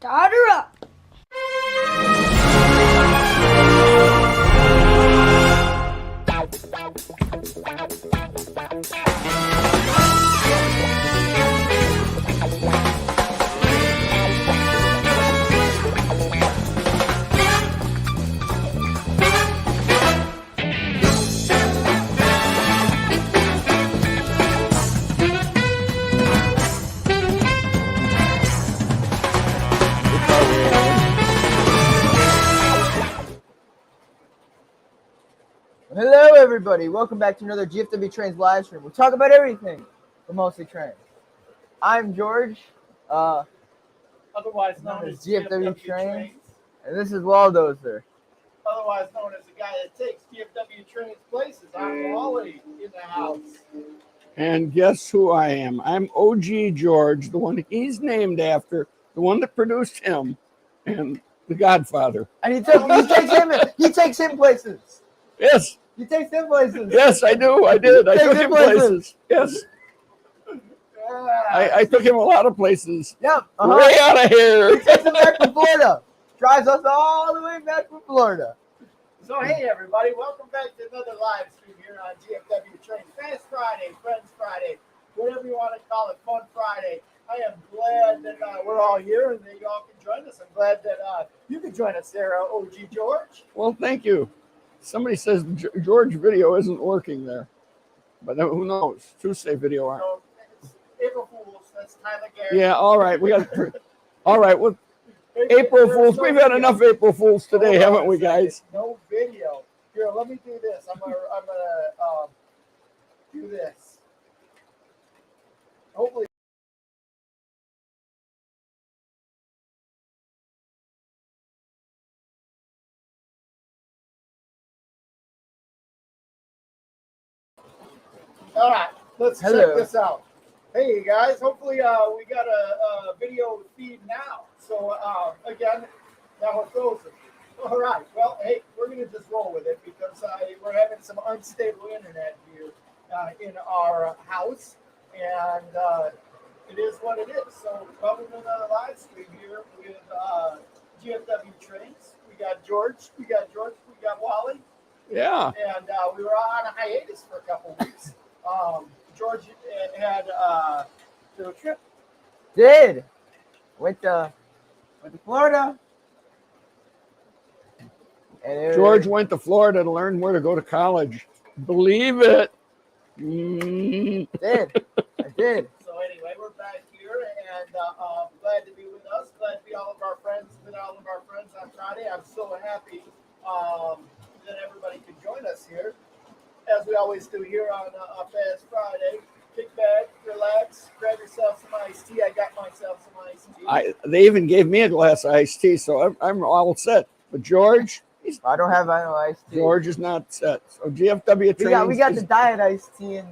Start her up. Hello, everybody. Welcome back to another GFW Trains live stream. We'll talk about everything, but mostly trains. I'm George, Otherwise known as GFW Trains, and this is Waldozer. Otherwise known as the guy that takes GFW Trains places. I'm Wally in the house. And guess who I am? I'm OG George, the one he's named after, the one that produced him, and the Godfather. And he takes him places. Yes. He takes him places. Yes, I do. I did. I took him places. Yes. I took him a lot of places. Yep. Way out of here. He takes him back from Florida. Drives us all the way back from Florida. So, hey, everybody. Welcome back to another live stream here on GFW Trains. Fast Friday, Friends Friday, whatever you want to call it, Fun Friday. I am glad that we're all here and that you all can join us. I'm glad that you can join us there, OG George. Well, thank you. Somebody says George video isn't working there, but who knows? Tuesday video aren't. So, it's April Fools. That's Tyler Garrett. Yeah, all right. We got. All right. Well, April Fools. We've had enough April Fools today, haven't we, guys? No video. Here, let me do this. I'm gonna do this. Hopefully. All right, let's check this out. Hey guys, hopefully we got a video feed now. So again, now it goes. All right, well, hey, we're gonna just roll with it because we're having some unstable internet here in our house, and it is what it is. So welcome to another live stream here with GFW Trains. We got George, we got Wally. Yeah. And we were on a hiatus for a couple weeks. George had a trip. Did. Went to Florida. And George went to Florida to learn where to go to college. Believe it. I did. So anyway, we're back here, and glad to be with us. Glad to be all of our friends on Friday. I'm so happy that everybody could join us here, as we always do here on Fast Friday. Kick back, relax, grab yourself some iced tea. I got myself some iced tea. They even gave me a glass of iced tea, so I'm all set. But George, I don't have any iced tea. George is not set. So GFW Trains. We got the diet iced tea in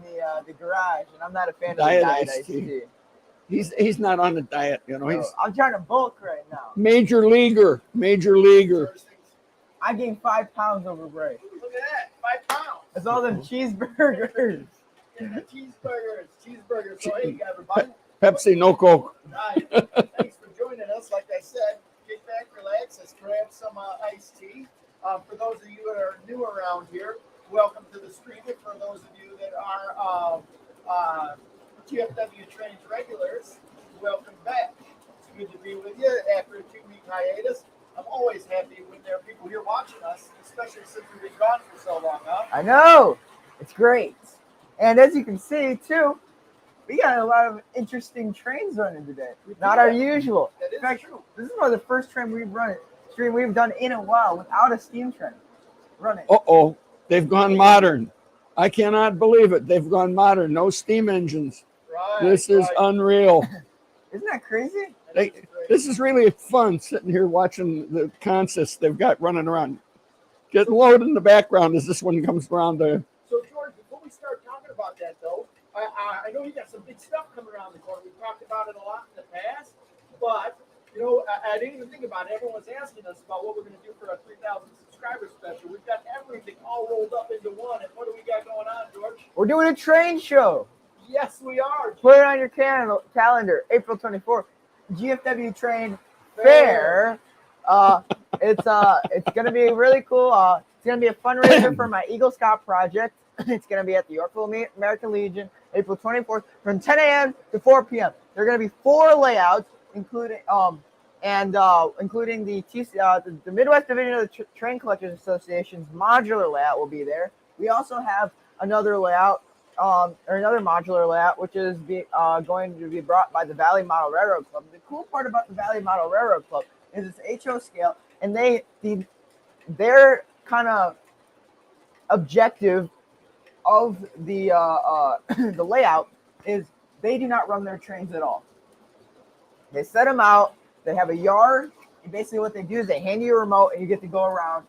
the garage, and I'm not a fan of the diet iced tea. He's not on the diet, you know. I'm trying to bulk right now. Major leaguer. I gained 5 pounds over break. Look at that, 5 pounds. It's all them cheeseburgers. Cheeseburgers. So hey, everybody. Pepsi, no Coke. Right. Thanks for joining us. Like I said, kick back, relax. Let's grab some iced tea. For those of you that are new around here, welcome to the stream. And for those of you that are GFW Trains regulars, welcome back. It's good to be with you after a 2-week hiatus. I'm always happy when there are people here watching us, especially since we've been gone for so long, huh? I know. It's great. And as you can see, too, we got a lot of interesting trains running today. Not our usual. That is In fact, true. this is one of the first stream we've done in a while without a steam train running. Uh-oh. They've gone modern. I cannot believe it. They've gone modern. No steam engines. Right, This is unreal. Isn't that crazy? This is really fun sitting here watching the consists they've got running around. Getting low in the background as this one comes around there. So, George, before we start talking about that, though, I know you got some big stuff coming around the corner. We've talked about it a lot in the past, but, you know, I didn't even think about it. Everyone's asking us about what we're going to do for our 3,000 subscriber special. We've got everything all rolled up into one. And what do we got going on, George? We're doing a train show. Yes, we are. Put it on your calendar, April 24th. GFW Train fair. It's gonna be really cool. It's gonna be a fundraiser for my Eagle Scout project. It's gonna be at the Yorkville American Legion, April 24th, from 10 a.m. to 4 p.m. There are gonna be 4 layouts, including including the Midwest Division of the Train Collectors Association's modular layout will be there. We also have another layout, or another modular layout, which is going to be brought by the Valley Model Railroad Club. The cool part about the Valley Model Railroad Club is it's HO scale, and their kind of objective of the the layout is they do not run their trains at all. They set them out. They have a yard, and basically what they do is they hand you a remote, and you get to go around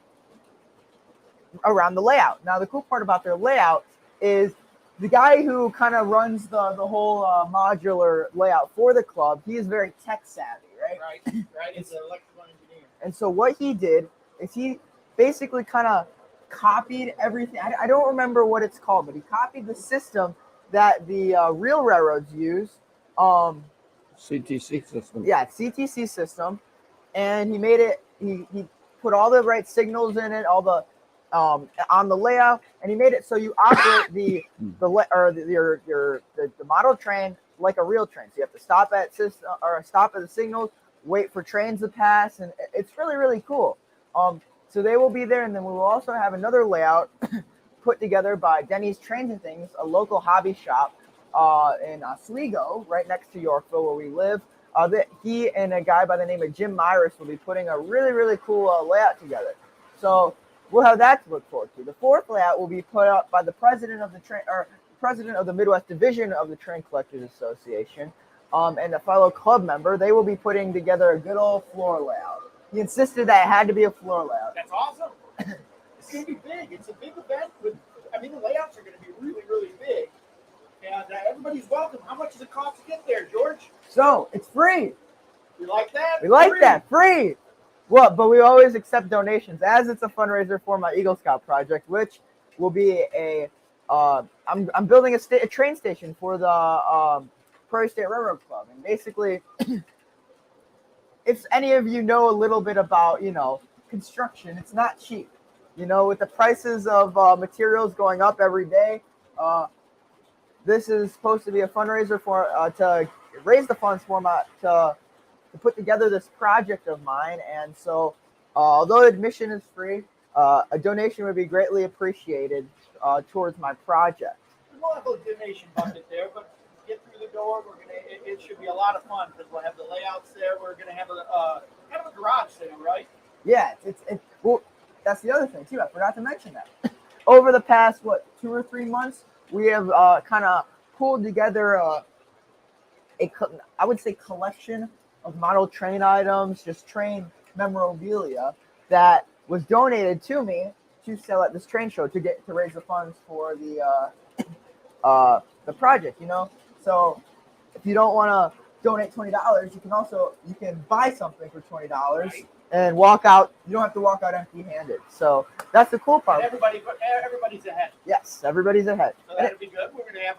the layout. Now, the cool part about their layout is the guy who kind of runs the whole modular layout for the club. He is very tech savvy, right? Right. He's an electrical engineer. And so what he did is he basically kind of copied everything. I don't remember what it's called, but he copied the system that the real railroads use. CTC system. Yeah, CTC system, and he made it. He put all the right signals in it, all the on the layout, and he made it so you operate the model train like a real train. So you have to stop at the signals, wait for trains to pass, and it's really, really cool. So they will be there, and then we will also have another layout put together by Denny's Trains and Things, a local hobby shop in Oswego, right next to Yorkville, where we live. He and a guy by the name of Jim Myris will be putting a really, really cool layout together. So we'll have that to look forward to. The 4th layout will be put up by the president of the Midwest Division of the Train Collectors Association, and a fellow club member. They will be putting together a good old floor layout. He insisted that it had to be a floor layout. That's awesome. It's going to be big. It's a big event. The layouts are going to be really, really big. And everybody's welcome. How much does it cost to get there, George? So, it's free. You like that? We like that. Free. Well, but we always accept donations, as it's a fundraiser for my Eagle Scout project, which will be I'm building a train station for the Prairie State Railroad Club. And basically, if any of you know a little bit about, construction, it's not cheap. With the prices of materials going up every day, this is supposed to be a fundraiser for to raise the funds for to put together this project of mine. And so, although admission is free, a donation would be greatly appreciated towards my project. We'll have a donation bucket there, but get through the door. It should be a lot of fun because we'll have the layouts there. We're gonna have a garage sale, right? Yeah, well, that's the other thing too. I forgot to mention that. Over the past 2 or 3 months, we have kind of pulled together I would say collection of model train items, just train memorabilia that was donated to me to sell at this train show to raise the funds for the project. So if you don't want to donate $20, you can buy something for $20. Right. And walk out. You don't have to walk out empty-handed. So that's the cool part. And everybody's ahead. Yes, everybody's ahead. So that'll be good. We're gonna have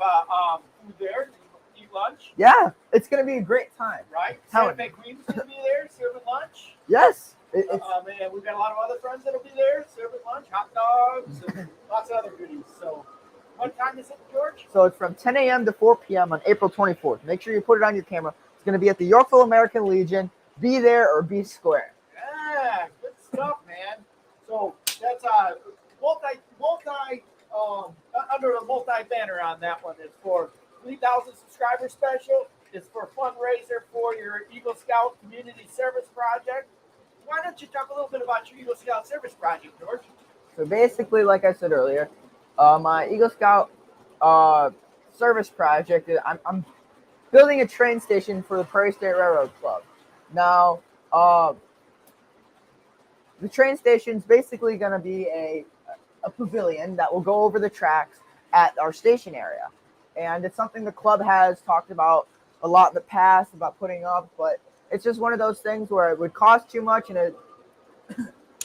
food there, eat lunch. Yeah, it's gonna be a great time. Right. Santa Fe Queen's gonna be there serving lunch. Yes. And we've got a lot of other friends that'll be there serving lunch, hot dogs, and lots of other goodies. So, what time is it, George? So it's from 10 a.m. to 4 p.m. on April 24th. Make sure you put it on your camera. It's gonna be at the Yorkville American Legion. Be there or be square. Yeah, good stuff, man. So that's under a multi banner on that one. It's for 3,000 subscriber special. It's for fundraiser for your Eagle Scout community service project. Why don't you talk a little bit about your Eagle Scout service project, George? So basically, like I said earlier, my Eagle Scout service project. I'm building a train station for the Prairie State Railroad Club. Now, the train station is basically going to be a pavilion that will go over the tracks at our station area. And it's something the club has talked about a lot in the past about putting up, but it's just one of those things where it would cost too much, and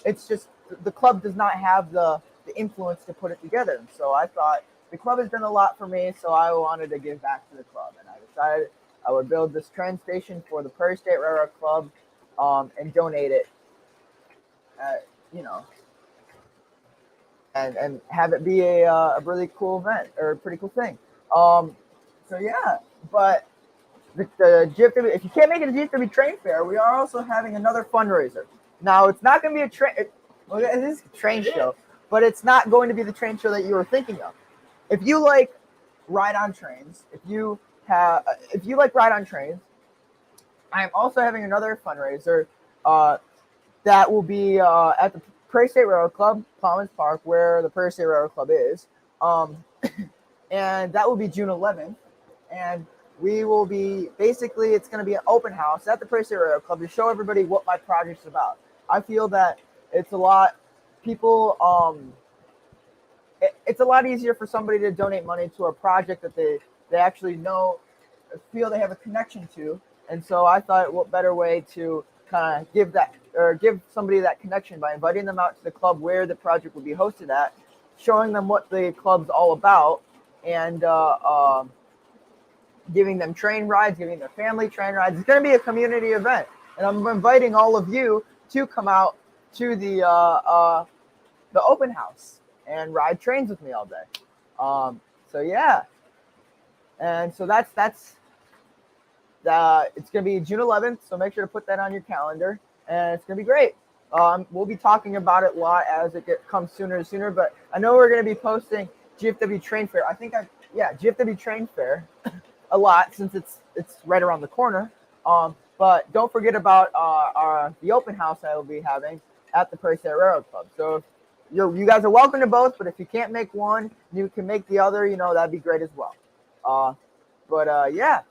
it's just the club does not have the influence to put it together. And so I thought the club has done a lot for me, so I wanted to give back to the club. And I decided I would build this train station for the Prairie State Railroad Club and donate it, you know, and have it be a really cool event or a pretty cool thing. So yeah, but the GFW, if you can't make it to GFW Train Fair, we are also having another fundraiser. Now it's not going to be a train. Well, it is a train show, but it's not going to be the train show that you were thinking of. If you like ride on trains, if you like ride on trains, I am also having another fundraiser that will be at the Prairie State Railroad Club, Commons Park, where the Prairie State Railroad Club is, and that will be June 11th. And we will be basically, it's going to be an open house at the Prairie State Railroad Club to show everybody what my project's about. I feel that it's a lot it's a lot easier for somebody to donate money to a project that they actually feel they have a connection to. And so I thought, what better way to kind of give somebody that connection by inviting them out to the club where the project will be hosted at, showing them what the club's all about, and giving them train rides, giving their family train rides. It's going to be a community event, and I'm inviting all of you to come out to the open house and ride trains with me all day. So yeah, and so that's it's going to be June 11th. So make sure to put that on your calendar, and it's going to be great. We'll be talking about it a lot as it comes sooner and sooner. But I know we're going to be posting GFW Train Fair. GFW Train Fair a lot since it's right around the corner. But don't forget about the open house I will be having at the Prairie State Railroad Club. So you guys are welcome to both, but if you can't make one, you can make the other. That'd be great as well. Yeah,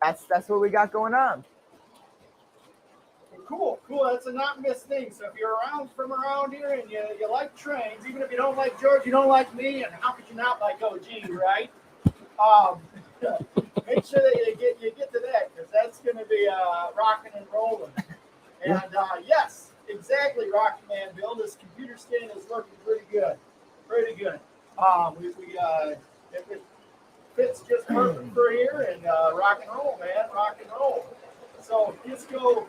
that's what we got going on. Cool. That's a not missed thing. So if you're from around here and you like trains, even if you don't like George, you don't like me, and how could you not like OG, right? Make sure that you get to that, because that's going to be rocking and rolling. And yes, exactly, Rocky Man Bill. This computer scan is looking pretty good. It fits just perfect for here, and rock and roll, man, rock and roll. So Disco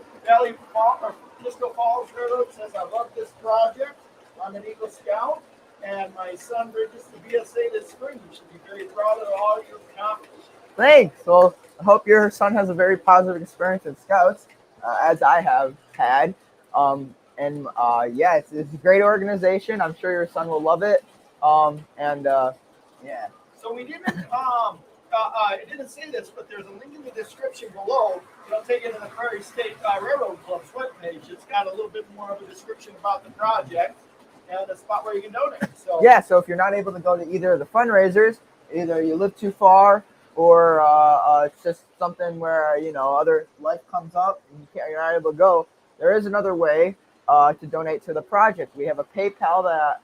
Falls Railroad says, I love this project. I'm an Eagle Scout, and my son bridges the BSA this spring. You should be very proud of all you've accomplished. Thanks. Well, I hope your son has a very positive experience at Scouts, as I have had. Yeah, it's a great organization. I'm sure your son will love it. Yeah. So we didn't. It didn't say this, but there's a link in the description below. It'll take you to the Prairie State Railroad Club's webpage. It's got a little bit more of a description about the project and a spot where you can donate. So yeah, so if you're not able to go to either of the fundraisers, either you live too far, or it's just something where other life comes up and you're not able to go, there is another way to donate to the project. We have a PayPal that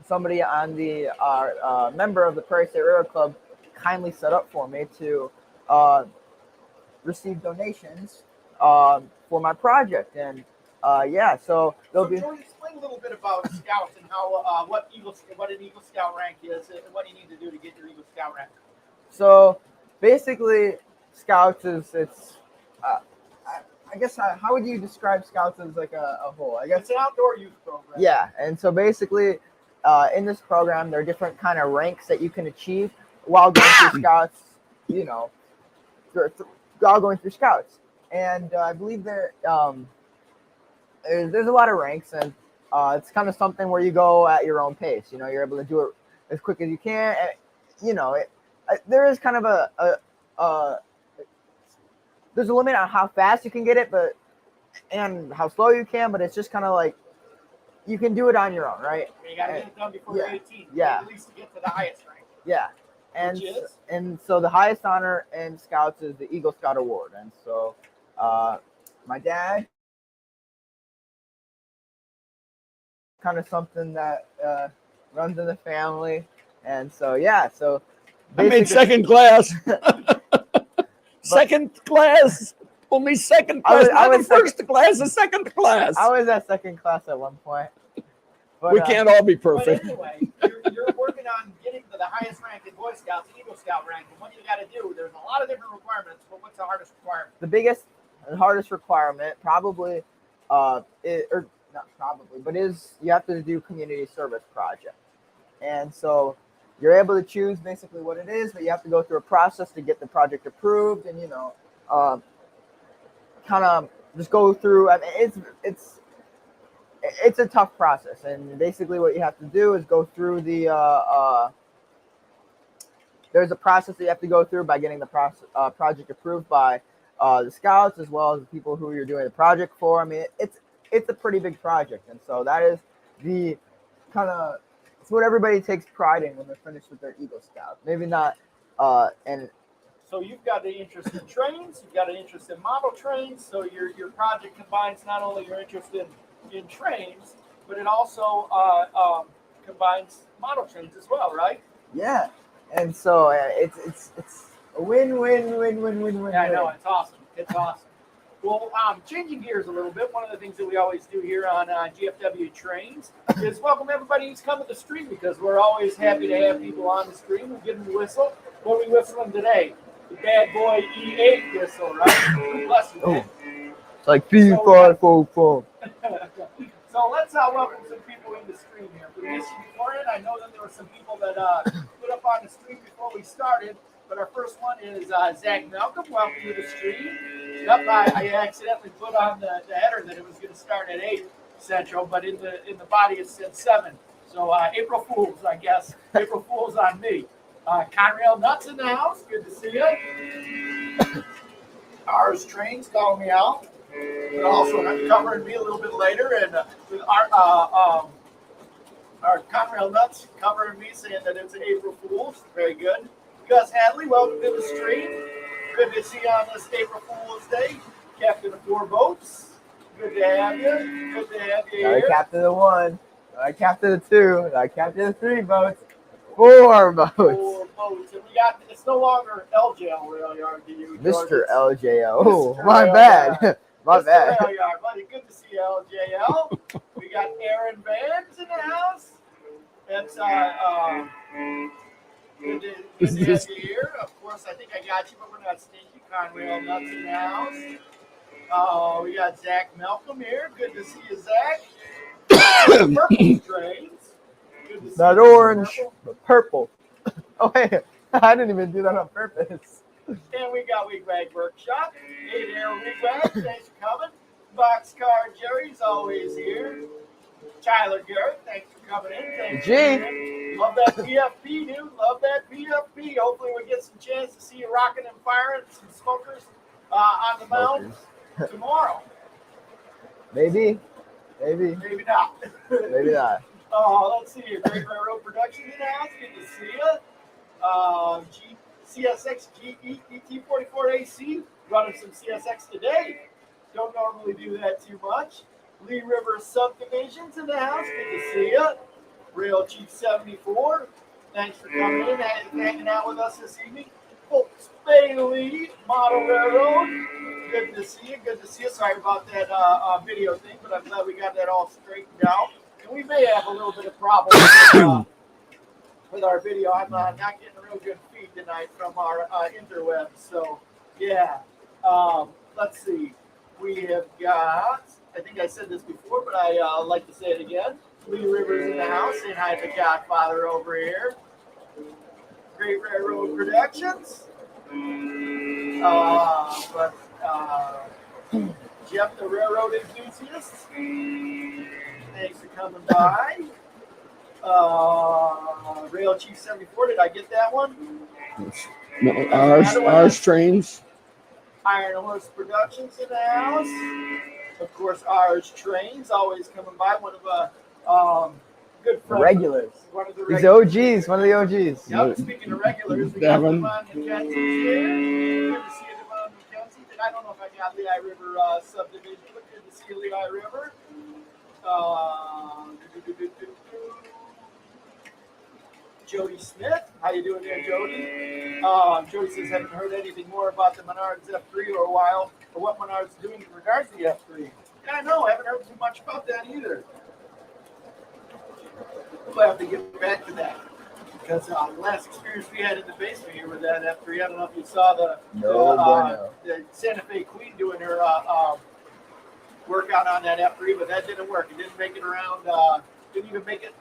somebody on the member of the Prairie State Railroad Club kindly set up for me to receive donations for my project. And yeah, so there'll be. Jordan, explain a little bit about Scouts and how what an Eagle Scout rank is, and what you need to do to get your Eagle Scout rank. So basically, Scouts it's. I guess how would you describe Scouts as like a whole? I guess it's an outdoor youth program. Yeah, and so basically, in this program, there are different kind of ranks that you can achieve while going through Scouts. While going through Scouts, and I believe there's a lot of ranks, and it's kind of something where you go at your own pace. You're able to do it as quick as you can. And, there is kind of there's a limit on how fast you can get it, and how slow you can, but it's just kind of like you can do it on your own, right? You got to get it done before you're 18. Yeah. At least to get to the highest rank. Yeah. And so the highest honor in Scouts is the Eagle Scout Award. And so my dad, kind of something that runs in the family. And so, yeah, so I made second class. Second class. Only second class. I was first class and second class. I was at second class at one point. But, we can't all be perfect. But anyway, you're working on getting to the highest rank in Boy Scouts, Eagle Scout rank. And what you got to do, there's a lot of different requirements, but what's the hardest requirement? The biggest and hardest requirement probably, or not probably, but is you have to do community service project. And so you're able to choose basically what it is, but you have to go through a process to get the project approved, and kind of just go through. I mean, it's a tough process, and basically what you have to do is go through the. There's a process that you have to go through by getting the project approved by the scouts as well as the people who you're doing the project for. I mean, it's a pretty big project, and so that is the kind of it's what everybody takes pride in when they're finished with their Eagle Scout. Maybe not, and so you've got an interest in trains, you've got an interest in model trains. So your project combines not only your interest in trains, but it also combines model trains as well, right? yeah, and so it's a win. Yeah, I know, it's awesome. It's awesome. Well, changing gears a little bit, one of the things that we always do here on GFW Trains is welcome everybody who's come to the stream, because we're always happy to have people on the stream. We give them the whistle. What are we whistling today? The bad boy E8 whistle, right? Bless you, man. It's like 3, 5, 4, 4. So let's welcome some people in the stream here. We missed you beforehand. I know that there were some people that put up on the stream before we started. But our first one is Zach Malcolm. Welcome to the stream. Yep, I accidentally put on the header that it was going to start at 8 Central, but in the body it said 7. So April Fools, I guess. April Fools on me. Conrail Nuts in the house. Good to see you. Ours Trains calling me out. But also covering me a little bit later. And with our Conrail Nuts covering me, saying that it's April Fools. Very good. Gus Hadley, welcome to the stream. Good to see you on this April Fool's Day. Captain of 4 boats. Good to have you. Good to have you here. Captain of 1. Captain of 2. Captain of 3 boats. 4 boats. 4 boats. And we got, it's no longer LJL Rail Yard to you, George. Mr. LJO. Oh, Mr. my Rail bad. Yard. My Mr. bad. Rail Yard, buddy. Good to see you, LJL. We got Aaron Vans in the house. That's good to have you here. Of course, I think I got you, but we're not stinky. Conrail Nuts in the house. We got Zach Malcolm here. Good to see you, Zach. Purple Trains. Good to see Not you, orange, Purple. but purple. Oh, wait. I didn't even do that on purpose. And we got Wigwag Workshop. Hey there, Wigwag. Thanks for coming. Boxcar Jerry's always here. Tyler Garrett, thanks for coming in. Thanks for coming in. Love that PFP, dude. Love that PFP. Hopefully we get some chance to see you rocking and firing some smokers on the mound tomorrow. Maybe Maybe not. Maybe not. Let's see here. Great Railroad Production in the house. Good to see you. CSX GET44 AC. Running some CSX today. Don't normally do that too much. Lee River Subdivisions in the house. Good to see you. Rail Chief 74. Thanks for coming in and hanging out with us this evening. Folks Bailey Model Railroad. Good to see you. Good to see you. Sorry about that video thing, but I'm glad we got that all straightened out. And we may have a little bit of problems with our video. I'm not getting a real good feed tonight from our interwebs. So, yeah. Let's see. We have got, I think I said this before, but I like to say it again. Lee Rivers in the house, saying hi to Godfather over here. Great Railroad Productions. Jeff, the railroad enthusiast. Thanks for coming by. Rail Chief 74, did I get that one? No, ours Trains. Iron Horse Productions in the house. Of course, ours Trains, always coming by. One of good friends. Regulars. One of the These regulars. OGs. One of the OGs. Yep, speaking of regulars, we Devin. got Devon McKenzie here. Good to see you, Devon McKenzie. I don't know if I got Lehigh River subdivision, but good to see you, Lehigh River. Jody Smith. How you doing there, Jody? Jody says, haven't heard anything more about the Menards F3 or a while, or what Menards doing in regards to the F3. Yeah, I know. I haven't heard too much about that either. We'll have to get back to that. Because the last experience we had in the basement here with that F3, I don't know if you saw the Santa Fe Queen doing her workout on that F3, but that didn't work. It didn't make it around, didn't even make it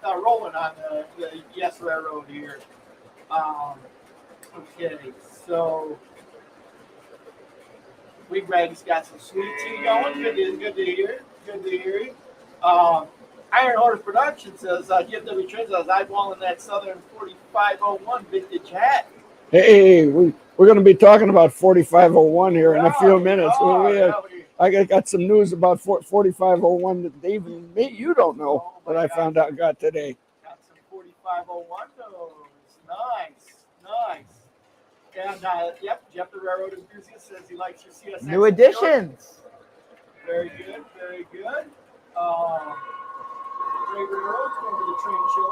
rolling on the Yes Railroad here. Okay, so Wig Rag's got some sweet tea going. Good to hear. Good to hear you. Iron Horse Production says, GFW Trends, I was eyeballing that Southern 4501 vintage hat. Hey, we're going to be talking about 4501 here in a few minutes. I got some news about 4501 that even you don't know that I found out got today. Got some 4501 those. Nice. And yep, Jeff the Railroad Enthusiast says he likes your CST. New additions. Very good. Ray Railroad's going to the train show,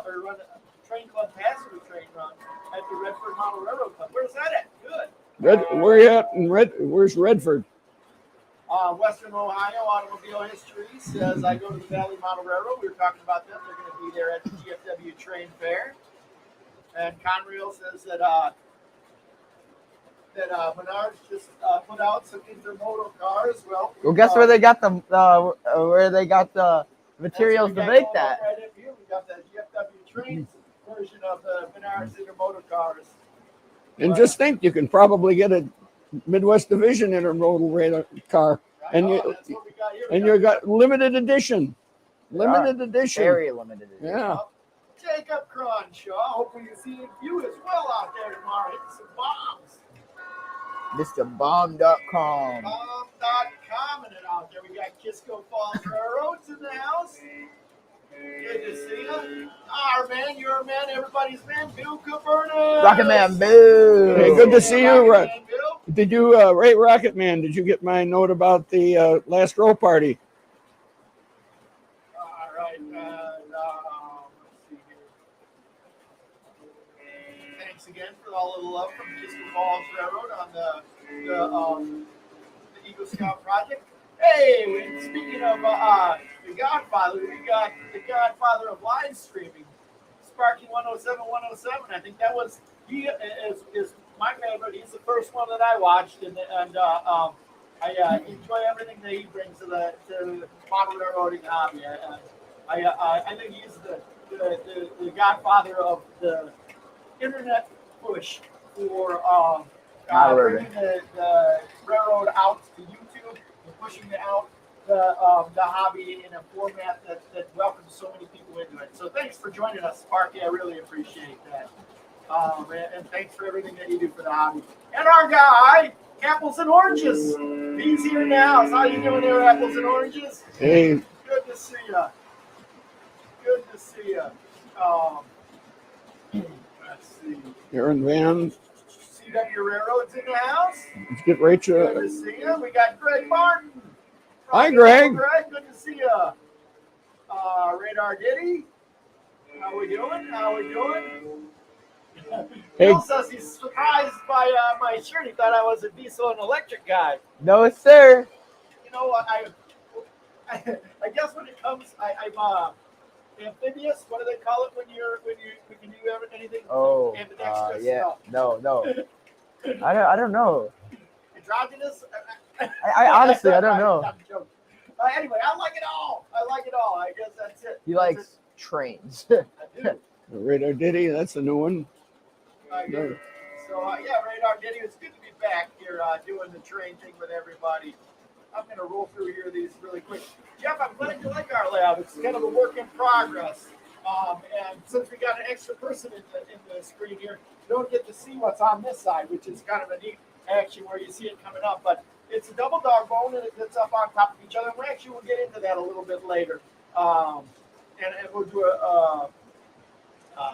or run a train club passenger train run at the Redford Model Railroad Club. Where's that at? Good. Where you at in where's Redford? Western Ohio Automobile History says I go to the Valley Model Railroad. We were talking about them. They're going to be there at the GFW Train Fair. And Conrail says that Menards just put out some intermodal cars. Well, guess where they got the materials to make that? Right up here, we got the GFW Trains version of the Menards intermodal cars. And just think, you can probably get a Midwest Division intermodal radar car, Right? and That's what we got here. you got limited edition. Limited edition. Very limited edition. Yeah. Jacob Cronshaw. Hopefully you see you as well out there tomorrow. Hitting some bombs. MrBomb.com. Bomb.com and it out there. We got Kisco Falls Railroads in the house. Good to see you. Our man, your man, everybody's man, Bill Cabernet. Rocket Man Boo. Hey, good to see you. Rocket Man Bill. Did you, Ray Rocket Man, did you get my note about the last row party? All right. Let's see here. Thanks again for all of the love from Kisco Falls Railroad on the Eagle Scout project. Hey, speaking of the Godfather, we got the Godfather of live streaming, Sparky 107. I think that was he is my favorite. He's the first one that I watched, and I enjoy everything that he brings to the model railroading hobby. I think he's the Godfather of the internet push for bringing the railroad out to YouTube and pushing it out the hobby in a format that welcomes so many people into it. So thanks for joining us, Sparky. I really appreciate that. And thanks for everything that you do for the hobby. And our guy, Apples and Oranges. He's here now. So how you doing there, Apples and Oranges? Hey. Good to see you. Good to see you. Let's see. Aaron Van. CW Railroad's in the house. Let's get Rachel. Good to see you. We got Greg Martin. Hi, Greg. Greg, good to see you. Radar Diddy. How we doing? Hey. Bill says he's surprised by my shirt. He thought I was a diesel and electric guy. No, sir. You know what? I guess when it comes, I'm amphibious. What do they call it when you can do anything? Oh, ambidextrous. yeah. No. I don't know. Androgynous. I honestly I don't know. I'm joking. Anyway, I like it all. I guess that's it. He likes trains. I do. Radar Diddy, that's a new one. Good. So Radar Diddy, it's good to be back here doing the train thing with everybody. I'm going to roll through here these really quick. Jeff, I'm glad you like our layout. It's kind of a work in progress. And since we got an extra person in the screen here, you don't get to see what's on this side, which is kind of a neat action where you see it coming up. But it's a double dog bone and it's up on top of each other. And we'll get into that a little bit later. And we'll do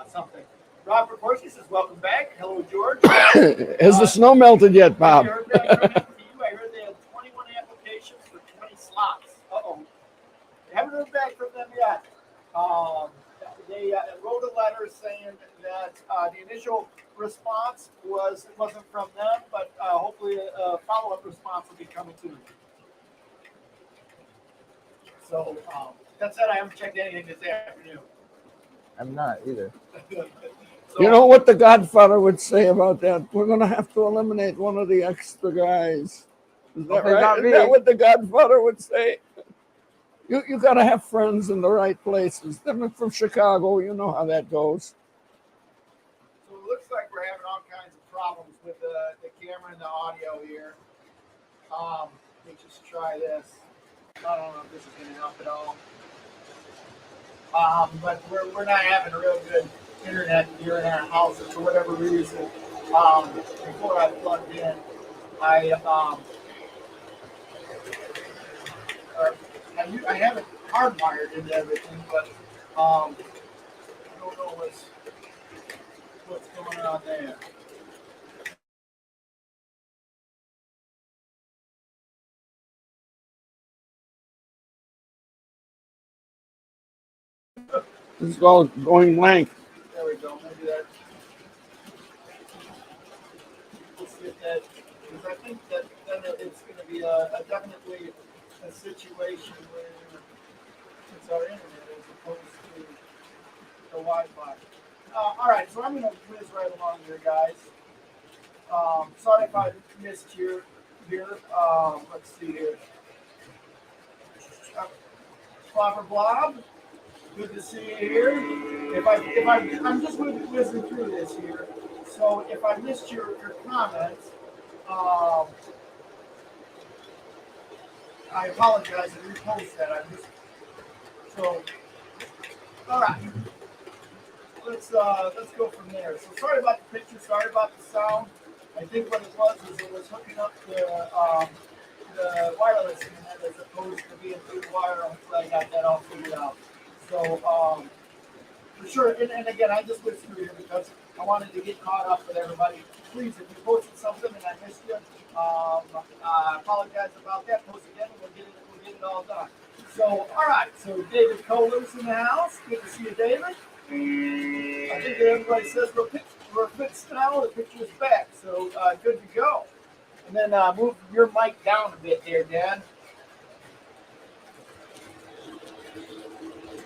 something. Rob Proportion says, welcome back. Hello, George. Has the snow melted yet, Bob? I heard they had 21 applications for 20 slots. Uh-oh. Haven't heard back from them yet. They wrote a letter saying that the initial response wasn't from them, but hopefully a follow-up response will be coming soon. So that said, I haven't checked anything this afternoon. I'm not either. So, You know what the Godfather would say about that? We're going to have to eliminate one of the extra guys. Is that Hopefully right? not Is me. that what the Godfather would say? You got to have friends in the right places. Them from Chicago, you know how that goes. So it looks like we're having all kinds of problems with the camera and the audio here. Let me just try this. I don't know if this is going to help at all. But we're not having a real good internet here in our house for whatever reason. Before I plugged in, I I have it hardwired into everything, but I don't know what's going on there. This is all going blank. There we go. Maybe that. Let's get that, because I think that then it's going to be a definitely a situation where it's our internet as opposed to the Wi-Fi. All right, so I'm going to whiz right along here, guys. Sorry if I missed here. Let's see here. Flopper Blob, good to see you here. I'm just whizzing through this here. So if I missed your comments, I apologize and repost that. So all right. Let's go from there. So sorry about the picture, sorry about the sound. I think what it was is it was hooking up the wireless internet as opposed to being through the wire until I got that all figured out. So for sure, and again, I just went through here because I wanted to get caught up with everybody. Please, if you posted something and I missed you, I apologize about that. Post again, and we'll get it all done. So, all right. So David Kohler's in the house. Good to see you, David. I think that everybody says we're fixed now. The picture's back, so good to go. And then move your mic down a bit there, Dan.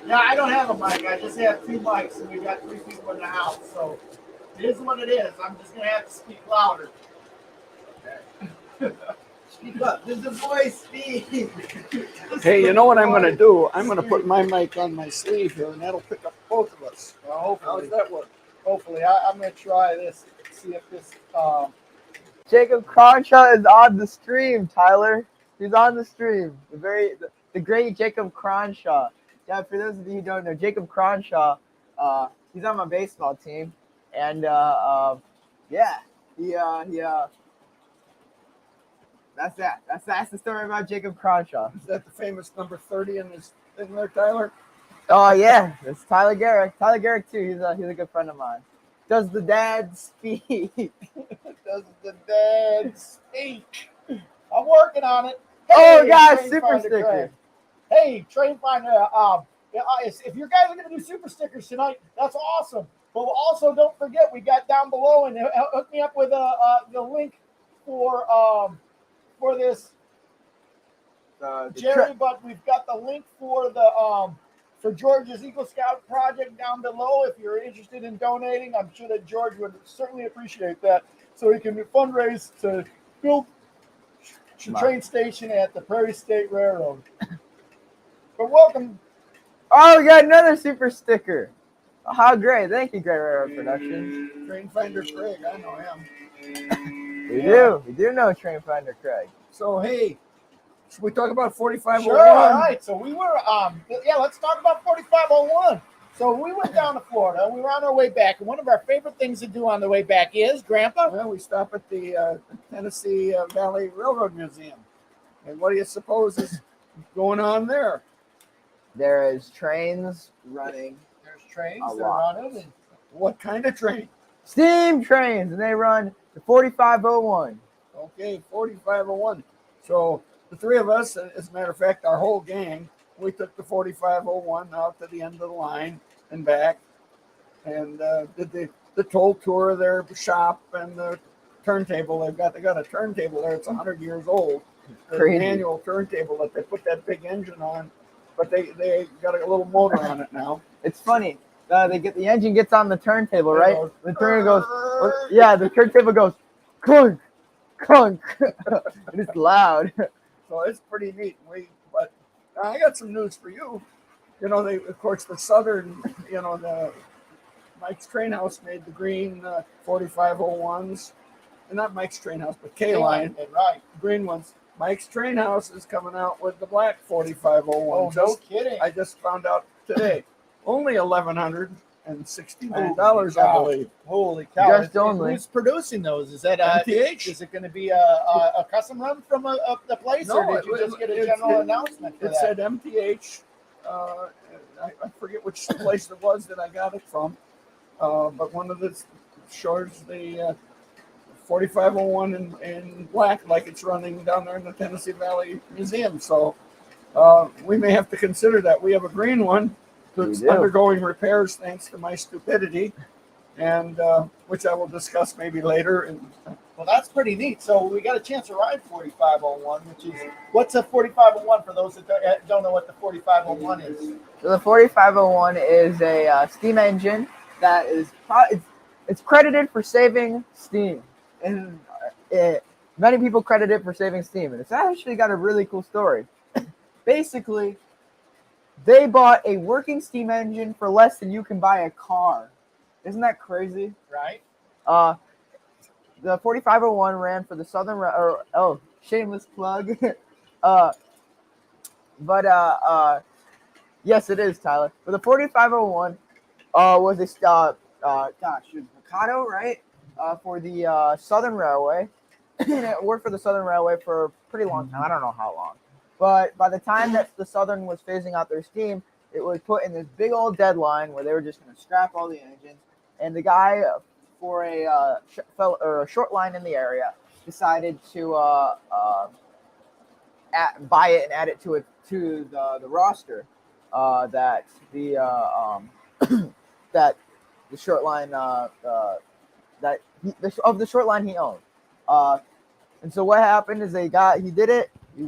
Yeah, I don't have a mic. I just have two mics, and we've got 3 people in the house. So it is what it is. I'm just going to have to speak louder. Speak up. Does the voice speak? Hey, you know what I'm going to do? I'm going to put my mic on my sleeve here, and that'll pick up both of us. Well, hopefully. How does that work? Hopefully. I'm going to try this, see if this... Jacob Cronshaw is on the stream, Tyler. He's on the stream. The great Jacob Cronshaw. Yeah, for those of you who don't know, Jacob Cronshaw, he's on my baseball team, and yeah, he that's that. That's the story about Jacob Cronshaw. Is that the famous number 30 in this thing there, Tyler? Oh yeah, it's Tyler Garrick. Tyler Garrick too. He's a good friend of mine. Does the dad speak? Does the dad speak? I'm working on it. Oh, guys, Train super Finder sticker. Craig. Hey, Train Finder. If you guys are going to do super stickers tonight, that's awesome. But also, don't forget, we got down below and hook me up with the link for this, Jerry. But we've got the link for the for George's Eagle Scout project down below. If you're interested in donating, I'm sure that George would certainly appreciate that. So he can fundraise to build a train station at the Prairie State Railroad. But welcome. Oh, we got another super sticker. Oh, how great. Thank you, Great Railroad Productions. Train Finder Craig, I know him. We do know Train Finder Craig. So, hey, should we talk about 4501? Sure, all right. So we were, let's talk about 4501. So we went down to Florida. We were on our way back. And one of our favorite things to do on the way back is, Grandpa? Well, we stop at the Tennessee Valley Railroad Museum. And what do you suppose is going on there? There is trains running. There's trains A that lot. run it. What kind of train? Steam trains, and they run the 4501. Okay, 4501. So the three of us, as a matter of fact, our whole gang, we took the 4501 out to the end of the line and back, and did the toll tour of their shop and the turntable. They got a turntable there. It's 100 years old. Crazy. An annual turntable that they put that big engine on, but they got a little motor on it now. It's funny. the engine gets on the turntable, right? goes, The turntable goes, yeah, the turntable goes, clunk, clunk, and it's loud. So it's pretty neat. But I got some news for you. You know, of course, the Southern, the Mike's Train House made the green 4501s, and not Mike's Train House, but K-Line, right? green ones. Mike's Train House is coming out with the black 4501. Oh, no kidding! I just found out today. Only $1,169, I believe. Holy cow! Just only. Who's producing those? Is that MTH? Is it going to be a custom run from the place, No, or did you just get a general announcement for It that? said MTH. I forget which place it was that I got it from, but one of the shows the 4501 in black, like it's running down there in the Tennessee Valley Museum. So we may have to consider that. We have a green one that's undergoing repairs thanks to my stupidity, and which I will discuss maybe later. Well, that's pretty neat. So we got a chance to ride 4501, which is, what's a 4501 for those that don't know what the 4501 is? So the 4501 is a steam engine that is it's credited for saving steam, and many people credit it for saving steam, and it's actually got a really cool story. Basically, they bought a working steam engine for less than you can buy a car. Isn't that crazy? Right. The 4501 ran for the Southern shameless plug. Yes, it is, Tyler. But the 4501 was a Mikado, right? For the Southern Railway. And it worked for the Southern Railway for a pretty long time. I don't know how long. But by the time that the Southern was phasing out their steam, it was put in this big old deadline where they were just going to scrap all the engines. And the guy for a short line in the area decided to buy it and add it to the roster that the that the short line of the short line he owned. And so what happened is he did it. He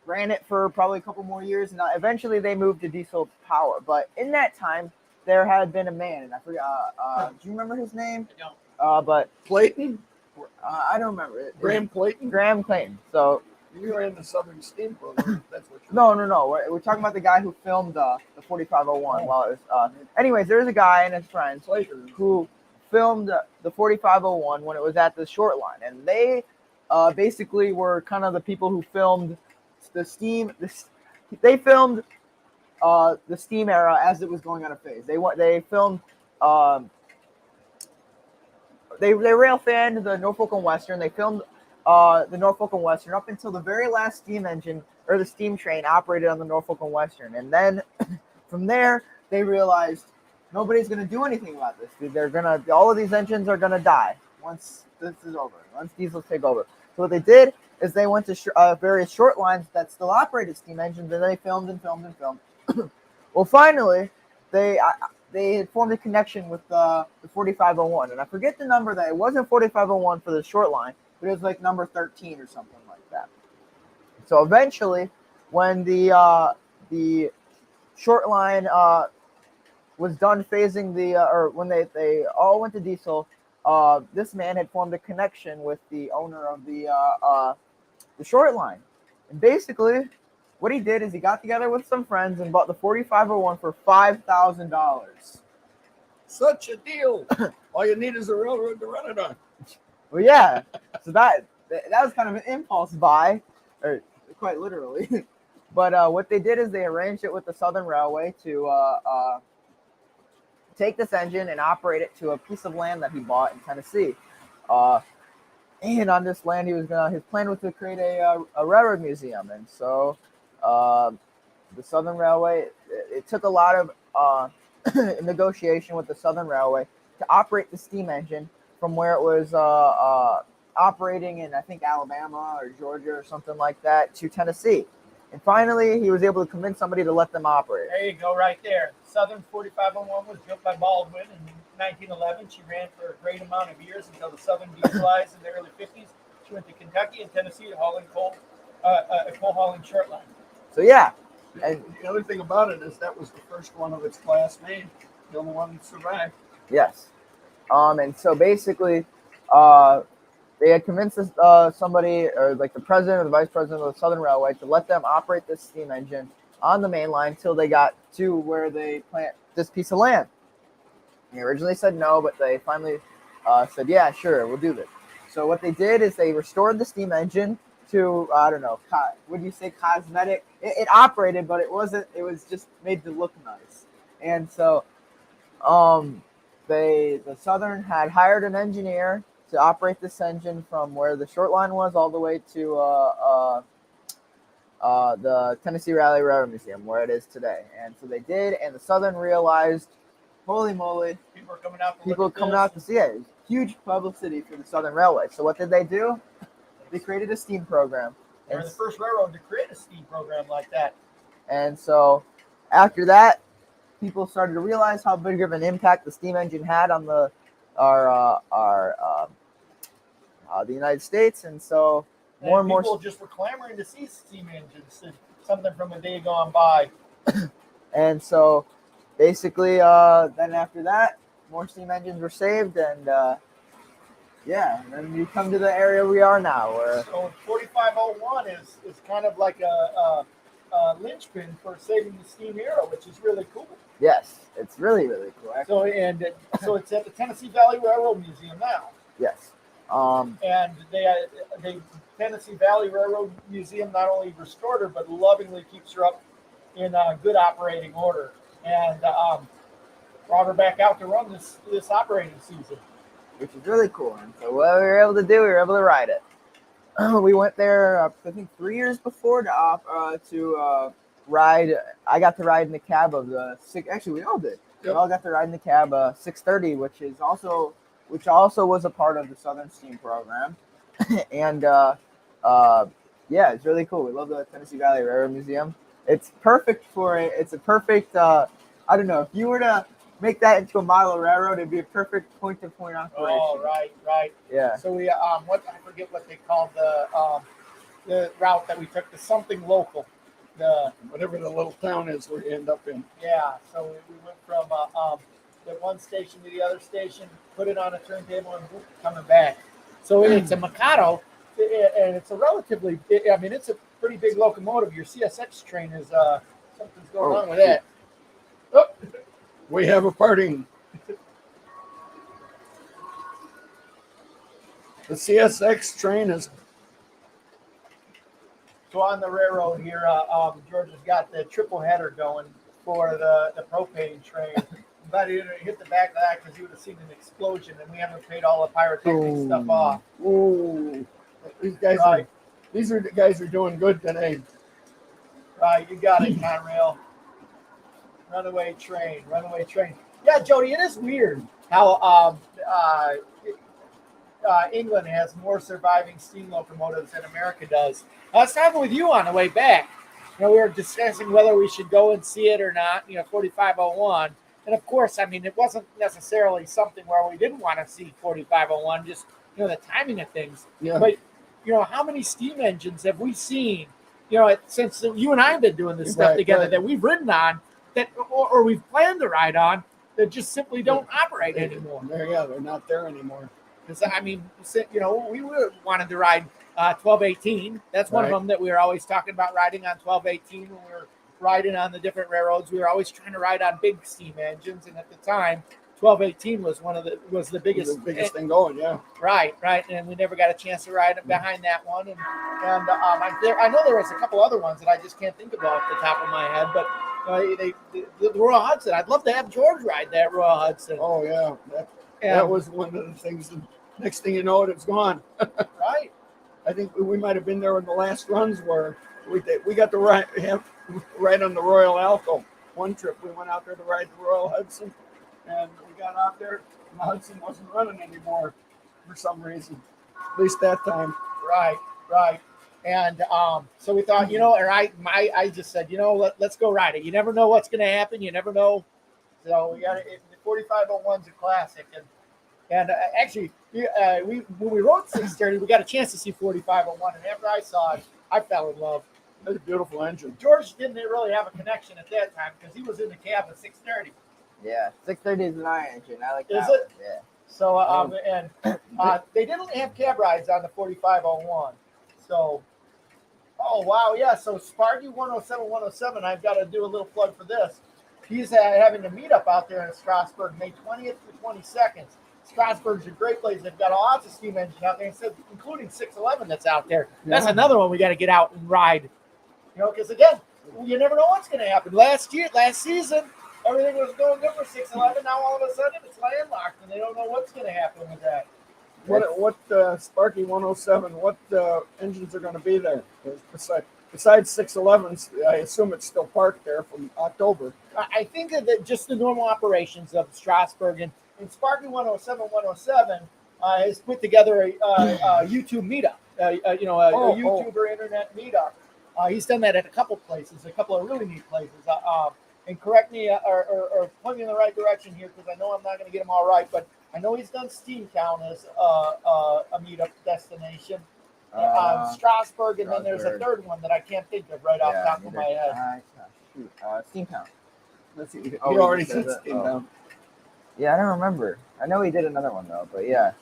ran it for probably a couple more years, and eventually they moved to diesel power. But in that time, there had been a man, and I forget. Do you remember his name? I don't. But Clayton? I don't remember it. Graham Clayton? Graham Clayton. So You ran the Southern Steam Program. That's what you're no. We're talking about the guy who filmed the 4501. While it was, anyways, there's a guy and his friends who filmed the 4501 when it was at the short line, and they basically were kind of the people who filmed the steam. They filmed the steam era as it was going out of phase. They filmed. They rail fanned the Norfolk and Western. They filmed the Norfolk and Western up until the very last steam engine or the steam train operated on the Norfolk and Western, and then from there they realized nobody's going to do anything about this. All of these engines are going to die once this is over. Once diesels take over. So what they did is they went to various short lines that still operated steam engines, and they filmed and filmed and filmed. Well, finally, they had formed a connection with the 4501, and I forget the number. That it wasn't 4501 for the short line, but it was like number 13 or something like that. So eventually, when the short line was done phasing or when they all went to diesel, this man had formed a connection with the owner of the short line, and basically what he did is he got together with some friends and bought the 4501 for $5,000. Such a deal. All you need is a railroad to run it on. Well, yeah. So that was kind of an impulse buy, or quite literally. But what they did is they arranged it with the Southern Railway to take this engine and operate it to a piece of land that he bought in Tennessee. And on this land, his plan was to create a railroad museum. And so the Southern Railway, it took a lot of negotiation with the Southern Railway to operate the steam engine from where it was operating in, I think, Alabama or Georgia or something like that to Tennessee. And finally, he was able to convince somebody to let them operate. There you go, right there. Southern 4501 was built by Baldwin in 1911. She ran for a great amount of years until the Southern dieselized in the early 50s. She went to Kentucky and Tennessee to hauling coal hauling short line. So yeah. And the other thing about it is that was the first one of its class made. The only one that survived. Yes. And so basically, they had convinced somebody, or like the president or the vice president of the Southern Railway, to let them operate this steam engine on the main line until they got to where they plant this piece of land. They originally said no, but they finally said, yeah, sure, we'll do this. So what they did is they restored the steam engine to, I don't know, would you say cosmetic? It operated, but it wasn't. It was just made to look nice. And so the Southern had hired an engineer to operate this engine from where the short line was all the way to the Tennessee Valley Railroad Museum, where it is today. And so they did, and the Southern realized, holy moly, People are coming out. people coming out to see it. It was huge publicity for the Southern Railway. So what did they do? They created a steam program. They were the first railroad to create a steam program like that. And so after that, people started to realize how big of an impact the steam engine had on the United States, and so more and more people just were clamoring to see steam engines, something from a day gone by. And so basically, then after that, more steam engines were saved, and and then you come to the area we are now, where so 4501 is kind of like a linchpin for saving the steam era, which is really cool. Yes, it's really, really cool. Actually. So it's at the Tennessee Valley Railroad Museum now. Yes. And they Tennessee Valley Railroad Museum not only restored her, but lovingly keeps her up in good operating order, and brought her back out to run this operating season, which is really cool. And so what we were able to do, we were able to ride it. We went there, I think 3 years before to ride. I got to ride in the cab of the six. Actually, we all did. Yep. We all got to ride in the cab 630, which also was a part of the Southern Steam program. And it's really cool. We love the Tennessee Valley Railroad Museum. It's perfect for it. It's a perfect. I don't know, if you were to make that into a model railroad, it'd be a perfect point-to-point operation. Oh, right. Yeah. So we I forget what they called the route that we took, the something local. Whatever the little town is where you end up in. Yeah, so we went from the one station to the other station, put it on a turntable, and coming back. So it's a Mikado, and it's a relatively, it's a pretty big locomotive. Your CSX train is something's going on with that. Oh. We have a parting. The CSX train is. So on the railroad here, George has got the triple header going for the propane train. I'm glad he didn't hit the back of that, because you would have seen an explosion, and we haven't paid all the pyrotechnic stuff off. Ooh, these guys the guys are doing good today. Right, you got it, Conrail. Runaway train. Yeah, Jody, it is weird how England has more surviving steam locomotives than America does. I was talking with you on the way back. We were discussing whether we should go and see it or not, 4501. And of course, it wasn't necessarily something where we didn't want to see 4501, just, the timing of things. Yeah. But, how many steam engines have we seen, since you and I have been doing this stuff together that we've ridden on, that or we've planned to ride on, that just simply don't operate anymore. They're not there anymore. Because we wanted to ride 1218. That's one of them that we were always talking about, riding on 1218 when we were riding on the different railroads. We were always trying to ride on big steam engines, and at the time, 1218 was the biggest thing going. Yeah. Right, and we never got a chance to ride behind that one. And I know there was a couple other ones that I just can't think of off the top of my head, but. The Royal Hudson. I'd love to have George ride that Royal Hudson. Oh yeah, that was one of the things. The next thing you know, it's gone. Right. I think we might have been there when the last runs were. We got to ride on the Royal Alco. One trip we went out there to ride the Royal Hudson, and we got out there, and the Hudson wasn't running anymore for some reason. At least that time. Right. And so we thought, I just said, let's go ride it. You never know what's going to happen. You never know. So we got it. The 4501's a classic. And actually, when we rode 630, we got a chance to see 4501. And after I saw it, I fell in love. It's a beautiful engine. George didn't really have a connection at that time because he was in the cab of 630. Yeah, 630 is my engine. I like Is that. it? Yeah. So and they didn't have cab rides on the 4501. So oh wow, yeah. So Sparky 107. I've got to do a little plug for this. He's having a meetup out there in Strasbourg, May 20th to 22nd. Strasbourg's a great place. They've got lots of steam engines out there, including 611 that's out there. That's another one we got to get out and ride. You know, because again, you never know what's going to happen. Last season, everything was going good for 611. Now all of a sudden, it's landlocked, and they don't know what's going to happen with that. What Sparky 107? What engines are going to be there? Besides 611s, I assume it's still parked there from October. I think that just the normal operations of Strasbourg and Sparky 107 has put together a YouTube meetup. A YouTuber internet meetup. He's done that at a couple places, a couple of really neat places. And correct me or point me in the right direction here because I know I'm not going to get them all right, but I know he's done Steamtown as a meetup destination. Strasbourg, and then there's a third one that I can't think of right off the top of my head. Steamtown. Let's see. He already said Steamtown. Yeah, I don't remember. I know he did another one though, but yeah.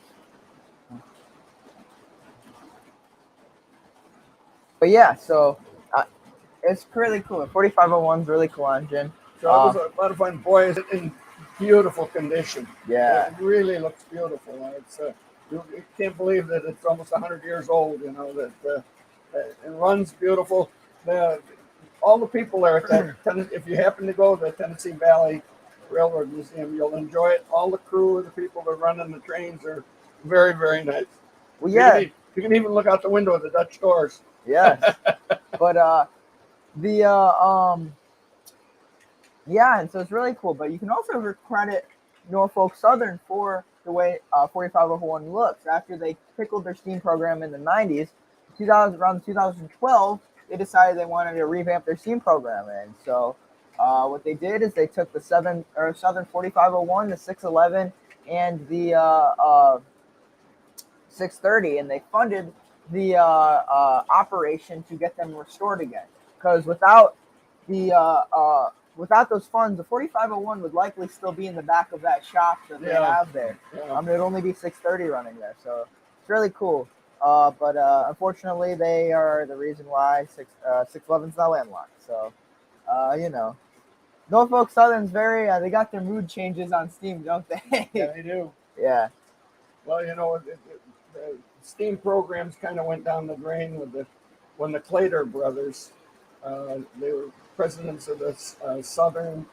But yeah, so it's really cool. The 4501's really cool engine. So it was a lot of fun. Boy, is it in beautiful condition. Yeah. It really looks beautiful. It's you can't believe that it's almost 100 years old, you know, that it runs beautiful. All the people there at that, if you happen to go to the Tennessee Valley Railroad Museum, you'll enjoy it. All the crew, the people that are running the trains are very, very nice. Well, yeah. You can even look out the window of the Dutch doors. Yes. But yeah, and so it's really cool. But you can also credit Norfolk Southern for the way 4501 looks. After they pickled their steam program in the 90s, around 2012, they decided they wanted to revamp their steam program. And so what they did is they took the Southern 4501, the 611, and the 630, and they funded the operation to get them restored again. Because without those funds, the 4501 would likely still be in the back of that shop that they have there. Yeah. There'd only be 630 running there, so it's really cool. But unfortunately, they are the reason why 611's not landlocked. So, you know, Norfolk Southern's they got their mood changes on steam, don't they? Yeah, they do. Yeah. Well, you know, the steam programs kind of went down the drain when the Clater brothers, they were presidents of the Southern.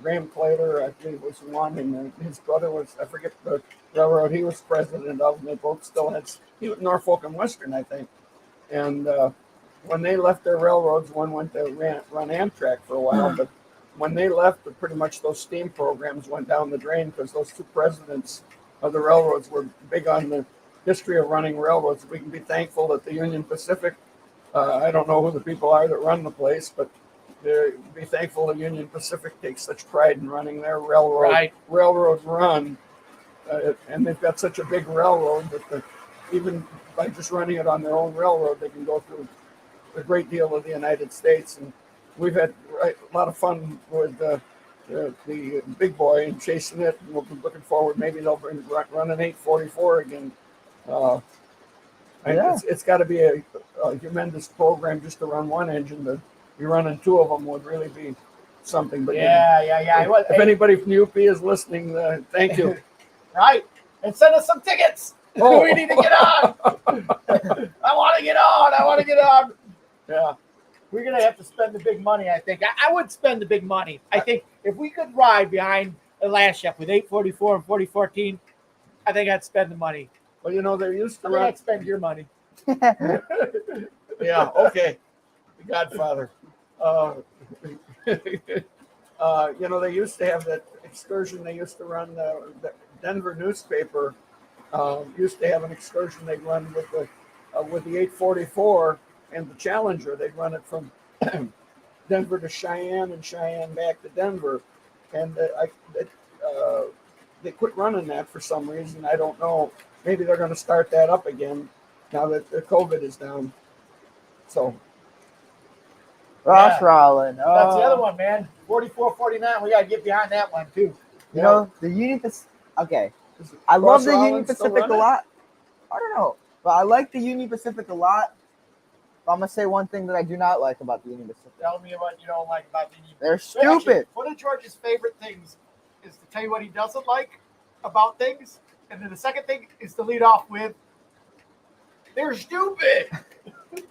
Graham Clater, I think, was one, and his brother was, I forget the railroad he was president of, and they both still had, he was Norfolk and Western, I think. And when they left their railroads, one went to run Amtrak for a while, but when they left, pretty much those steam programs went down the drain because those two presidents of the railroads were big on the history of running railroads. We can be thankful that the Union Pacific, I don't know who the people are that run the place, but be thankful the Union Pacific takes such pride in running their railroad run, and they've got such a big railroad that even by just running it on their own railroad, they can go through a great deal of the United States. And we've had a lot of fun with the big boy and chasing it, and we'll be looking forward. Maybe they'll run an 844 again. It's got to be a tremendous program just to run one engine. To be running two of them would really be something. But if anybody from UP is listening, thank you. Right, and send us some tickets. Oh. We need to get on. I want to get on. Yeah. We're going to have to spend the big money, I think. I would spend the big money. I think if we could ride behind the last chef with 844 and 4014, I think I'd spend the money. Well, you know, they're used to I'd spend your money. Yeah, okay. The Godfather. You know, they used to have that excursion. They used to run the Denver newspaper. Used to have an excursion they'd run with the 844 and the Challenger. They'd run it from Denver to Cheyenne and Cheyenne back to Denver. And they quit running that for some reason. I don't know. Maybe they're going to start that up again now that the COVID is down. So. Ross Rollin. That's the other one, man. 44, 49. We got to get behind that one, too. You know, the Union Pacific. Okay, Does I love the Ross Union Rollins still Pacific a run it? lot. I don't know, but I like the Union Pacific a lot. But I'm gonna say one thing that I do not like about the Union Pacific. Tell me what you don't like about the Union. They're Wait, actually, stupid. one of George's favorite things is to tell you what he doesn't like about things, and then the second thing is to lead off with, "They're stupid." Okay.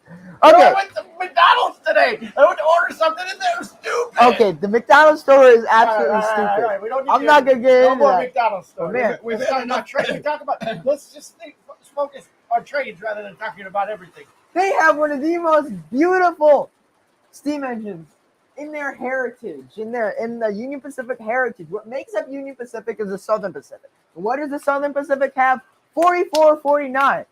I went to McDonald's today. I went to order something, and they're stupid. Okay, the McDonald's story is absolutely All stupid. right. We don't need I'm not gonna get no into more that. McDonald's story. man, we've Let's had talk about trade. We talk about. Let's just focus on trades rather than talking about everything. They have one of the most beautiful steam engines in their heritage, in the Union Pacific heritage. What makes up Union Pacific is the Southern Pacific. What does the Southern Pacific have? 4449.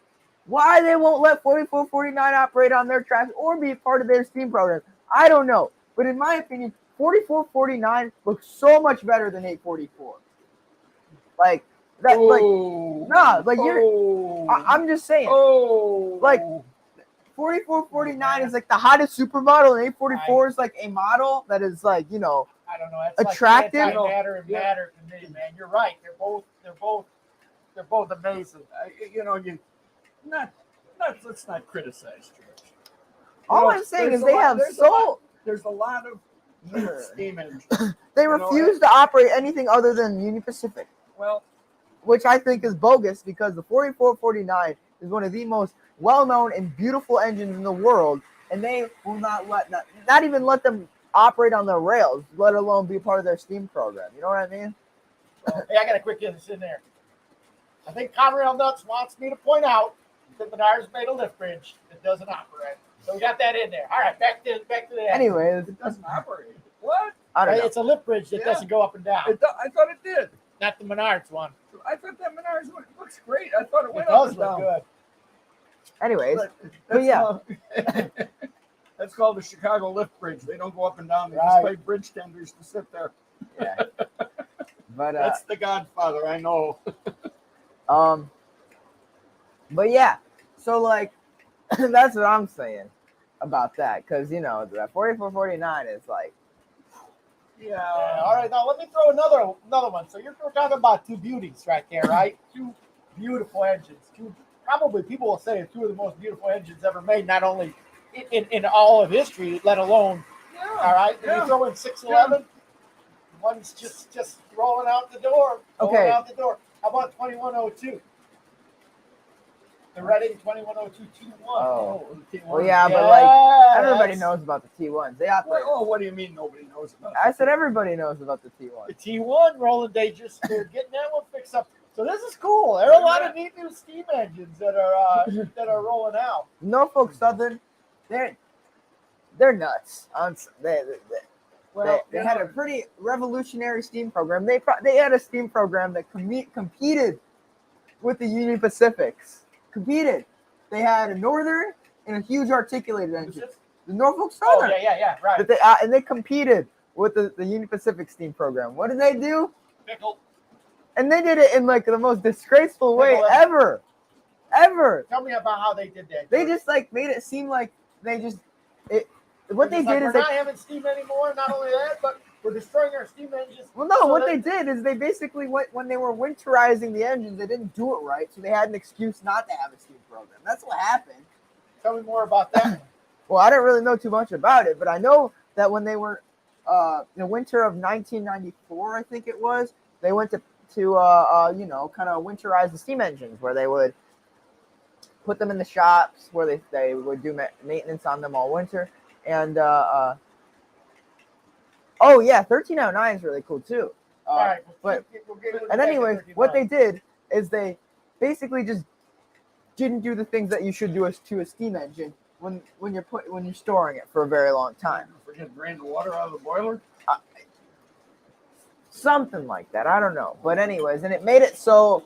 Why they won't let 4449 operate on their tracks or be a part of their steam program, I don't know. But in my opinion, 4449 looks so much better than 844. Like that, I'm just saying. Like 4449 is like the hottest supermodel, and 844 is like a model that is like, you know, I don't know. It's attractive. Like matter and matter to me, man. You're right. They're both amazing. Let's not criticize George. All I'm saying is there's a lot of neat steam engines. They refuse to operate anything other than Union Pacific. Well, which I think is bogus because the 4449 is one of the most well-known and beautiful engines in the world, and they will not even let them operate on the rails, let alone be part of their steam program. You know what I mean? Hey, I got to quick get this in there. I think Conrail Nuts wants me to point out that Menards made a lift bridge that doesn't operate. So we got that in there. All right, back to the Anyways, it doesn't operate. What? I don't know. It's a lift bridge that doesn't go up and down. I thought it did. Not the Menards one. I thought that Menards one looks great. I thought it went It up does and look down. good. Anyways, That's yeah. called, that's called the Chicago Lift Bridge. They don't go up and down. They Right. just pay bridge tenders to sit there. Yeah. But That's the Godfather, I know. but yeah, so like that's what I'm saying about that, because you know that 4449 is like, Yeah. All right, now let me throw another one. So we're talking about two beauties right there, right? Two beautiful engines. Probably people will say two of the most beautiful engines ever made, not only in all of history, let alone. Yeah. All right, Yeah. you throw in 611. One's just rolling out the door. Okay. Out the door. How about 2102? The Reading 2102 T1. Oh. the T1. well, yeah, but Yeah, like everybody that's- knows about the T1s. They operate. What do you mean nobody knows about I said everybody knows about the T1. The T1 rolling day they're getting that one fixed up. So this is cool. There are a lot of neat new steam engines that are rolling out. Norfolk Southern, they're nuts. They had a pretty revolutionary steam program. They had a steam program that competed with the Union Pacifics. Competed. They had a Northern and a huge articulated engine. The Norfolk Oh, Southern. yeah, right. But they competed with the Union Pacific steam program. What did they do? Pickle. And they did it in like the most disgraceful way ever. Tell me about how they did that. They just like made it seem like they just what they did we're is they not having steam anymore. Not only that, but we're destroying our steam engines. well no So what they did is they basically when they were winterizing the engines, they didn't do it right, so they had an excuse not to have a steam program. That's what happened. Tell me more about that. Well, I don't really know too much about it, but I know that when they were the winter of 1994, I think it was, they went to kind of winterize the steam engines, where they would put them in the shops where they would do maintenance on them all winter. And 1309 is really cool too. All right. Anyways, what they did is they basically just didn't do the things that you should do to a steam engine when you're storing it for a very long time. Forget drain the water out of the boiler. Something like that. I don't know. But anyways, and it made it so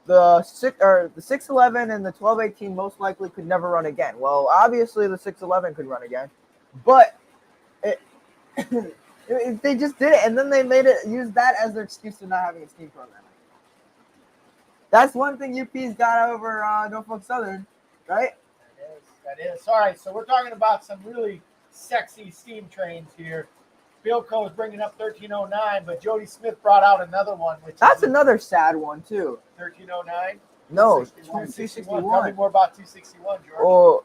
the 611 and the 1218 most likely could never run again. Well, obviously the 611 could run again, but they just did it, and then they use that as their excuse for not having a steam program. That's one thing UP's got over Norfolk Southern, right? That is. All right, so we're talking about some really sexy steam trains here. Bilko is bringing up 1309, but Jody Smith brought out another one, which That's is another sad one too. 1309. No, 261. 261. Tell me more about 261, George. Oh,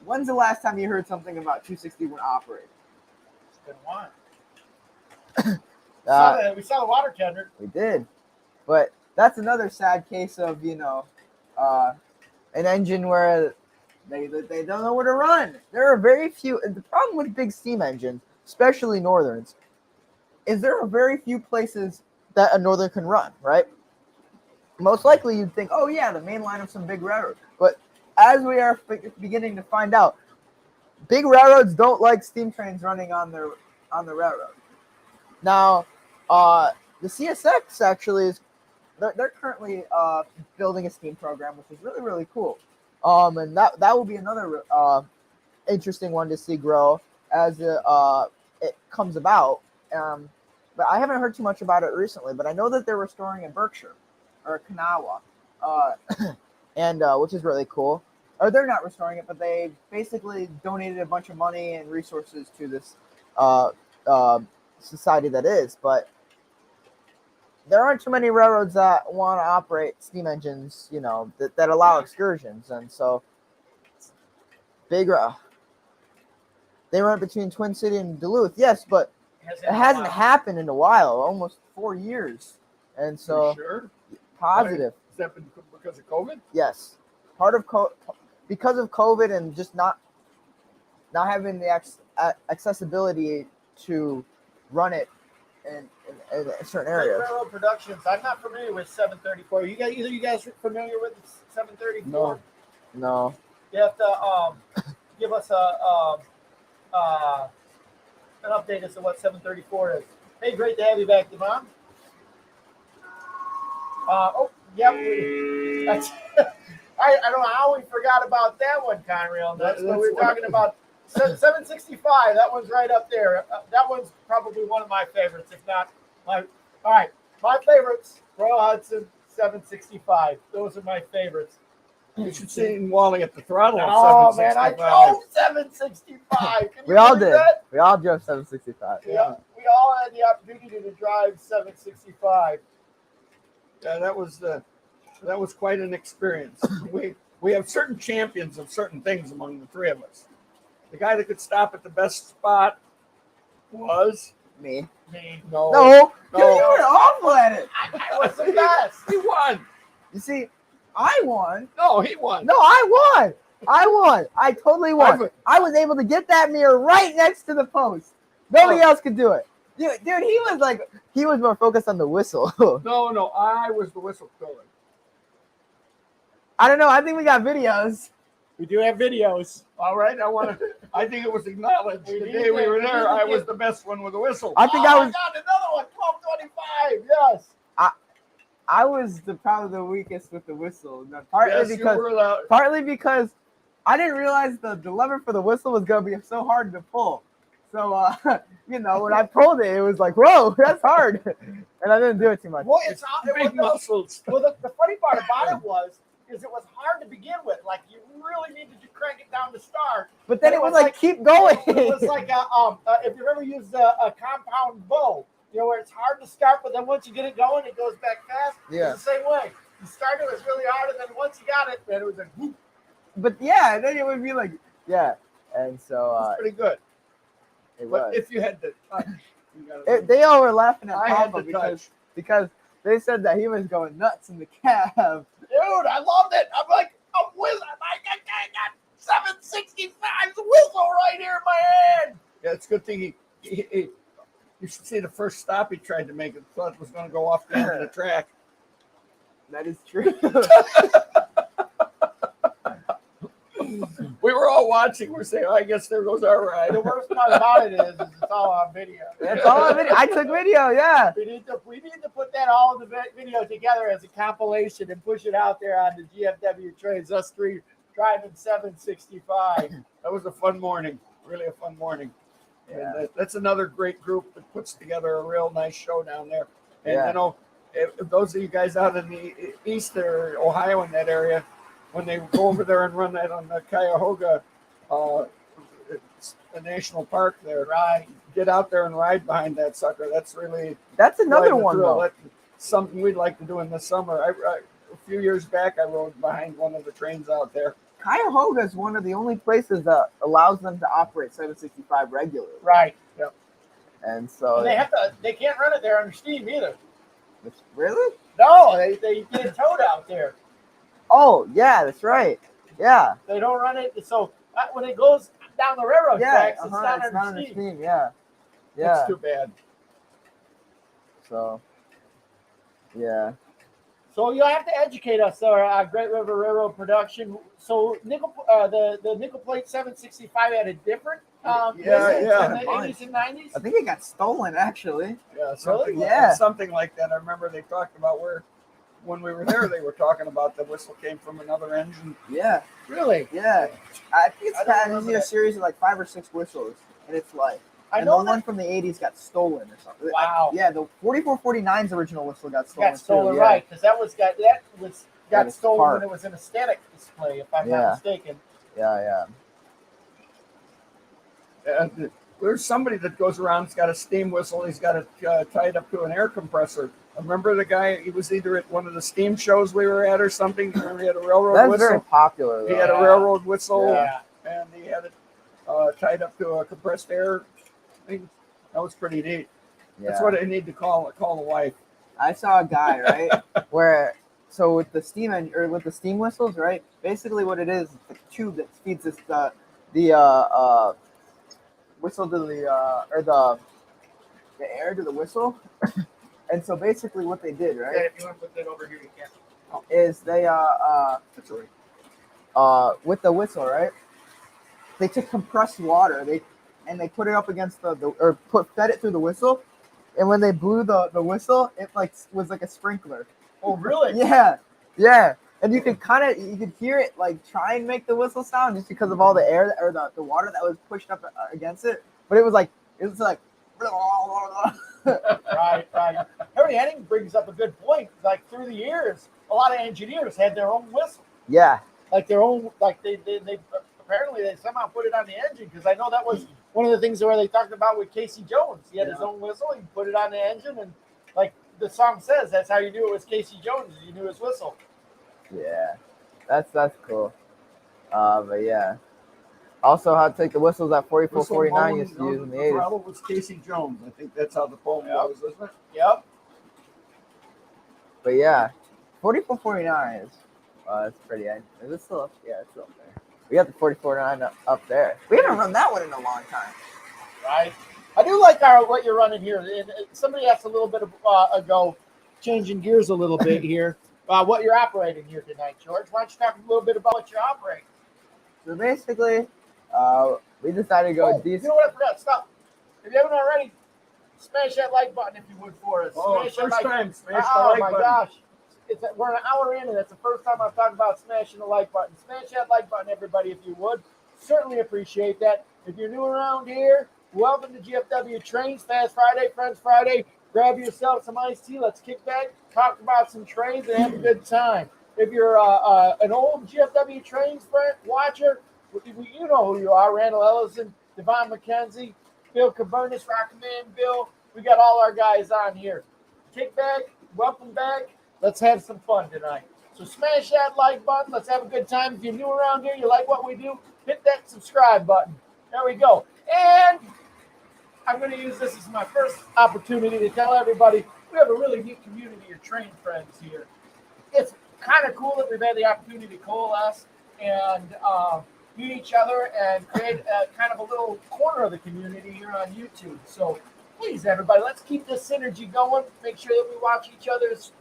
when's the last time you heard something about 261 operating? It's been a while. We saw the water tender. We did, but that's another sad case of an engine where they don't know where to run. There are very few. The problem with big steam engines, especially Northerns, is there are very few places that a Northern can run, right? Most likely you'd think, oh yeah, the main line of some big railroad. But as we are beginning to find out, big railroads don't like steam trains running on the railroad. Now, the CSX actually is they're currently building a steam program, which is really, really cool. And that will be another interesting one to see grow as it comes about. But I haven't heard too much about it recently, but I know that they're restoring in Berkshire or Kanawha, and which is really cool. Or they're not restoring it, but they basically donated a bunch of money and resources to this society that is. But there aren't too many railroads that want to operate steam engines, that allow excursions, and so big. They run between Twin City and Duluth, yes, but it hasn't happened in a while, almost 4 years, and so sure. positive. Is that because of COVID? Yes, part of because of COVID and just not having the accessibility to run it in certain areas. Railroad Productions. I'm not familiar with 734. Either you guys familiar with 734? No. You have to give us an update as to what 734 is. Hey, great to have you back, Devon. That's, I don't know how we forgot about that one, Conrail. That's what we were talking about. 765, that one's right up there. That one's probably one of my favorites, if not my. All right, my favorites, Royal Hudson, 765. Those are my favorites. You should see Wally at the throttle. Oh, man, I drove 765. We all did. That? We all drove 765. Yeah, we all had the opportunity to drive 765. Yeah, that was quite an experience. We have certain champions of certain things among the three of us. The guy that could stop at the best spot was me. No. You were awful at it. I was the best. He won. You see, I won. No, he won. No, I won. I totally won. I was able to get that mirror right next to the post. Nobody else could do it. Dude, he was more focused on the whistle. No, I was the whistle blower. I don't know. I think we got videos. We do have videos. All right, I think it was acknowledged the day we were there. I was the best one with a whistle. I think I was. got another one. 1225. Yes. I was probably the weakest with the whistle. Partly because I didn't realize the lever for the whistle was gonna be so hard to pull. So when I pulled it, it was like, whoa, that's hard, and I didn't do it too much. Well, it's big muscles. Well, the funny part about it was it was hard to begin with. Like you really needed to crank it down to start. But then it was like keep going. It was like if you've ever used a compound bow, where it's hard to start, but then once you get it going, it goes back fast. Yeah. It's the same way. You started, it was really hard, and then once you got it, then it was like whoop. But yeah, then it would be like and so it's pretty good. But if you had to touch, they all were laughing at Papa because they said that he was going nuts in the cab. Dude, I loved it. I'm like, I'm whizzing. I got 765's whistle right here in my hand. Yeah, it's a good thing he you should see the first stop he tried to make. It thought it was going to go off the end of the track. That is true. We were all watching. We're saying, I guess there goes our ride. The worst part about it is it's all on video. It's all on video. I took video, yeah. We need to put that all in the video together as a compilation and push it out there on the GFW trains. Us three driving 765. That was a fun morning. Really a fun morning. Yeah. And that's another great group that puts together a real nice show down there. And if those of you guys out in the east or Ohio in that area, when they go over there and run that on the Cuyahoga, it's a national park there, right? get out there and ride behind that sucker. That's really That's another quite a one thrill. though. That's something we'd like to do in the summer. A few years back, I rode behind one of the trains out there. Cuyahoga is one of the only places that allows them to operate 765 regularly. Right. Yep. And so And they can't run it there under steam either. really? No, they get towed out there. Oh yeah, that's right. Yeah. They don't run it. So when it goes down the railroad Yeah. tracks, it's not It's under not steam. steam. Yeah. That's Yeah. too bad. So. Yeah. So you'll have to educate us, Great River Railroad production. So the nickel plate 765 had a different business in the 80s and 90s. I think it got stolen actually. Yeah, something, Yeah. something like that. I remember they talked about when we were there, they were talking about the whistle came from another engine. Yeah. Really? Yeah. I think I it's don't kind remember of a that. series of like 5 or 6 whistles, and it's like. I And know the that. one from the 80s got stolen or something. Wow. Yeah, the 4449's original whistle got stolen. Got stolen, too. right? Because that got its stolen part. when it was in a static display, if I'm Yeah. not mistaken. Yeah. There's somebody that goes around. He's got a steam whistle. He's got it tied up to an air compressor. I remember the guy. He was either at one of the steam shows we were at or something. He had a railroad That's whistle. very popular. Though. He had a Yeah. railroad whistle, Yeah. and he had it tied up to a compressed air thing. That was pretty neat. Yeah. That's what I need to call the wife. I saw a guy right so with the steam with the steam whistles, right? Basically, what it is the tube that feeds this the whistle to the air to the whistle. And so basically, what they did, right, If you want to put that over here, you can. is they That's right. with the whistle, right? They took compressed water, they put it up against fed it through the whistle, and when they blew the whistle, it like was like a sprinkler. Oh, really? Yeah, and you could hear it like try and make the whistle sound just because of all the air or the water that was pushed up against it. But it was like Right. Harry Henning brings up a good point. Like through the years, a lot of engineers had their own whistle, yeah. like their own. Like they apparently they somehow put it on the engine because I know that was one of the things where they talked about with Casey Jones. He had his own whistle. He put it on the engine, and like the song says, that's how you knew it was Casey Jones. You knew his whistle. Yeah, that's cool. But yeah. Also, how to take the whistles that 4449 used to use in the 80s. The problem was Casey Jones. I think that's how the poem goes, isn't it? Yep. But yeah, 4449 is it's pretty. Is it still up? Yeah, it's still up there. We got the 4449 up there. We haven't run that one in a long time. Right. I do like what you're running here. And somebody asked a little bit ago, changing gears a little bit here, what you're operating here tonight, George. Why don't you talk a little bit about what you're operating? So basically, we decided to go You know what? I forgot. Stop. If you haven't already, smash that like button if you would for us. Smash that like time. Smash the Oh like my button. gosh. We're an hour in, and that's the first time I've talked about smashing the like button. Smash that like button, everybody, if you would. Certainly appreciate that. If you're new around here, welcome to GFW Trains, Fast Friday, Friends Friday. Grab yourself some iced tea. Let's kick back, talk about some trains, and have a good time. If you're an old GFW Trains watcher, you know who you are. Randall Ellison, Devon McKenzie, Bill Cabernis, Rockman Bill. We got all our guys on here. Kick back, welcome back. Let's have some fun tonight. So smash that like button. Let's have a good time. If you're new around here, you like what we do, hit that subscribe button. There we go. And I'm going to use this as my first opportunity to tell everybody we have a really neat community of train friends here. It's kind of cool that we've had the opportunity to coalesce and meet each other and create kind of a little corner of the community here on YouTube. So please, everybody, let's keep this synergy going. Make sure that we watch each other's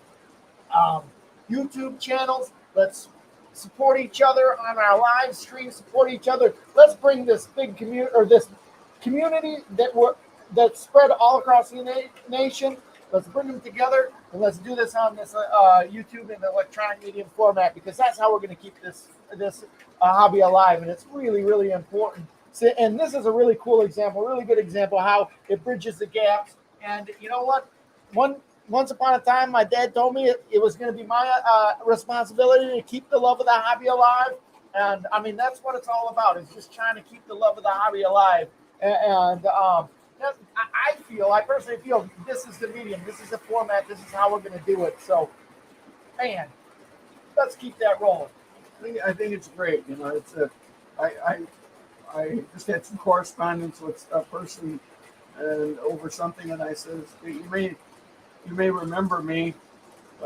YouTube channels. Let's support each other on our live stream. Support each other. Let's bring this big community or this community that's spread all across the nation. Let's bring them together and let's do this on this YouTube and electronic medium format because that's how we're going to keep this hobby alive, and it's really, really important. So, and this is a really cool example, really good example how it bridges the gaps. And you know what? Once upon a time, my dad told me it was going to be my responsibility to keep the love of the hobby alive. And I mean, that's what it's all about, is just trying to keep the love of the hobby alive. And I personally feel this is the medium, this is the format, this is how we're going to do it. So, man, let's keep that rolling. I think it's great. You know, I just had some correspondence with a person and over something, and I says, you may remember me,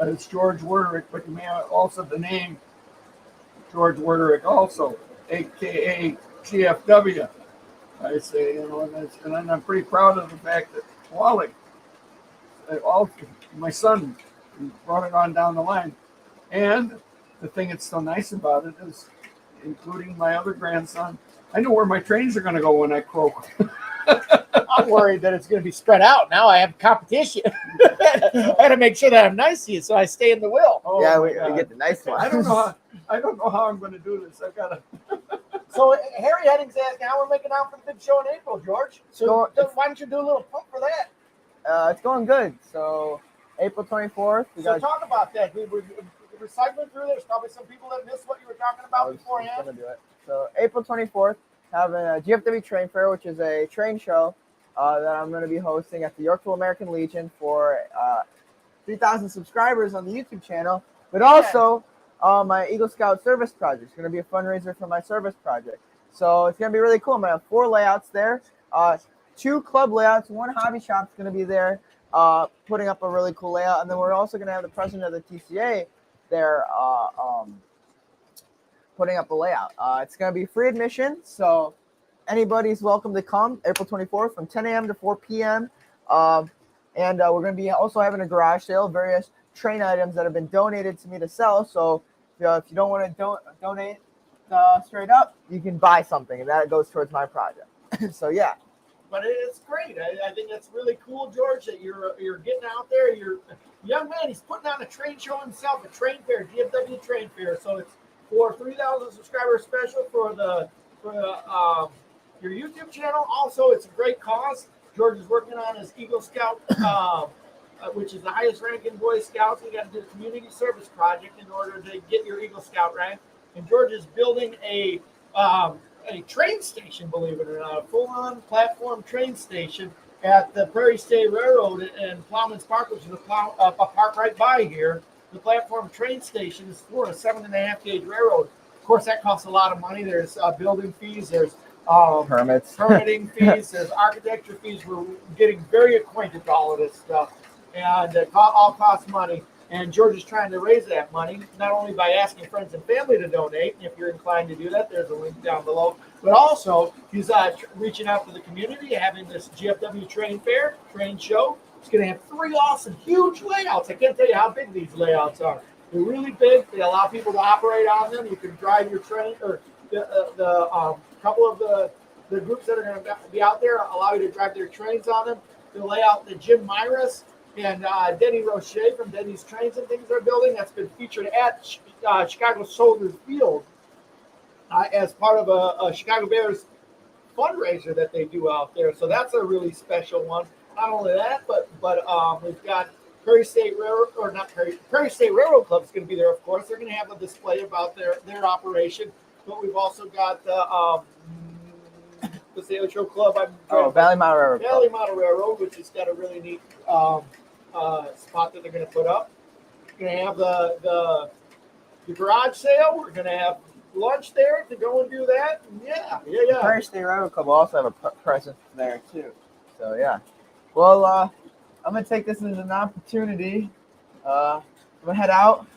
it's George Werderick, but you may also the name George Werderick also, aka GFW. I say, you know, and I'm pretty proud of the fact that Wally, my son, brought it on down the line. And the thing that's so nice about it is, including my other grandson, I know where my trains are going to go when I croak. I'm worried that it's going to be spread out. Now I have competition. I got to make sure that I'm nice to you, so I stay in the will. Oh, yeah, we get the nice one. I don't know how I'm going to do this. I've got to. So Harry Heading's asking how we're making out for the big show in April, George. So why don't you do a little pump for that? It's going good. So April 24th. Talk about that. We're cycling through. There's probably some people that missed what you were talking about beforehand. Gonna do it. So April 24th, having a GFW Train Fair, which is a train show that I'm going to be hosting at the Yorkville American Legion for 3,000 subscribers on the YouTube channel, but also my Eagle Scout service project. It's going to be a fundraiser for my service project. So it's going to be really cool. I'm going to have 4 layouts there, 2 club layouts, 1 hobby shop's going to be there, putting up a really cool layout. And then we're also going to have the president of the TCA there putting up a layout. It's going to be free admission, so anybody's welcome to come April 24th from 10 a.m. to 4 p.m. And we're going to be also having a garage sale, various train items that have been donated to me to sell. So if you don't want to donate straight up, you can buy something, and that goes towards my project. So, yeah. But it's great. I think that's really cool, George, that you're getting out there. You're a young man. He's putting on a train show himself, a train fair, GFW Train Fair. So it's for 3,000 subscribers special for your YouTube channel. Also, it's a great cause. George is working on his Eagle Scout, which is the highest ranking Boy Scouts. You got to do a community service project in order to get your Eagle Scout rank. And George is building a train station, believe it or not, a full-on platform train station at the Prairie State Railroad in Plowman's Park, which is a park right by here. The platform train station is for a 7.5 gauge railroad. Of course, that costs a lot of money. There's building fees, there's permitting fees, there's architecture fees. We're getting very acquainted with all of this stuff, and it all costs money. And George is trying to raise that money, not only by asking friends and family to donate. If you're inclined to do that, there's a link down below. But also, he's reaching out to the community, having this GFW train fair, train show. It's going to have 3 awesome, huge layouts. I can't tell you how big these layouts are. They're really big. They allow people to operate on them. You can drive your train, or the couple of the groups that are going to be out there allow you to drive their trains on them. The layout that Jim Myris and Denny Roche from Denny's Trains and Things are building, that's been featured at Chicago Soldier Field as part of a Chicago Bears fundraiser that they do out there. So that's a really special one. Not only that, but we've got Prairie State Railroad, or not Prairie State Railroad Club is going to be there, of course. They're going to have a display about their operation. But we've also got the Sailor Show Club. Valley Mountain Railroad. Valley Mountain Railroad, which has got a really neat spot that they're going to put up. We're going to have the garage sale. We're going to have lunch there to go and do that. Yeah. Prairie State Railroad Club will also have a presence there too. So yeah. Well, I'm gonna take this as an opportunity. I'm gonna head out.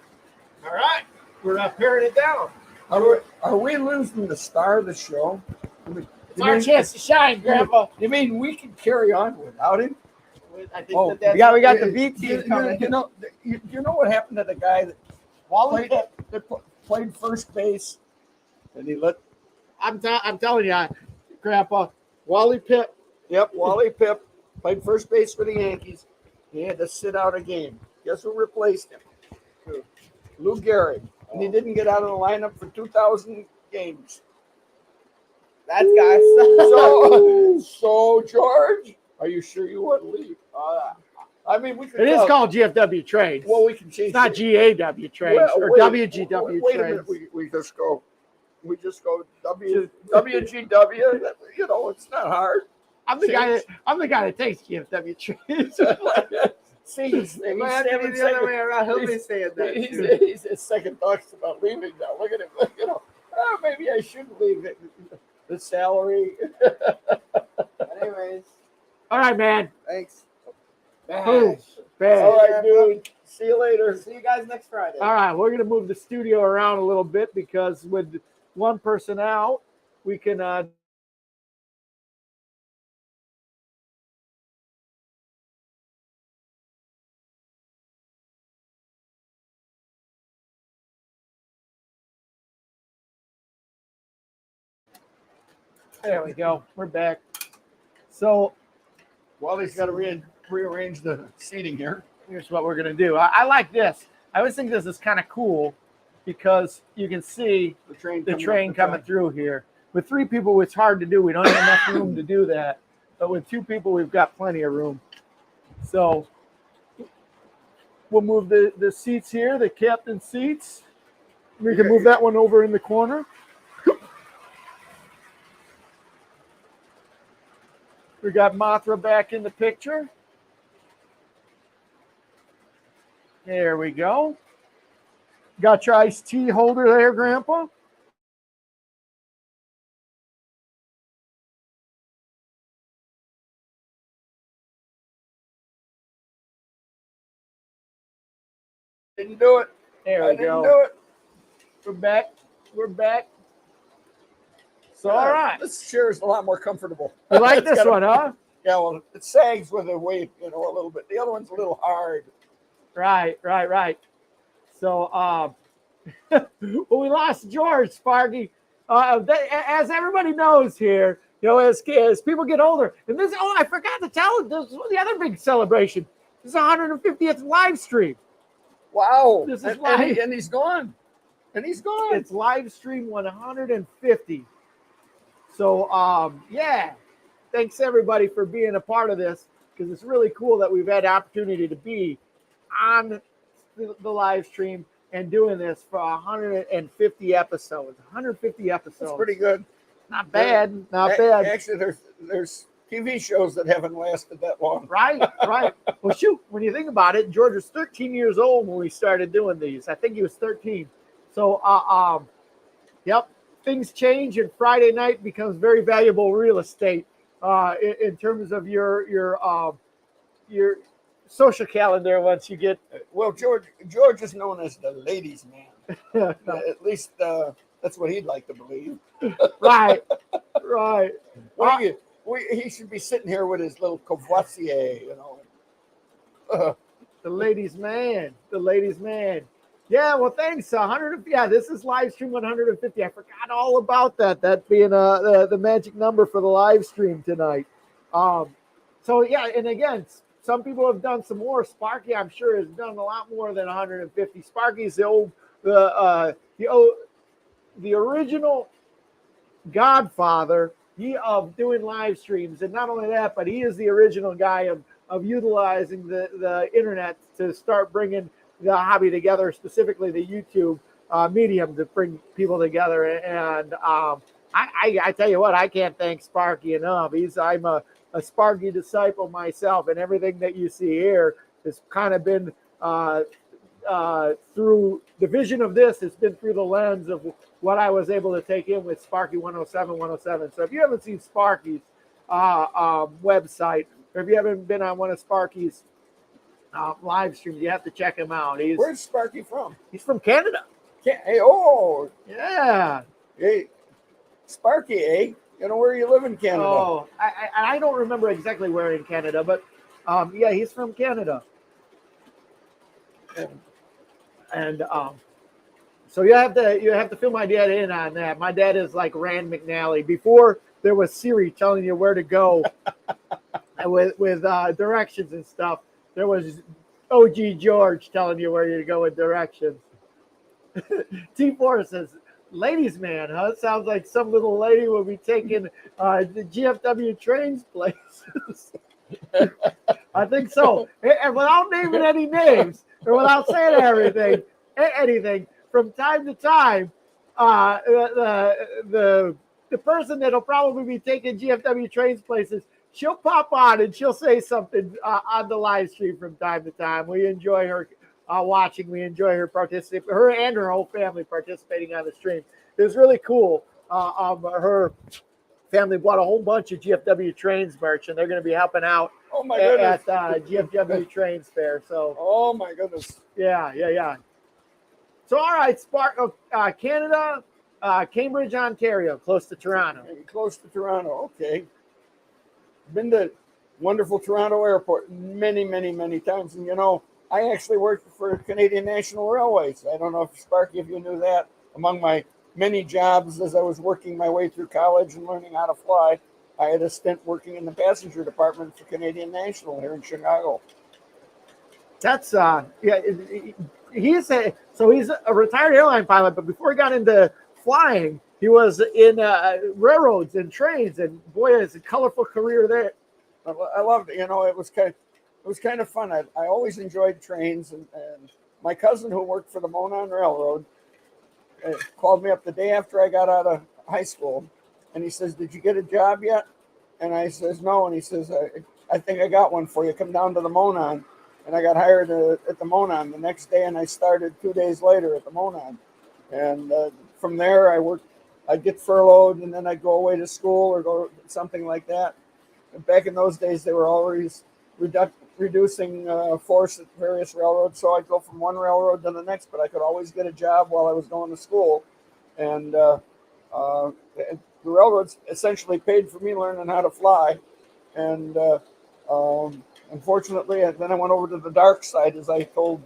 All right. We're not paring it down. Are we losing the star of the show? It's our chance to shine, Grandpa. You mean we can carry on without him? I think that's we got the B team coming. You know what happened to the guy that Wally Pipp. Played first base, and he let. I'm telling you, Grandpa, Wally Pipp. Yep, Wally Pipp played first base for the Yankees. He had to sit out a game. Guess who replaced him? Lou Gehrig. And he didn't get out of the lineup for 2,000 games. That guy sucks. So George, are you sure you want to leave? I mean, we could. It is called GFW Trades. Well, we can change. It's not GAW Trades or WGW wait Trades. a minute. We just go WGW. You know, it's not hard. I'm the guy that takes GFW trains. Seats. It might have to be the other way around. He'll be saying that. He's his second thoughts about leaving now. Look at him. You know, oh, maybe I shouldn't leave it. The salary. Anyways, All right, man. thanks. Boom. Bad. All right, dude. See you later. See you guys next Friday. All right, we're gonna move the studio around a little bit because with one person out, we can there we go. We're back. So Wally's got to rearrange the seating here. here's what we're gonna do. I like this. I always think this is kind of cool because you can see The train coming through here. With 3 people, it's hard to do. We don't have enough room to do that. But with 2 people, we've got plenty of room. So we'll move the seats here, the captain seats. We can move that one over in the corner. We got Mothra back in the picture. There we go. Got your iced tea holder there, Grandpa. Didn't do it. There I we didn't go. do it. We're back. We're back. So, all right. This chair is a lot more comfortable. You like It's this got a- one, huh? Yeah, well, it sags with the weight, you know, a little bit. The other one's a little hard. Right. So, well, we lost George Sparky. As everybody knows here, you know, as people get older, and this, I forgot to tell them, this was the other big celebration. This is 150th live stream. Wow. This is and, live. and he's gone. And he's gone. It's live stream 150. So, yeah, thanks everybody for being a part of this because it's really cool that we've had the opportunity to be on the live stream and doing this for 150 episodes. 150 episodes. That's pretty good. Not bad. Not bad. Actually, there's TV shows that haven't lasted that long. Right. Well, shoot, when you think about it, George was 13 years old when we started doing these. I think he was 13. So, yep, things change, and Friday night becomes very valuable real estate in terms of your social calendar. Once you get Well, George is known as the ladies' man. At least that's what he'd like to believe. right. He should be sitting here with his little Courvoisier, you know. The ladies' man. Yeah, well, thanks. 150. Yeah, this is live stream 150. I forgot all about that. That being the magic number for the live stream tonight. So yeah, and again, some people have done some more. Sparky, I'm sure, has done a lot more than 150. Sparky's the original godfather of doing live streams, and not only that, but he is the original guy of utilizing the internet to start bringing the hobby together, specifically the YouTube medium to bring people together. And I tell you what, I can't thank Sparky enough. I'm a Sparky disciple myself, and everything that you see here has kind of been through the vision of this. It's been through the lens of what I was able to take in with Sparky 107. So if you haven't seen Sparky's website, or if you haven't been on one of Sparky's live streams, you have to check him out. Where's Sparky from? He's from Canada. Hey, Yeah. hey, Sparky, eh? You know where you live in Canada? Oh, I don't remember exactly where in Canada, but yeah, he's from Canada. And so you have to fill my dad in on that. My dad is like Rand McNally. Before there was Siri telling you where to go with directions and stuff, there was OG George telling you where to go with directions. T4 says, ladies man, huh? It sounds like some little lady will be taking the GFW trains places. I think so. And without naming any names or without saying anything, from time to time, the person that'll probably be taking GFW trains places she'll pop on and she'll say something on the live stream from time to time. We enjoy her watching. We enjoy her participating. Her and her whole family participating on the stream. It was really cool. Her family bought a whole bunch of GFW Trains merch, and they're going to be helping out at GFW Trains Fair. So, oh my goodness, yeah. So, all right, Canada, Cambridge, Ontario, close to Toronto. Close to Toronto. Okay, been to wonderful Toronto Airport many times, and I actually worked for Canadian National Railways. I don't know if Sparky, if you knew that. Among my many jobs as I was working my way through college and learning how to fly, I had a stint working in the passenger department for Canadian National here in Chicago. That's he's a retired airline pilot, but before he got into flying, he was in railroads and trains, and boy, it's a colorful career there. I loved it. It was kind of fun. I always enjoyed trains, and my cousin who worked for the Monon Railroad called me up the day after I got out of high school, and he says, "Did you get a job yet?" And I says, "No." And he says, I think I got one for you. Come down to the Monon." And I got hired at the Monon the next day, and I started 2 days later at the Monon. And from there, I'd get furloughed, and then I'd go away to school or go something like that. And back in those days, they were always reducing force at various railroads, so I'd go from one railroad to the next, but I could always get a job while I was going to school. And the railroads essentially paid for me learning how to fly. And unfortunately, then I went over to the dark side, as I told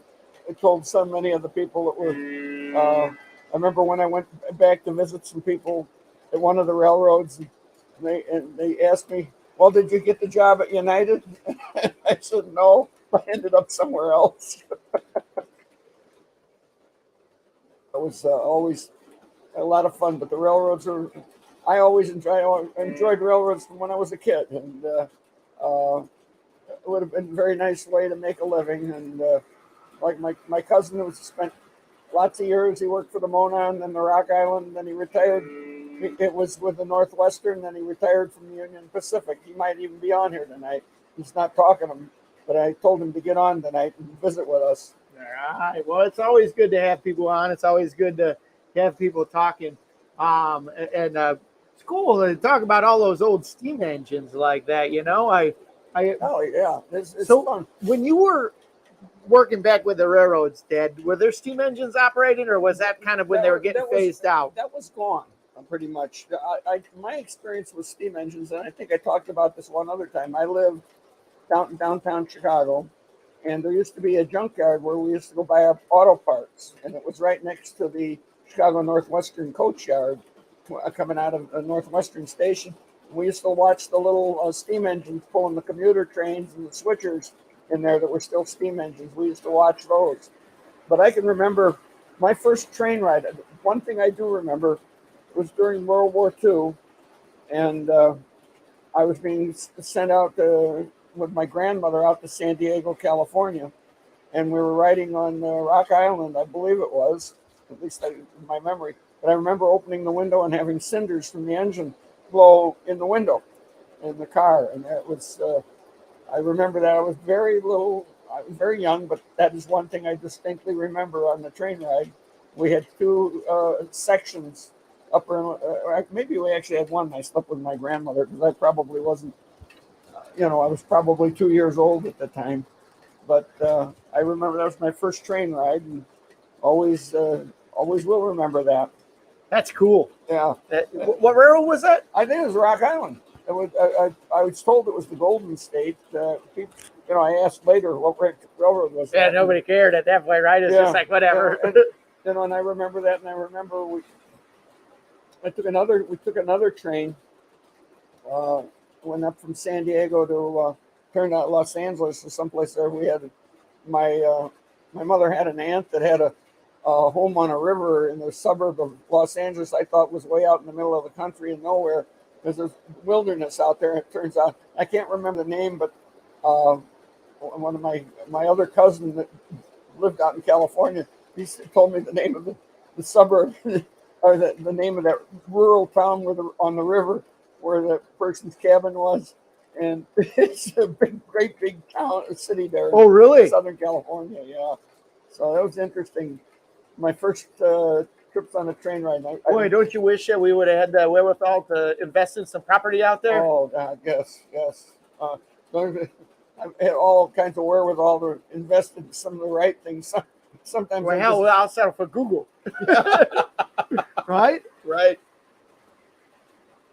so many of the people that were. I remember when I went back to visit some people at one of the railroads, and they asked me, "Well, did you get the job at United?" I said, "No, I ended up somewhere else." It was always a lot of fun, but the railroads were. I always enjoyed railroads from when I was a kid, and it would have been a very nice way to make a living. And like my cousin who spent lots of years, he worked for the Monon, then the Rock Island, then he retired. It was with the Northwestern, then he retired from the Union Pacific. He might even be on here tonight. He's not talking to him, but I told him to get on tonight and visit with us. All right. Well, it's always good to have people on. It's always good to have people talking. It's cool to talk about all those old steam engines like that. Oh yeah, it's so fun. When you were working back with the railroads, Dad, were there steam engines operating, or was that kind of when they were getting phased out? That was gone, pretty much. My experience with steam engines, and I think I talked about this one other time. I lived downtown Chicago, and there used to be a junkyard where we used to go buy up auto parts, and it was right next to the Chicago Northwestern coach yard coming out of a Northwestern station. We used to watch the little steam engines pulling the commuter trains and the switchers in there that were still steam engines. We used to watch those. But I can remember my first train ride. One thing I do remember was during World War II, and I was being sent out with my grandmother out to San Diego, California, and we were riding on Rock Island, I believe it was, at least in my memory. But I remember opening the window and having cinders from the engine blow in the window in the car, and that was. I remember that I was very young, but that is one thing I distinctly remember on the train ride. We had two sections, maybe we actually had one. I slept with my grandmother because I probably wasn't, I was probably 2 years old at the time. But I remember that was my first train ride, and always will remember that. That's cool. Yeah. What railroad was that? I think it was Rock Island. It was, I was told it was the Golden State. I asked later what railroad was that. Yeah, nobody cared at that point, right? It's just like whatever. And I remember that, and I remember we took another train. Went up from San Diego to turned out Los Angeles or someplace there. We had my mother had an aunt that had a home on a river in the suburb of Los Angeles. I thought was way out in the middle of the country and nowhere. There's a wilderness out there. It turns out I can't remember the name, but one of my other cousin that lived out in California, he told me the name of the suburb or the name of that rural town on the river where the person's cabin was, and it's a great big town, city there. Oh, really? In Southern California, yeah. So that was interesting. My first trips on a train ride. Boy, don't you wish that we would have had the wherewithal to invest in some property out there? Oh, yes. I've had all kinds of wherewithal to invest in some of the right things. Sometimes Well, hell, I'll settle for Google. Right? right.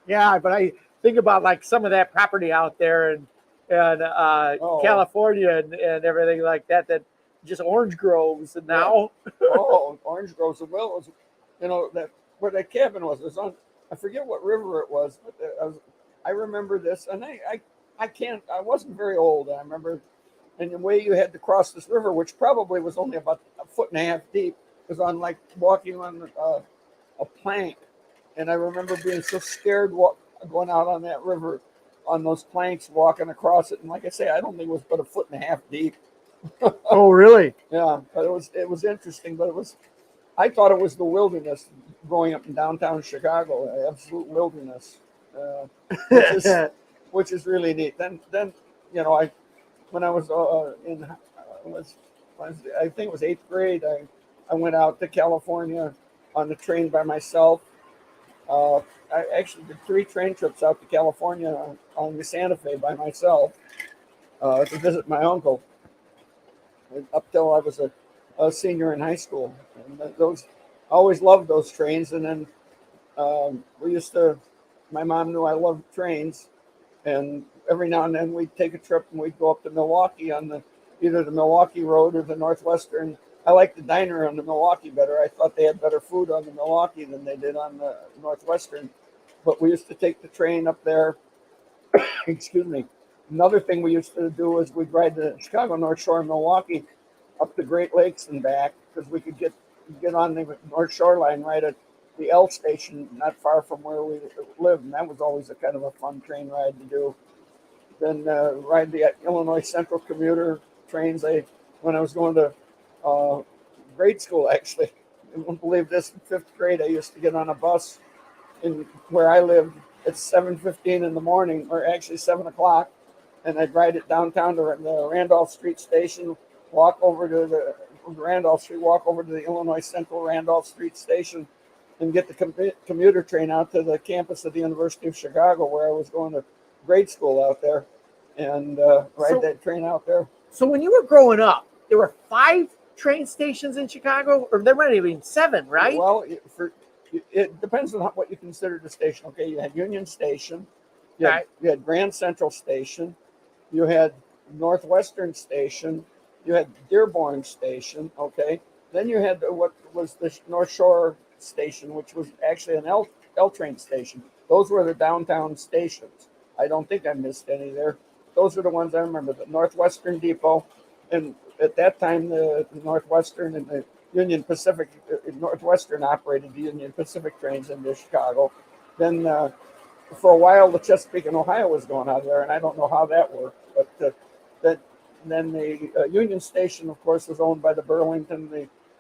Yeah, but I think about like some of that property out there and California and everything like that just orange groves and now Orange groves. Well, it was, that where that cabin was on. I forget what river it was, but I remember this, and I wasn't very old. I remember, and the way you had to cross this river, which probably was only about a foot and a half deep, was on like walking on a plank, and I remember being so scared going out on that river on those planks, walking across it, and like I say, I don't think it was but a foot and a half deep. Oh, really? Yeah, but it was interesting, but I thought it was the wilderness growing up in downtown Chicago, absolute wilderness, which is really neat. Then when I was I think it was 8th grade, I went out to California on the train by myself. I actually did 3 train trips out to California on the Santa Fe by myself to visit my uncle. Up till I was a senior in high school, and I always loved those trains. And then my mom knew I loved trains, and every now and then we'd take a trip and we'd go up to Milwaukee on either the Milwaukee Road or the Northwestern. I liked the diner on the Milwaukee better. I thought they had better food on the Milwaukee than they did on the Northwestern. But we used to take the train up there. Excuse me. Another thing we used to do was we'd ride the Chicago North Shore in Milwaukee up the Great Lakes and back, because we could get on the North Shore line right at the L station, not far from where we lived, and that was always a kind of a fun train ride to do. Then ride the Illinois Central commuter trains. When I was going to grade school, actually, you won't believe this, in 5th grade, I used to get on a bus in where I lived at 7:15 in the morning, or actually 7 o'clock, and I'd ride it downtown to the Randolph Street station, walk over to the Illinois Central Randolph Street station, and get the commuter train out to the campus of the University of Chicago, where I was going to grade school out there, and ride that train out there. So when you were growing up, there were 5 train stations in Chicago, or there might have been 7, right? Well, it depends on what you consider the station. Okay, you had Union Station, you had Grand Central Station, you had Northwestern Station, you had Dearborn Station. Okay, then you had what was the North Shore Station, which was actually an L train station. Those were the downtown stations. I don't think I missed any there. Those are the ones I remember. The Northwestern Depot, and at that time the Northwestern and the Union Pacific, Northwestern operated the Union Pacific trains into Chicago. Then for a while the Chesapeake and Ohio was going out there, and I don't know how that worked. But then the Union Station, of course, was owned by the Burlington,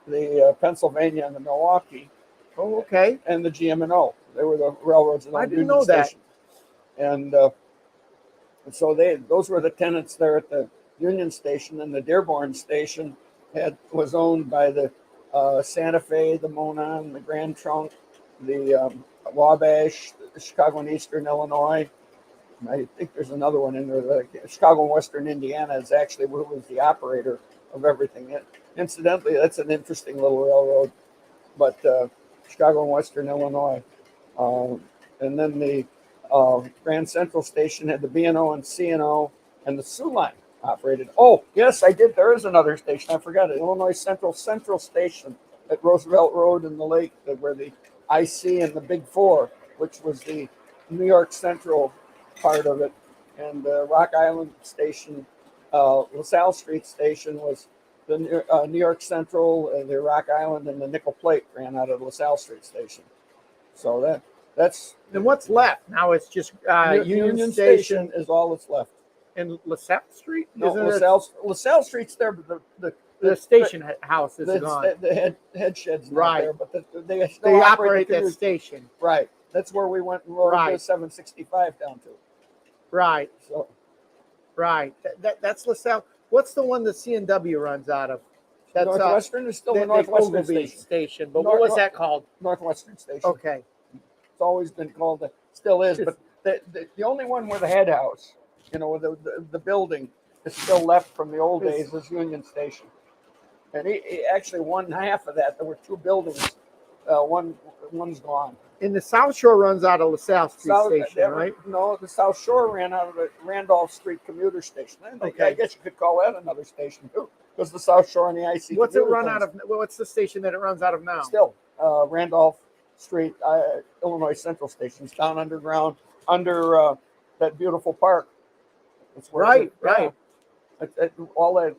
the Pennsylvania, and the Milwaukee. Oh, okay. And the GM&O. They were the railroads that owned Union know Station. And so those were the tenants there at the Union Station. And the Dearborn Station was owned by the Santa Fe, the Monon, the Grand Trunk, the Wabash, the Chicago and Eastern Illinois. I think there's another one in there. The Chicago and Western Indiana is actually who was the operator of everything. Incidentally, that's an interesting little railroad. But Chicago and Western Illinois. And then the Grand Central Station had the B&O and C&O, and the Sioux Line operated. Oh, yes, I did. There is another station. I forgot it. Illinois Central Station at Roosevelt Road in the lake, where the IC and the Big Four, which was the New York Central part of it, and Rock Island Station, LaSalle Street Station was the New York Central, the Rock Island, and the Nickel Plate ran out of LaSalle Street Station. So that's. And what's left now? It's just Union Station is all that's left. And LaSalle Street? No, LaSalle Street's there, but the station house is gone. The head shed's not right there, but they operate that station. Right. That's where we went and rode the 765 down to. Right. So Right. That's LaSalle. What's the one that CNW runs out of? That's Northwestern is still the the Northwestern Ogilvy station. But what was that called? Northwestern Station. Okay. It's always been called that. Still is, but the only one where the head house, the building is still left from the old days is Union Station. And he actually one half of that. There were two buildings. One's gone. And the South Shore runs out of LaSalle Street Station, right? No, the South Shore ran out of the Randolph Street Commuter Station. Okay. I guess you could call that another station too, because the South Shore and the IC. What's it run out of? What's the station that it runs out of now? Still, Randolph Street, Illinois Central Station. It's down underground under that beautiful park. It's where Right. all that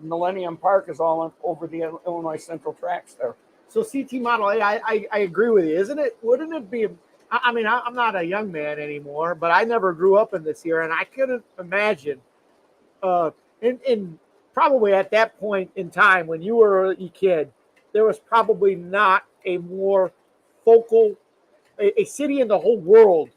Millennium Park is all over the Illinois Central tracks there. So CT Model A, I agree with you, isn't it? Wouldn't it be? I mean, I'm not a young man anymore, but I never grew up in this era, and I couldn't imagine. In probably at that point in time when you were a kid, there was probably not a more focal, a city in the whole world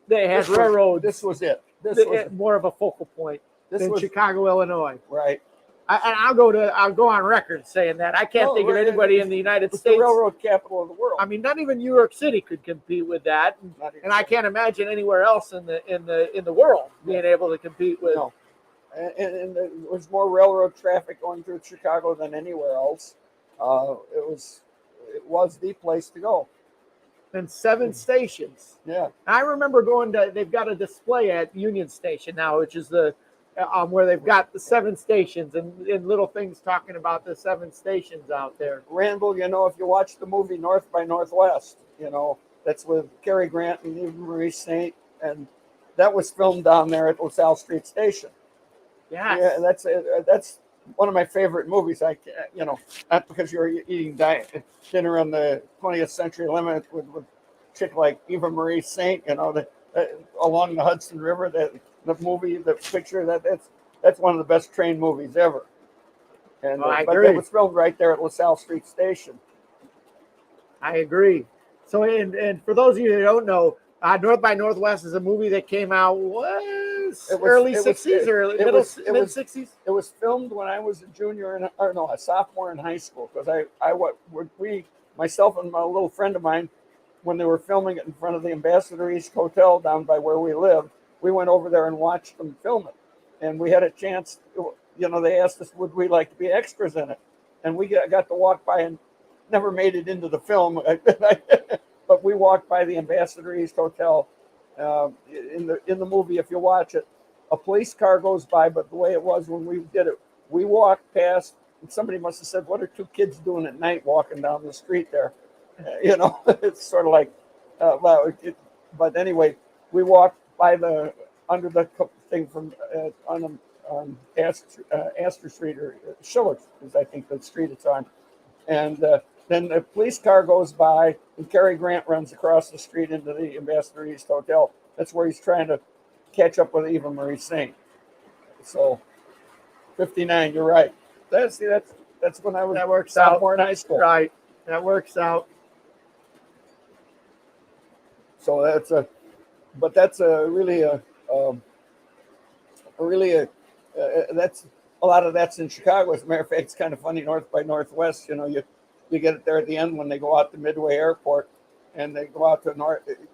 that has railroads. This was it. This was more of a focal point than was Chicago, Illinois. right. I'll go on record saying that I can't think of anybody in the United States. The railroad capital of the world. I mean, not even New York City could compete with that, and I can't imagine anywhere else in the world being able to compete with. No. And there was more railroad traffic going through Chicago than anywhere else. It was the place to go. And 7 stations. Yeah. I remember going to. They've got a display at Union Station now, which is the where they've got the 7 stations and little things talking about the 7 stations out there. Randall, if you watch the movie North by Northwest, that's with Cary Grant and Eva Marie Saint, and that was filmed down there at LaSalle Street Station. Yes. Yeah, that's one of my favorite movies. Not because you're eating dinner on the 20th Century Limit with a chick like Eva Marie Saint, along the Hudson River. The movie, the picture, that's one of the best train movies ever. And I but agree. it was filmed right there at LaSalle Street Station. I agree. So, and for those of you who don't know, North by Northwest is a movie that came out early 60s or mid 60s. It was filmed when I was a sophomore in high school, because myself and my little friend of mine, when they were filming it in front of the Ambassador East Hotel down by where we lived, we went over there and watched them film it. And we had a chance, they asked us, would we like to be extras in it? And we got to walk by, and never made it into the film, but we walked by the Ambassador East Hotel. In the movie, if you watch it, a police car goes by, but the way it was when we did it, we walked past, and somebody must have said, what are 2 kids doing at night walking down the street there? It's sort of like, but anyway, we walked by under the thing from on Astor Street, or Schiller is I think the street it's on, and then the police car goes by, and Cary Grant runs across the street into the Ambassador East Hotel. That's where he's trying to catch up with Eva Marie Saint. So, 59, you're right. That's when I was sophomore in high school. Right, that works out. So that's a lot of that's in Chicago. As a matter of fact, it's kind of funny. North by Northwest, you get it there at the end when they go out to Midway Airport, and they go out to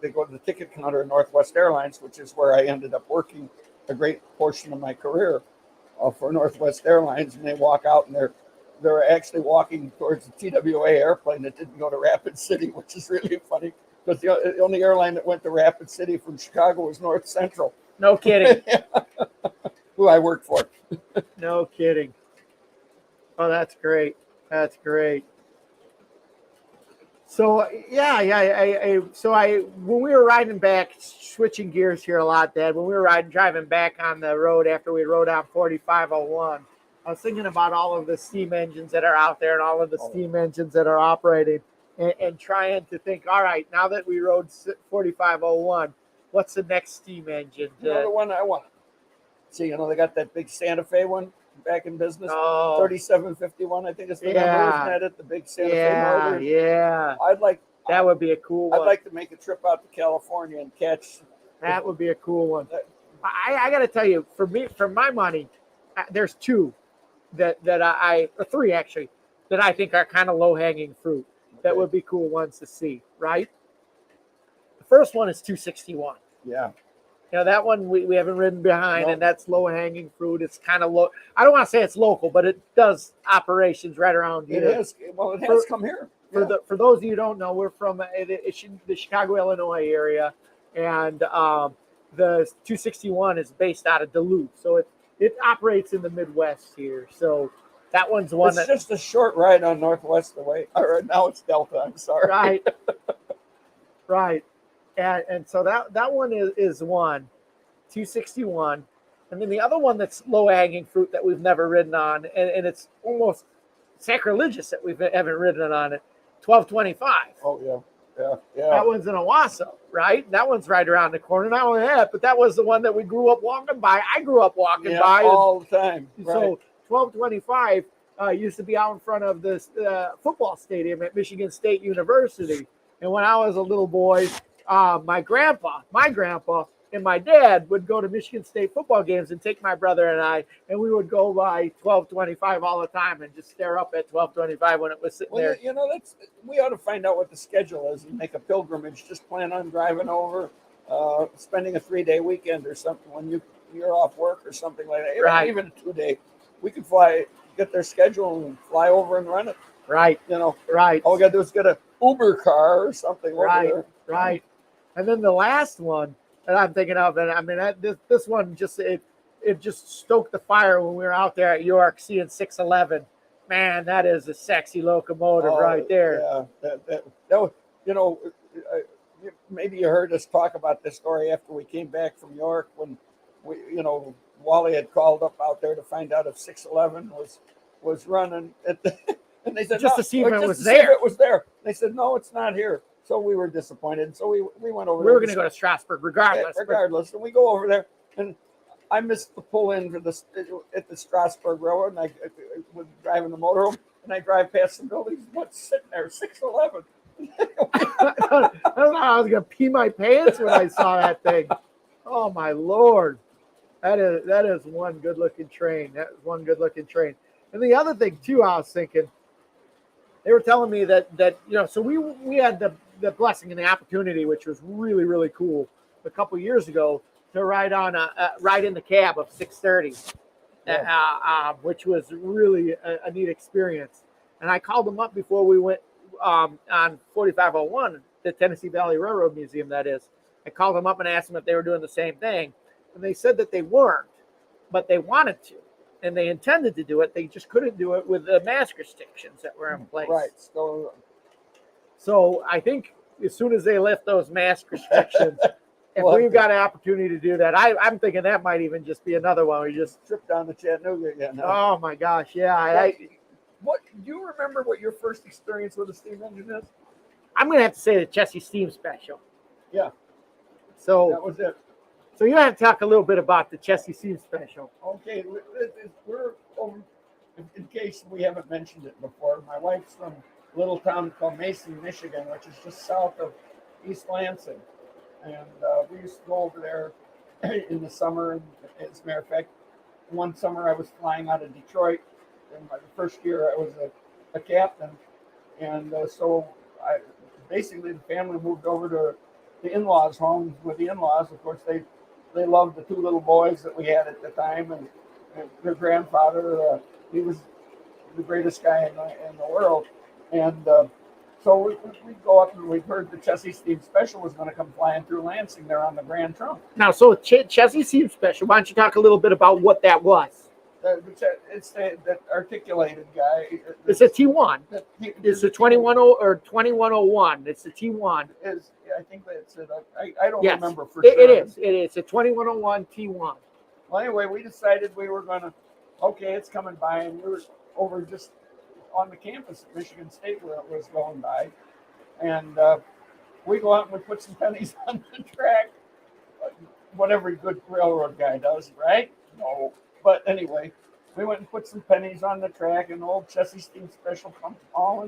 they go to the ticket counter at Northwest Airlines, which is where I ended up working a great portion of my career for Northwest Airlines. And they walk out, and they're actually walking towards the TWA airplane that didn't go to Rapid City, which is really funny, because the only airline that went to Rapid City from Chicago was North Central. No kidding. Who I worked for. No kidding. Oh, that's great. That's great. So when we were riding back, switching gears here a lot, Dad, when we were driving back on the road after we rode out 4501, I was thinking about all of the steam engines that are out there and all of the steam engines that are operating, and trying to think, all right, now that we rode 4501, what's the next steam engine? The one I want. See, they got that big Santa Fe one back in business. 3751, I think it's the number, isn't that it? The big Santa Fe Northern. Yeah. That would be a cool one. I'd like to make a trip out to California and catch. That would be a cool one. I got to tell you, for my money, there's two that or three actually, that I think are kind of low hanging fruit that would be cool ones to see. Right. The first one is 261. Yeah. You know, that one we haven't ridden behind, and that's low hanging fruit. It's kind of low. I don't want to say it's local, but it does operations right around here. It has. Well, it has come here. For those of you who don't know, we're from the Chicago, Illinois area, and the 261 is based out of Duluth, so it operates in the Midwest here. So that one's one. It's just a short ride on Northwest away. Or now it's Delta. I'm sorry. Right. Right. And so that one is one, 261. And then the other one that's low-hanging fruit that we've never ridden on, and it's almost sacrilegious that we haven't ridden on it, 1225. Oh, yeah. That one's in Owasso, right? That one's right around the corner. Not only that, but that was the one that we grew up walking by. I grew up walking by. All the time. So 1225 used to be out in front of this football stadium at Michigan State University. And when I was a little boy, my grandpa and my dad would go to Michigan State football games and take my brother and I, and we would go by 1225 all the time and just stare up at 1225 when it was sitting there. You know, we ought to find out what the schedule is and make a pilgrimage. Just plan on driving over, spending a 3-day weekend or something when you're off work or something like that. Right. Even a 2-day. We could get their schedule and fly over and run it. Right. You know. Right. All we got to do is get a Uber car or something over there. Right. And then the last one that I'm thinking of, and I mean, this one just it just stoked the fire when we were out there at York seeing 611. Man, that is a sexy locomotive right there. Yeah, that was, you know, maybe you heard us talk about this story after we came back from York when Wally had called up out there to find out if 611 was running at the. And they said just to see if it was there. See if it was there. They said no, it's not here. So we were disappointed. So we went over. We were going to go to Strasburg regardless. And we go over there, and I missed the pull in for at the Strasburg Railroad, and I was driving the motorhome, and I drive past the buildings. What's sitting there? 611. I was going to pee my pants when I saw that thing. Oh my Lord, that is one good looking train. That is one good looking train. And the other thing too, I was thinking. They were telling me that so we had the blessing and the opportunity, which was really, really cool, a couple years ago to ride in the cab of 630, which was really a neat experience. And I called them up before we went on 4501, the Tennessee Valley Railroad Museum, that is. I called them up and asked them if they were doing the same thing. And they said that they weren't, but they wanted to. And they intended to do it. They just couldn't do it with the mask restrictions that were in place. Right. So I think as soon as they lift those mask restrictions, if we've got an opportunity to do that, I'm thinking that might even just be another one. We just trip down to Chattanooga again. Oh my gosh, yeah. What do you remember? What your first experience with a steam engine is? I'm gonna have to say the Chessie Steam Special. Yeah. So that was it. So you have to talk a little bit about the Chessie Steam Special. Okay, we're over, in case we haven't mentioned it before. My wife's from a little town called Mason, Michigan, which is just south of East Lansing, and we used to go over there in the summer. And as a matter of fact, one summer I was flying out of Detroit. In my first year, I was a captain, and so basically the family moved over to the in-laws' home with the in-laws. Of course, they loved the two little boys that we had at the time, and their grandfather, he was the greatest guy in the world. And so we'd go up, and we'd heard the Chessie Steam Special was going to come flying through Lansing there on the Grand Trunk. Now, so Chessie Steam Special, why don't you talk a little bit about what that was? It's that articulated guy. It's a T1. It's a 2101. It's a T1. I think that's it. I don't remember for sure. It is a 2101 T1. Well, anyway, we decided we were going to, it's coming by, and we were over just on the campus at Michigan State where it was going by. And we go out and we put some pennies on the track, what every good railroad guy does, right? No. But anyway, we went and put some pennies on the track, and the old Chessie Steam Special comes all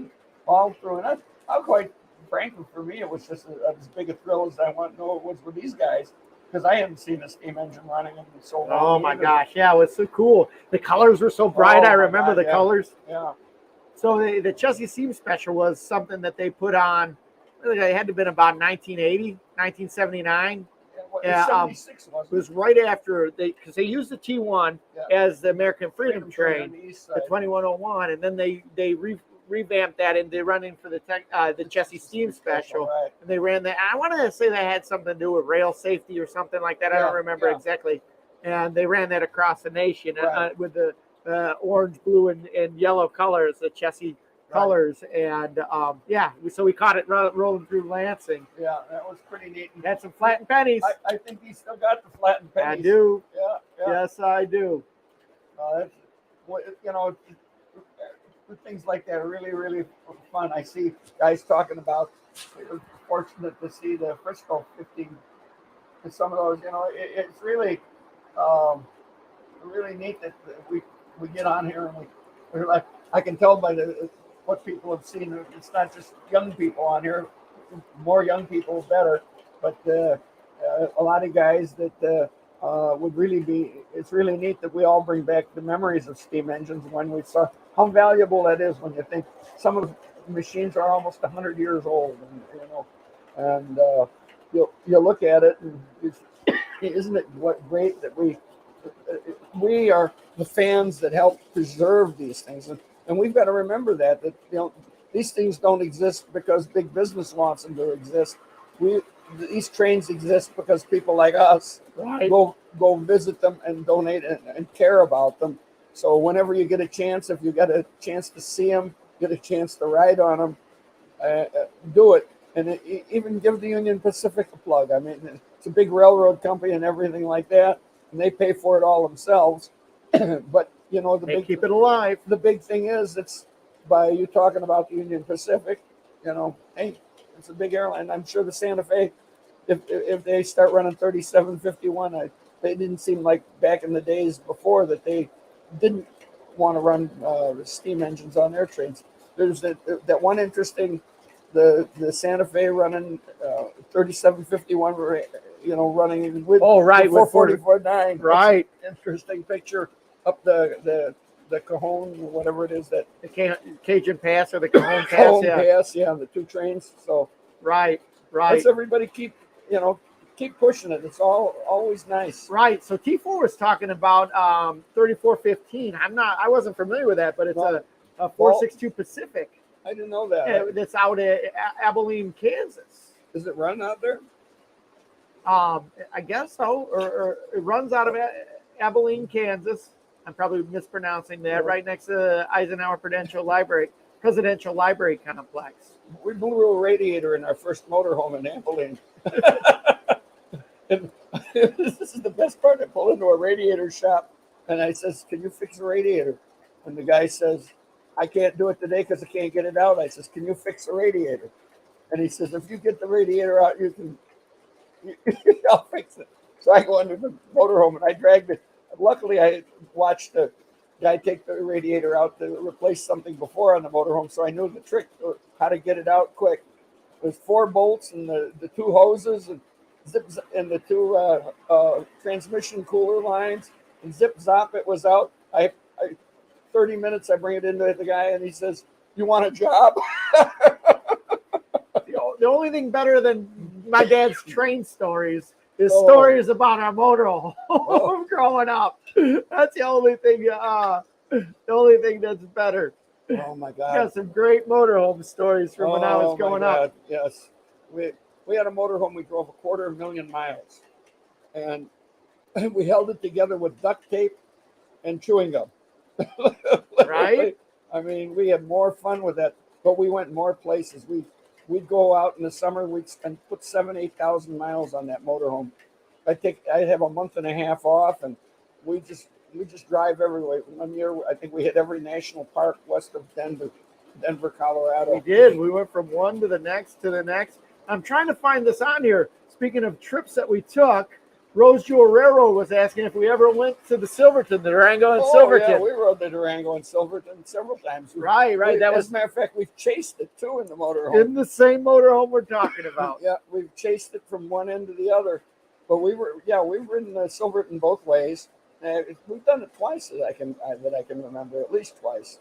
through. And I'm quite frankly, for me, it was just as big a thrill as I want to know it was with these guys. because I hadn't seen a steam engine running in so long. Oh my either. gosh, yeah, it was so cool. The colors were so bright. Oh I my remember God, the yeah. colors. Yeah. So the Chelsea Steam Special was something that they put on. I think it had to have been about 1980, 1979. Yeah, 76 it wasn't was right after because they used the T1 as the American Freedom Train, on the east the side. 2101, and then they revamped that into running for the Chelsea Steam Special. Right. And they ran that. I wanted to say that had something to do with rail safety or something like that. I don't remember exactly. And they ran that across the nation with the orange, blue, and yellow colors, the Chelsea colors. And so we caught it rolling through Lansing. Yeah, that was pretty neat. And had some flattened pennies. I think he still got the flattened pennies. I do. Yeah. Yes, I do. That's, you know, things like that are really, really fun. I see guys talking about. Fortunate to see the Frisco 15 and some of those. You know, it's really, really neat that we get on here and we're like. I can tell by what people have seen. It's not just young people on here. More young people, better. But a lot of guys that would really be. It's really neat that we all bring back the memories of steam engines when we saw how valuable that is. When you think some of the machines are almost 100 years old, and you look at it, and isn't it great that we are the fans that help preserve these things, and we've got to remember that these things don't exist because big business wants them to exist. These trains exist because people like us go visit them and donate and care about them. So whenever you get a chance, if you get a chance to see them, get a chance to ride on them, do it. And even give the Union Pacific a plug. I mean, it's a big railroad company and everything like that, and they pay for it all themselves. But they keep it alive. The big thing is, it's by you talking about the Union Pacific. Hey, it's a big airline. I'm sure the Santa Fe, if they start running 3751, they didn't seem like back in the days before that they didn't want to run steam engines on their trains. There's that one interesting. The Santa Fe running 3751, running with with 444.9. Right. Interesting picture up the Cajon, whatever it is that the Cajun Pass or the Cajon Pass. Pass, the two trains. So right. Let's everybody keep pushing it. It's always nice. Right. So T4 was talking about 3415. I wasn't familiar with that, but it's a 462 Pacific. I didn't know that. That's out at Abilene, Kansas. Does it run out there? I guess so. Or it runs out of Abilene, Kansas. I'm probably mispronouncing that. Right next to Eisenhower Presidential Library Complex. We blew a radiator in our first motorhome in Abilene. And this is the best part. I pull into a radiator shop, and I says, "Can you fix the radiator?" And the guy says, "I can't do it today because I can't get it out." I says, "Can you fix the radiator?" And he says, "If you get the radiator out, I'll fix it." So I go into the motorhome and I dragged it. Luckily, I watched the guy take the radiator out to replace something before on the motorhome, so I knew the trick how to get it out quick. There's 4 bolts and the 2 hoses and the 2 transmission cooler lines, and zip zop, it was out. 30 minutes, I bring it into the guy, and he says, "You want a job?" The only thing better than my dad's train stories is stories about our motorhome growing up. That's the only thing. The only thing that's better. Oh my God! Got some great motorhome stories from when I was growing up. Yes, we had a motorhome. We drove 250,000 miles, and we held it together with duct tape and chewing gum. Right? I mean, we had more fun with that, but we went more places. We'd go out in the summer. We'd put 7,000-8,000 miles on that motorhome. I'd have a month and a half off, and we just drive everywhere. 1 year, I think we hit every national park west of Denver, Colorado. We did. We went from one to the next to the next. I'm trying to find this on here. Speaking of trips that we took, Rose Jewel Railroad was asking if we ever went to the Silverton, the Durango and Silverton. Yeah, we rode the Durango and Silverton several times. Right. As a matter of fact, we've chased it too in the motorhome. In the same motorhome we're talking about. Yeah, we've chased it from one end to the other. But we've ridden Silverton both ways. We've done it twice that I can remember, at least twice.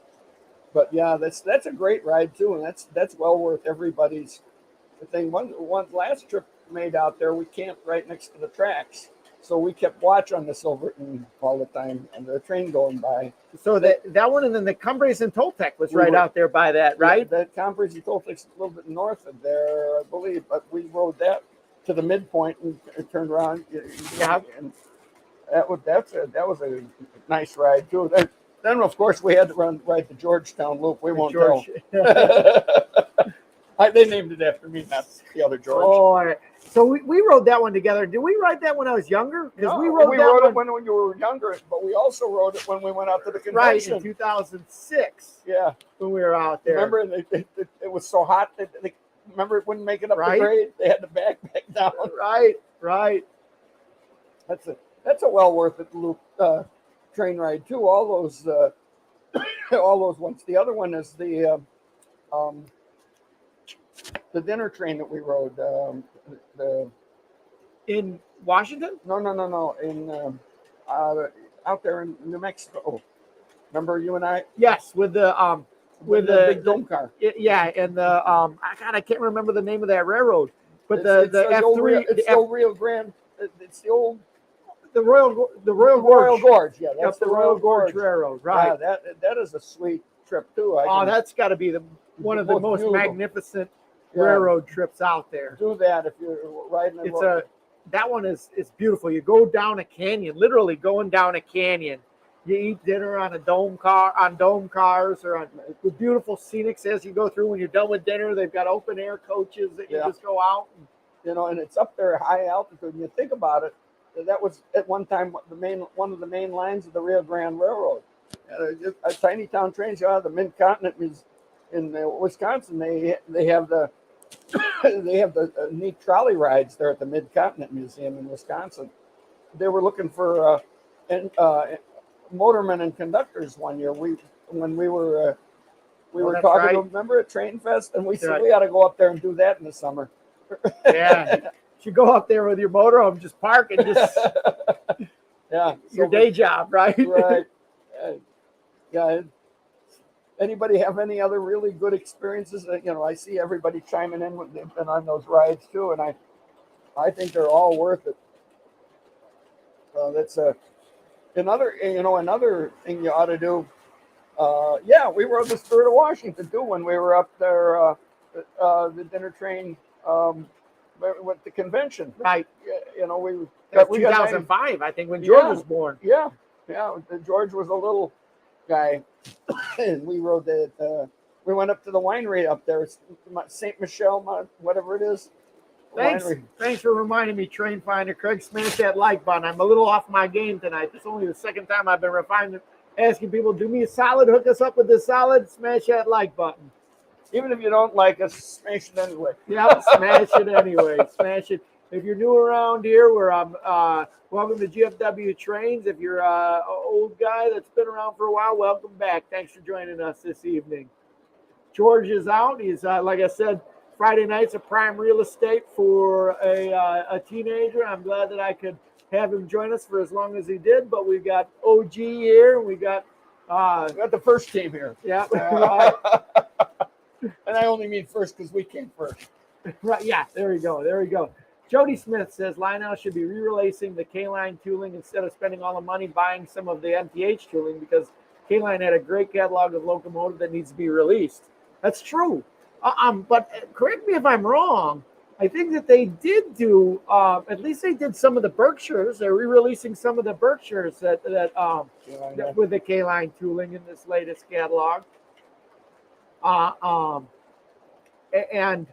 But yeah, that's a great ride too, and that's well worth everybody's thing. One last trip made out there, we camped right next to the tracks, so we kept watch on the Silverton all the time, and the train going by. So that one, and then the Cumbres and Toltec was right out there by that, right? Yeah, that Cumbres and Toltec's a little bit north of there, I believe, but we rode that to the midpoint and turned around. Yeah, and that was a nice ride too. Then of course we had to ride the Georgetown Loop. We won't tell. They named it after me, not the other George. Oh, so we rode that one together. Did we ride that when I was younger? Because No, we rode it when you were younger, but we also rode it when we went out to the convention. Right, in 2006. Yeah, when we were out there. Remember, it was so hot that remember it wouldn't make it up the grade. They had to back down. Right. That's a well worth it loop train ride too. All those ones. The other one is the dinner train that we rode. In Washington? No. In out there in New Mexico. Remember you and I? Yes, with the big dome car. Yeah, and I can't remember the name of that railroad, but It's the F3. It's the old Rio Grande. It's the old. The Royal Gorge. Yeah, that's the Royal Gorge Railroad. Right. Yeah, that is a sweet trip too. That's got to be one of the most beautiful. Magnificent railroad trips out there. Do that if you're riding. That one is beautiful. You go down a canyon, literally going down a canyon. You eat dinner on dome cars, or with beautiful scenics as you go through. When you're done with dinner, they've got open air coaches that you just go out. And it's up there high altitude. And you think about it, that was at one time one of the main lines of the Rio Grande Railroad. A tiny town train show. The Mid-Continent is in Wisconsin. They have the neat trolley rides there at the Mid-Continent Museum in Wisconsin. They were looking for motormen and conductors one year. When we were talking to them, remember at Train Fest, and we said we ought to go up there and do that in the summer. Yeah, you go up there with your motorhome, just park and just your day job, right? Right. Yeah. Anybody have any other really good experiences? I see everybody chiming in when they've been on those rides too, and I think they're all worth it. That's another thing you ought to do. We rode the Spirit of Washington too when we were up there. The dinner train with the convention, right? That was 2005, I think, when George was born. Yeah. George was a little guy, and we rode that. We went up to the winery up there, St. Michel, whatever it is. Thanks for reminding me, Train Finder. Craig, smash that like button. I'm a little off my game tonight. It's only the second time I've been asking people, do me a solid, hook us up with this solid, smash that like button. Even if you don't like us, smash it anyway. Yeah, smash it anyway. Smash it. If you're new around here, welcome to GFW Trains. If you're an old guy that's been around for a while, welcome back. Thanks for joining us this evening. George is out. He's, like I said, Friday night's a prime real estate for a teenager. I'm glad that I could have him join us for as long as he did. But we've got OG here. We got the first team here. Yeah. And I only mean first because we came first. Right. Yeah. There we go. Jody Smith says Lionel should be re-releasing the K-Line tooling instead of spending all the money buying some of the MTH tooling, because K-Line had a great catalog of locomotive that needs to be released. That's true. But correct me if I'm wrong. I think that they did do, at least they did some of the Berkshires. They're re-releasing some of the Berkshires that with the K-Line tooling in this latest catalog. And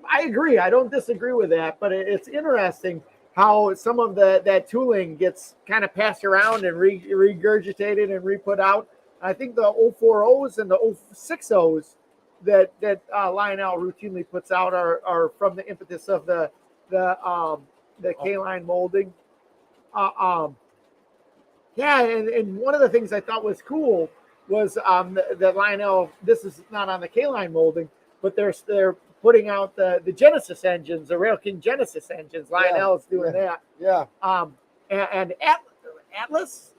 I agree. I don't disagree with that, but it's interesting how some of that tooling gets kind of passed around and regurgitated and re-put out. I think the 040s and the 060s that Lionel routinely puts out are from the impetus of the K-Line molding. And one of the things I thought was cool was that Lionel, this is not on the K-Line molding, but they're putting out the Genesis engines, the Rail King Genesis engines. Lionel is doing that. Yeah. And Atlas,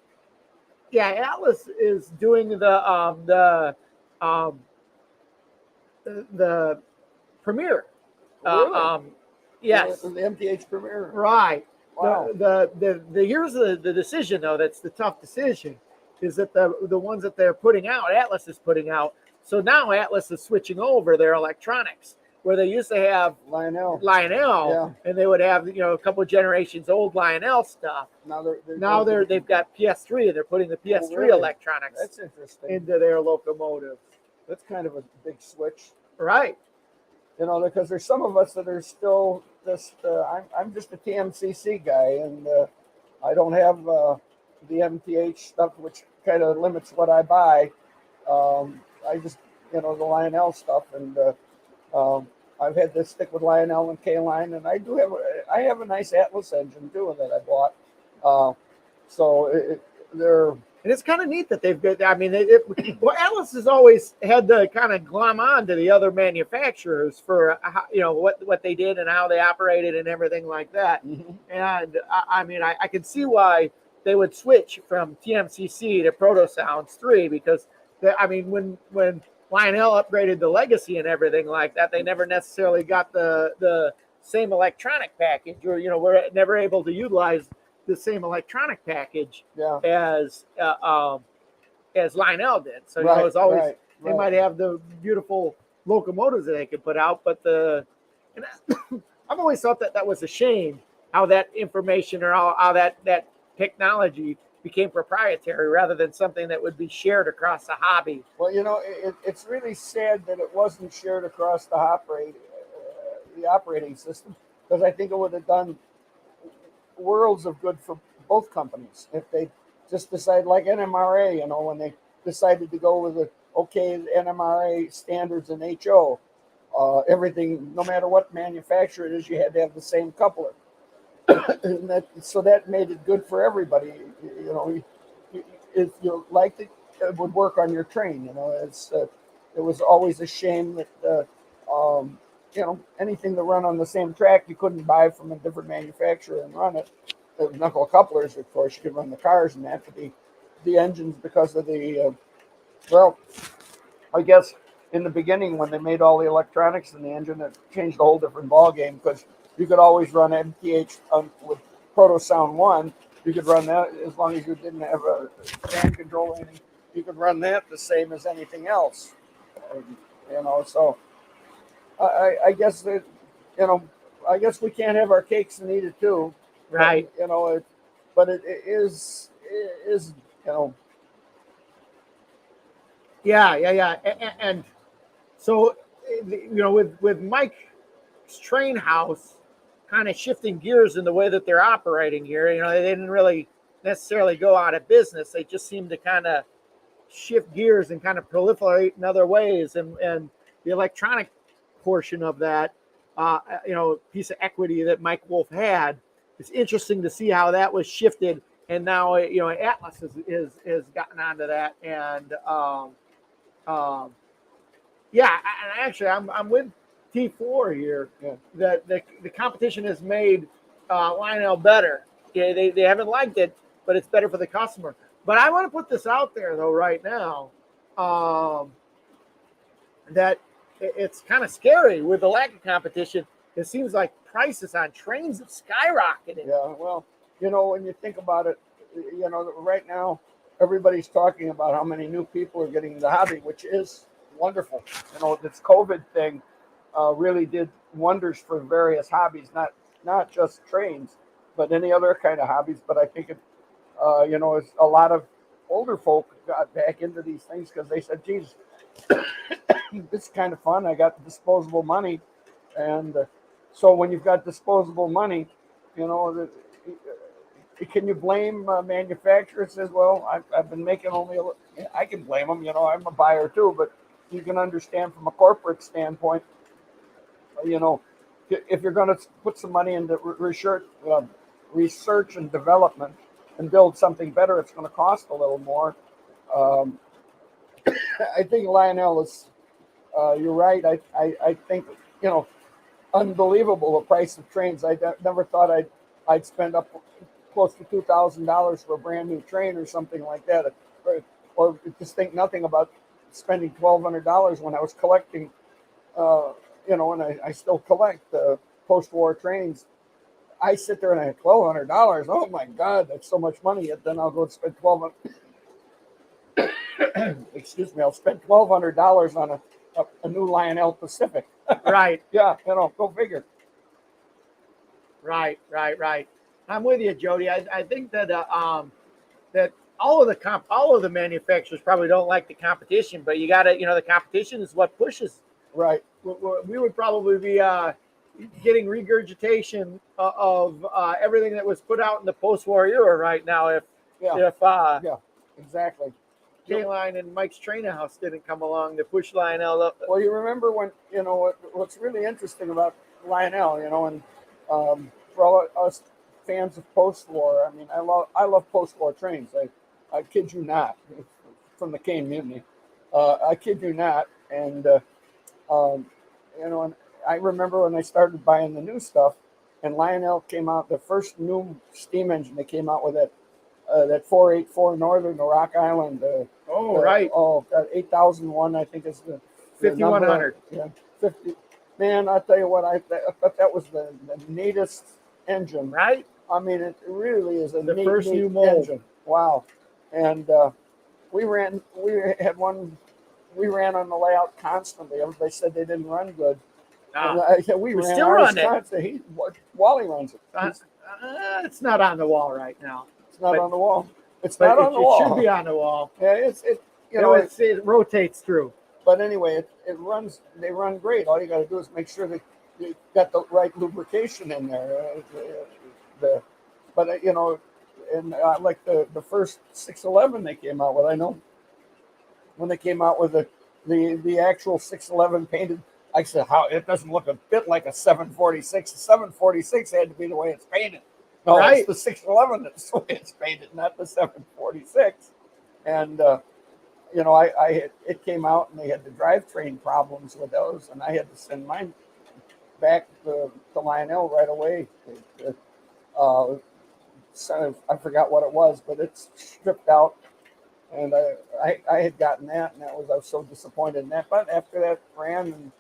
yeah, Atlas is doing the Premiere. Really? Yes, The MTH Premier. right. Wow. The here's the decision though. That's the tough decision. Is that the ones that they're putting out? Atlas is putting out. So now Atlas is switching over their electronics, where they used to have Lionel. and they would have a couple of generations old Lionel stuff. Now They've got PS3 and they're putting the PS3 really? electronics That's interesting. into their locomotives. That's kind of a big switch. Right. Because there's some of us that are still just. I'm just a TMCC guy, and I don't have the MTH stuff, which kind of limits what I buy. I just the Lionel stuff, and I've had to stick with Lionel and K-Line, and I have a nice Atlas engine too that I bought. So they're. And it's kind of neat that they've got. I mean, Atlas has always had to kind of glom on to the other manufacturers for what they did and how they operated and everything like that. Mm-hmm. And I mean, I can see why they would switch from TMCC to Proto Sounds 3 because when Lionel upgraded the Legacy and everything like that, they never necessarily got the same electronic package, or we're never able to utilize the same electronic package as Lionel did. So it's always they might have the beautiful locomotives that they could put out, but I've always thought that was a shame how that information or how that technology became proprietary rather than something that would be shared across the hobby. Well, it's really sad that it wasn't shared across the operating system, because I think it would have done worlds of good for both companies if they just decide, like NMRA, when they decided to go with the NMRA standards and HO, everything, no matter what manufacturer it is, you had to have the same coupler. And that made it good for everybody. If you liked it, it would work on your train. It was always a shame that anything that run on the same track you couldn't buy from a different manufacturer and run it. The knuckle couplers, of course, you could run the cars and that, but the engines, because of I guess in the beginning when they made all the electronics in the engine, it changed a whole different ball game, because you could always run MTH with Proto Sound 1. You could run that as long as you didn't have a fan control or anything. You could run that the same as anything else. So I guess that, I guess we can't have our cakes and eat it too. Right. But it is. Yeah. And so, with Mike's Train House kind of shifting gears in the way that they're operating here, they didn't really necessarily go out of business. They just seem to kind of shift gears and kind of proliferate in other ways. And the electronic portion of that, piece of equity that Mike Wolf had, it's interesting to see how that was shifted. And now, Atlas has gotten onto that. And, actually, I'm with T4 here. Yeah. That the competition has made Lionel better. Yeah, they haven't liked it, but it's better for the customer. But I want to put this out there, though, right now, that it's kind of scary with the lack of competition. It seems like prices on trains have skyrocketed. Yeah, well, when you think about it, right now everybody's talking about how many new people are getting in the hobby, which is wonderful. This COVID thing really did wonders for various hobbies, not just trains, but any other kind of hobbies. But I think it's a lot of older folk got back into these things because they said, geez, this is kind of fun. I got disposable money. And so when you've got disposable money, can you blame manufacturers? Says, well, I've been making only I can blame them. I'm a buyer too, but you can understand from a corporate standpoint, if you're going to put some money into research and development and build something better, it's going to cost a little more. I think Lionel is, you're right. I think, you know, unbelievable the price of trains. I never thought I'd spend up close to $2,000 for a brand new train or something like that, or just think nothing about spending $1,200 when I was collecting, you know, and I still collect post-war trains. I sit there and I have $1,200. Oh my God, that's so much money. And then I'll go spend excuse me, I'll spend $1,200 on a new Lionel Pacific. Right. Yeah, you know, go figure. Right. I'm with you, Jody. I think that that all of the manufacturers probably don't like the competition, but you got to, the competition is what pushes. Right. We would probably be getting regurgitation of everything that was put out in the post-war era right now if Yeah, exactly. K-Line and Mike's Train House didn't come along to push Lionel up. Well, you remember when, what's really interesting about Lionel, and for all us fans of post-war, I mean, I love post-war trains. I kid you not, from the Kane Mutiny. I kid you not. And, and I remember when I started buying the new stuff, and Lionel came out, the first new steam engine they came out with that 484 Northern, the Rock Island. Right. Oh, that 8001, I think is the 5100. Yeah, 50. Man, I tell you what, I thought that was the neatest engine. Right. I mean, it really is the first new mold engine. Wow. And we ran on the layout constantly. Everybody said they didn't run good. We ran still run it. Constantly. Wally runs it. It's not on the wall right now. It's not on the wall. It's not on the wall. It should be on the wall. Yeah, it rotates through. But anyway, it runs. They run great. All you got to do is make sure that you got the right lubrication in there. And like the first 611 they came out with. I know when they came out with the actual 611 painted. I said, how it doesn't look a bit like a 746. The 746 had to be the way it's painted. No, right. It's the 611 that's the way it's painted, not the 746. And it came out and they had the drivetrain problems with those, and I had to send mine back to Lionel right away. So I forgot what it was, but it's stripped out, and I had gotten that, and I was so disappointed in that. But after that, ran and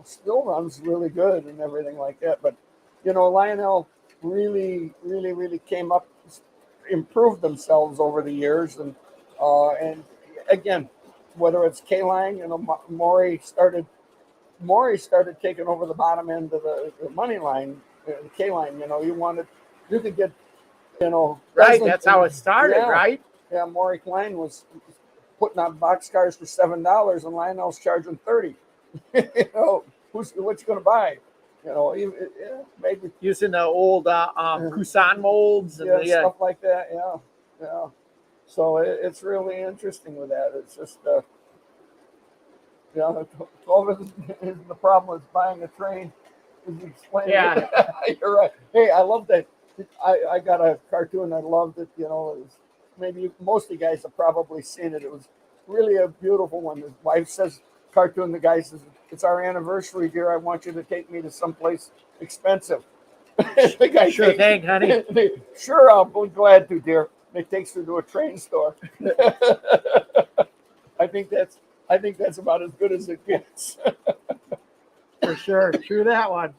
still runs really good and everything like that. But Lionel really came up, improved themselves over the years, and again, whether it's K-Line, Maury started taking over the bottom end of the money line, the K-Line. You could get, right. That's how it started, right? Yeah, Maury Klein was putting out boxcars for $7, and Lionel's charging $30. What's going to buy? Maybe using the old Kusan molds and stuff like that. Yeah. So it's really interesting with that. It's just, the problem is buying a train. Yeah, you're right. Hey, I love that. I got a cartoon I loved it. Maybe most of you guys have probably seen it. It was really a beautiful one. His wife says, cartoon, the guy says, "It's our anniversary, dear. I want you to take me to someplace expensive." The guy sure thing, honey. Sure, I'll be glad to, dear. And he takes her to a train store. I think that's about as good as it gets. For sure. True that one.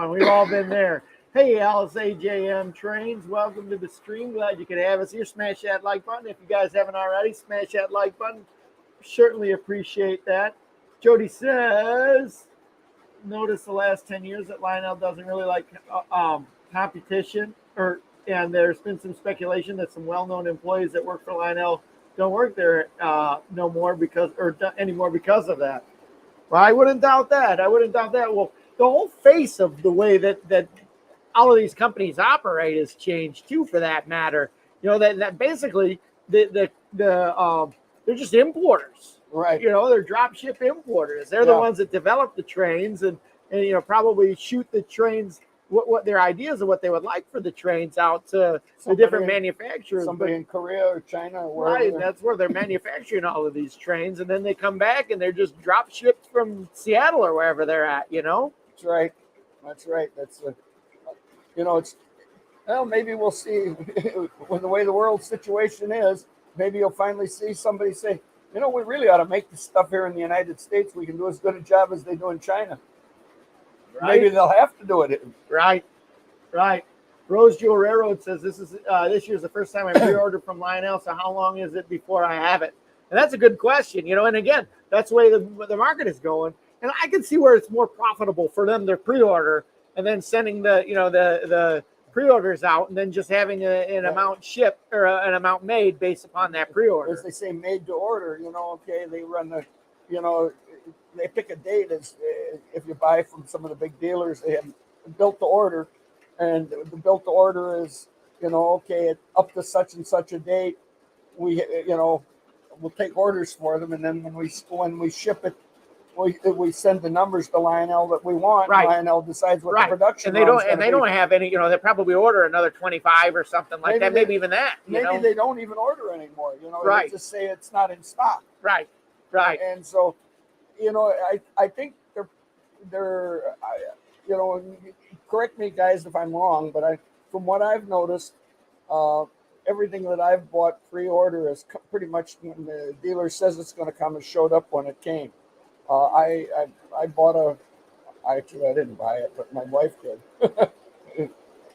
We've all been there. Hey, Alice AJM Trains, welcome to the stream. Glad you could have us here. Smash that like button. If you guys haven't already, smash that like button. Certainly appreciate that. Jody says, notice the last 10 years that Lionel doesn't really like competition, and there's been some speculation that some well-known employees that work for Lionel don't work there anymore because of that. Well, I wouldn't doubt that. Well, the whole face of the way that all of these companies operate has changed too, for that matter. That basically they're just importers. Right. They're drop ship importers. They're the ones that develop the trains and probably shoot the trains, what their ideas of what they would like for the trains out to the different manufacturers. Somebody in Korea or China. Or right. That's where they're manufacturing all of these trains. And then they come back and they're just drop shipped from Seattle or wherever they're at, That's right. That's right. That's it's well, maybe we'll see when the way the world situation is. Maybe you'll finally see somebody say, we really ought to make this stuff here in the United States. We can do as good a job as they do in China. Right? Maybe they'll have to do it. Right. Rose Jewel Railroad says this year's the first time I pre-ordered from Lionel. So how long is it before I have it? And that's a good question, And again, that's the way the market is going. And I can see where it's more profitable for them to pre-order and then sending the pre-orders out and then just having an amount shipped or an amount made based upon that pre-order. As they say, made to order. They run they pick a date as if you buy from some of the big dealers, they have built to order. And the built to order is, up to such and such a date, we'll take orders for them, and then when we ship it, we send the numbers to Lionel that we want. Right. Lionel decides what the production. And they don't have any. They probably order another 25 or something like that. Maybe even that. Maybe they don't even order anymore. Right. They just say it's not in stock. Right. And so, I think they're correct me, guys, if I'm wrong, but from what I've noticed, everything that I've bought pre-order is pretty much when the dealer says it's going to come, it showed up when it came. I bought actually I didn't buy it, but my wife did.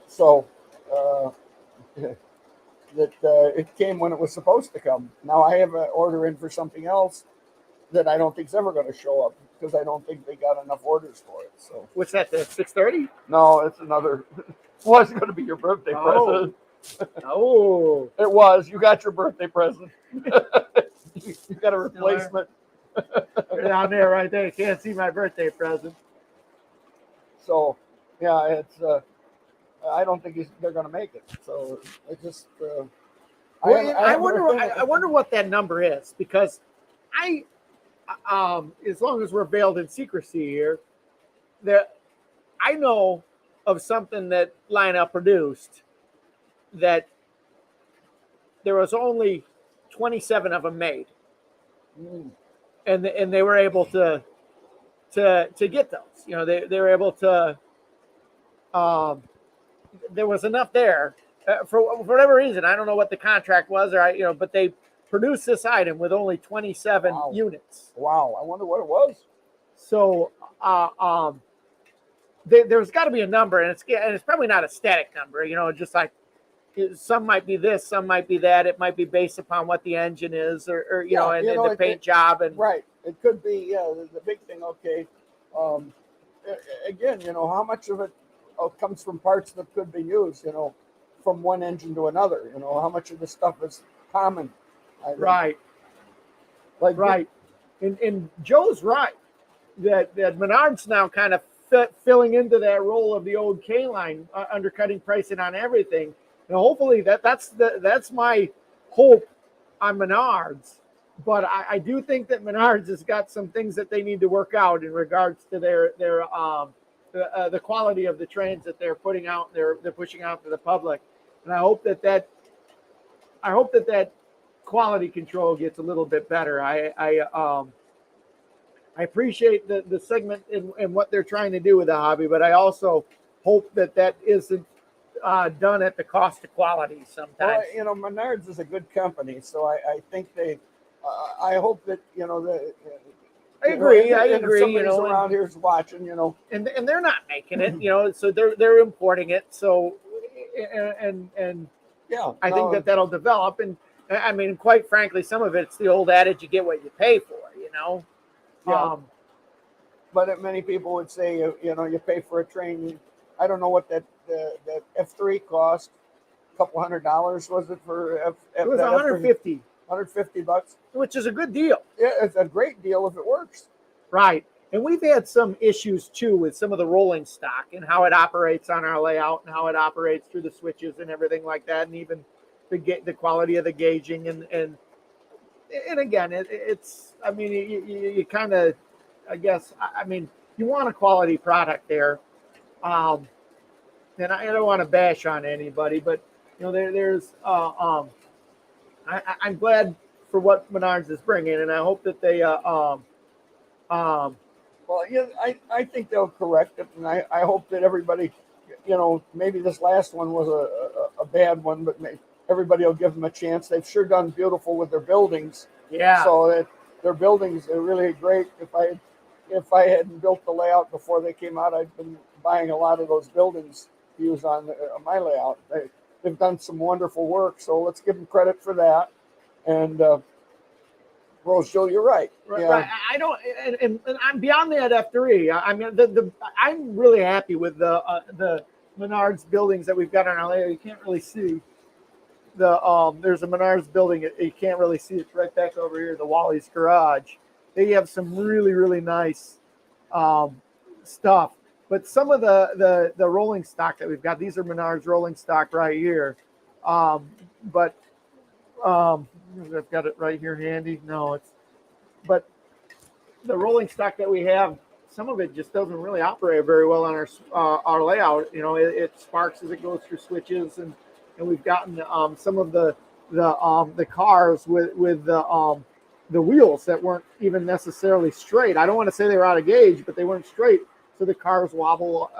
So it came when it was supposed to come. Now I have an order in for something else that I don't think is ever going to show up because I don't think they got enough orders for it. So what's that? The 630? No, it's another. It was going to be your birthday present. Oh, it was. You got your birthday present. You got a replacement. Down there, right there. You can't see my birthday present. So, yeah, it's. I don't think they're going to make it. So it just. I wonder what that number is because as long as we're veiled in secrecy here, that I know of something that Lionel produced that there was only 27 of them made, and they were able to get those. They were able to. There was enough there for whatever reason. I don't know what the contract was, but they produced this item with only 27 units. Wow, I wonder what it was. So, there's got to be a number, and it's probably not a static number. Just like some might be this, some might be that. It might be based upon what the engine is, or the paint job, and right. It could be the big thing. Okay, again, how much of it comes from parts that could be used, from one engine to another. How much of this stuff is common. Right. And Joe's right that Menards now kind of filling into that role of the old K-line, undercutting pricing on everything. And hopefully that's my hope on Menards. But I do think that Menards has got some things that they need to work out in regards to their the quality of the trains that they're putting out, they're pushing out to the public. And I hope that quality control gets a little bit better. I appreciate the segment and what they're trying to do with the hobby, but I also hope that isn't done at the cost of quality sometimes. Well, Menards is a good company, so I think they. I hope that I agree. If somebody's around here is watching, and they're not making it, so they're importing it. So, and yeah, I think that'll develop. And I mean, quite frankly, some of it's the old adage: you get what you pay for. Yeah. But many people would say, you pay for a train. I don't know what that F3 cost. A couple $100 was it for F? It was $150. $150, which is a good deal. Yeah, it's a great deal if it works. Right. And we've had some issues too with some of the rolling stock and how it operates on our layout and how it operates through the switches and everything like that, and even the quality of the gauging and again, it's. I mean, you kind of, I guess. I mean, you want a quality product there, and I don't want to bash on anybody, but there's. I'm glad for what Menards is bringing, and I hope that they Well, yeah, I think they'll correct it, and I hope that everybody, maybe this last one was a bad one, but everybody will give them a chance. They've sure done beautiful with their buildings. Yeah. So that their buildings are really great. If I hadn't built the layout before they came out, I'd been buying a lot of those buildings to use on my layout. They've done some wonderful work, so let's give them credit for that. And Rose Joe, you're right. Right, Yeah. right. I don't, and I'm beyond that F3. I mean, I'm really happy with the Menards buildings that we've got on our layout. You can't really see there's a Menards building. You can't really see. It's right back over here, the Wally's Garage. They have some really, really nice stuff. But some of the rolling stock that we've got, these are Menards rolling stock right here. But I've got it right here handy. No, but the rolling stock that we have, some of it just doesn't really operate very well on our layout. It sparks as it goes through switches, and we've gotten some of the cars with the wheels that weren't even necessarily straight. I don't want to say they were out of gauge, but they weren't straight, so the cars wobble.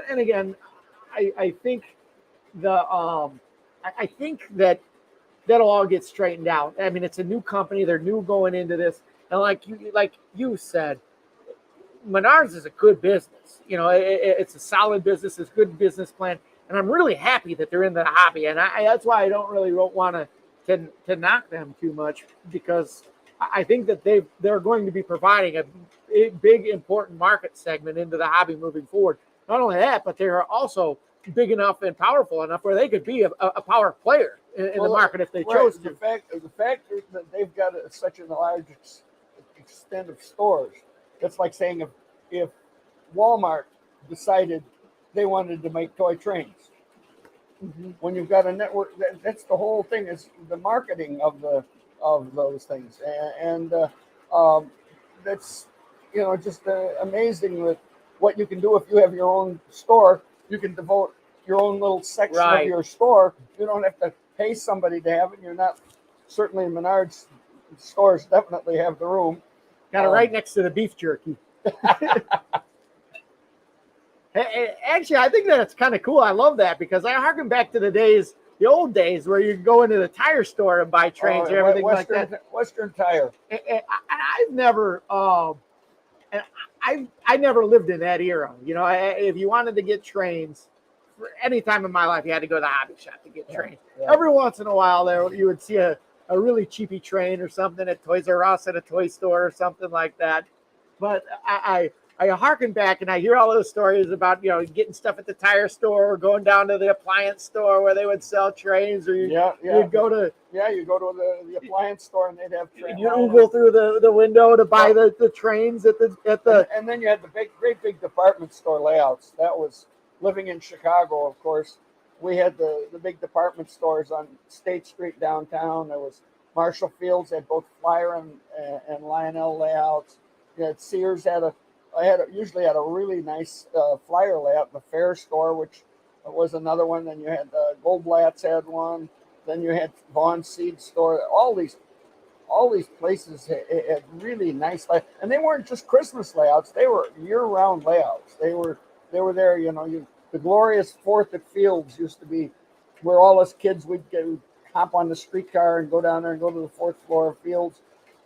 And again, I think I think that that'll all get straightened out. I mean, it's a new company; they're new going into this, and like you said, Menards is a good business. It's a solid business, it's a good business plan, and I'm really happy that they're in the hobby. And that's why I don't really want to knock them too much, because I think that they're going to be providing a big important market segment into the hobby moving forward. Not only that, but they're also big enough and powerful enough where they could be a power player in the market if they chose to. The fact that they've got such a large extent of stores, it's like saying if Walmart decided they wanted to make toy trains. Mm-hmm. When you've got a network, that's the whole thing, is the marketing of those things, and that's just amazing with what you can do if you have your own store. You can devote your own little section of your store. You don't have to pay somebody to have it. You're not, certainly Menards stores definitely have the room. Got it right next to the beef jerky. Actually, I think that's kind of cool. I love that, because I harken back to the old days where you go into the tire store and buy trains or everything like that. Western Tire. And I've never, I never lived in that era. If you wanted to get trains for any time in my life, you had to go to the hobby shop to get trains. Yeah. Every once in a while, there you would see a really cheapy train or something at Toys R Us at a toy store or something like that. But I harken back and I hear all those stories about getting stuff at the tire store or going down to the appliance store where they would sell trains, or you'd go to the appliance store and they'd have trains. You go through the window to buy the trains at the and then you had the great big department store layouts. That was living in Chicago, of course. We had the big department stores on State Street downtown. There was Marshall Fields had both Flyer and Lionel layouts. You had Sears usually had a really nice Flyer layout in the Fair store, which was another one. Then you had Goldblatt's had one. Then you had Vaughn Seed store. All these places had really nice layouts, and they weren't just Christmas layouts. They were year-round layouts. They were there. The glorious Fourth at Fields used to be where all us kids would hop on the streetcar and go down there and go to the fourth floor of Fields,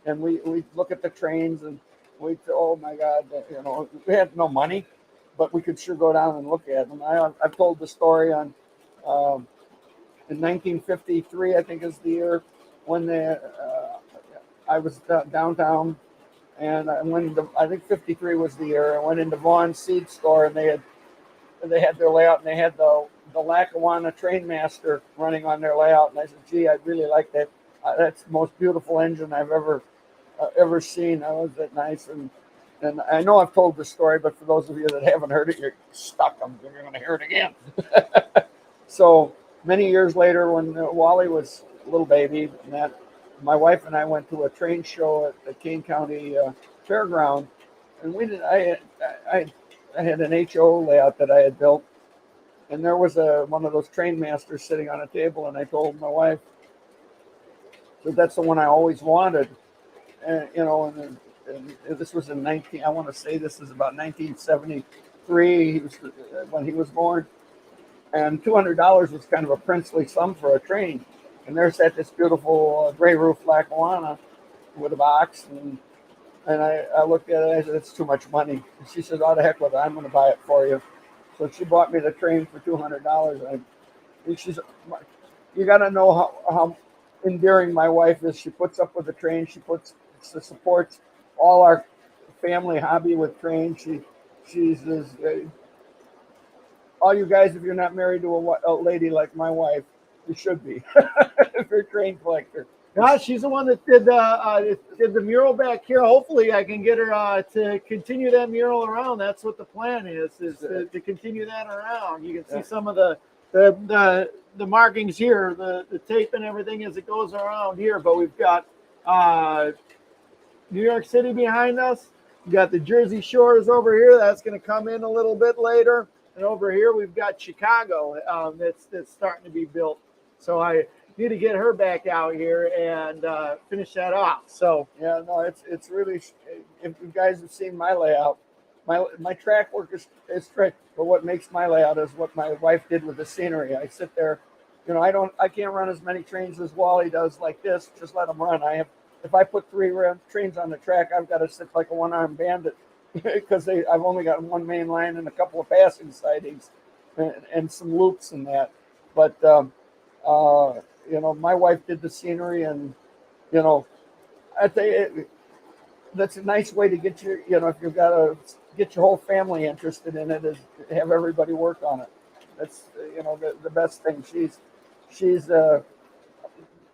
and we'd look at the trains and we'd say, oh my God, we had no money, but we could sure go down and look at them. I've told the story on in 1953, I think is the year when I was downtown, and I went into, I think 53 was the year. I went into Vaughn Seed store, and they had their layout, and they had the Lackawanna Trainmaster running on their layout, and I said, gee, I'd really like that. That's the most beautiful engine I've ever seen. That was that nice, and I know I've told this story, but for those of you that haven't heard it, you're stuck. You're going to hear it again. So many years later, when Wally was a little baby, and my wife and I went to a train show at the Kane County Fairground, and I had an HO layout that I had built, and there was one of those train masters sitting on a table, and I told my wife that that's the one I always wanted, and and this was in 19. I want to say this is about 1973. He was when he was born, and $200 was kind of a princely sum for a train. And there sat this beautiful gray roof Lackawanna with a box, and I looked at it. I said, "It's too much money." And she said, "Oh, the heck with it! I'm going to buy it for you." So she bought me the train for $200. And she's, you got to know how endearing my wife is. She puts up with the train. She supports all our family hobby with trains. She's all you guys. If you're not married to a lady like my wife, you should be. If you're a train collector. Yeah, she's the one that did the mural back here. Hopefully, I can get her to continue that mural around. That's what the plan is to continue that around. You can see some of the markings here, the tape and everything as it goes around here. But we've got New York City behind us. We've got the Jersey Shores over here. That's going to come in a little bit later. And over here, we've got Chicago that's starting to be built. So I need to get her back out here and finish that off. So yeah, no, it's really. If you guys have seen my layout, my track work is great. But what makes my layout is what my wife did with the scenery. I sit there, I can't run as many trains as Wally does like this. Just let them run. If I put 3 trains on the track, I've got to sit like a one-armed bandit because I've only got one main line and a couple of passing sidings and some loops and that. But my wife did the scenery, and I think that's a nice way to get if you've got to get your whole family interested in it, is to have everybody work on it. That's the best thing. She's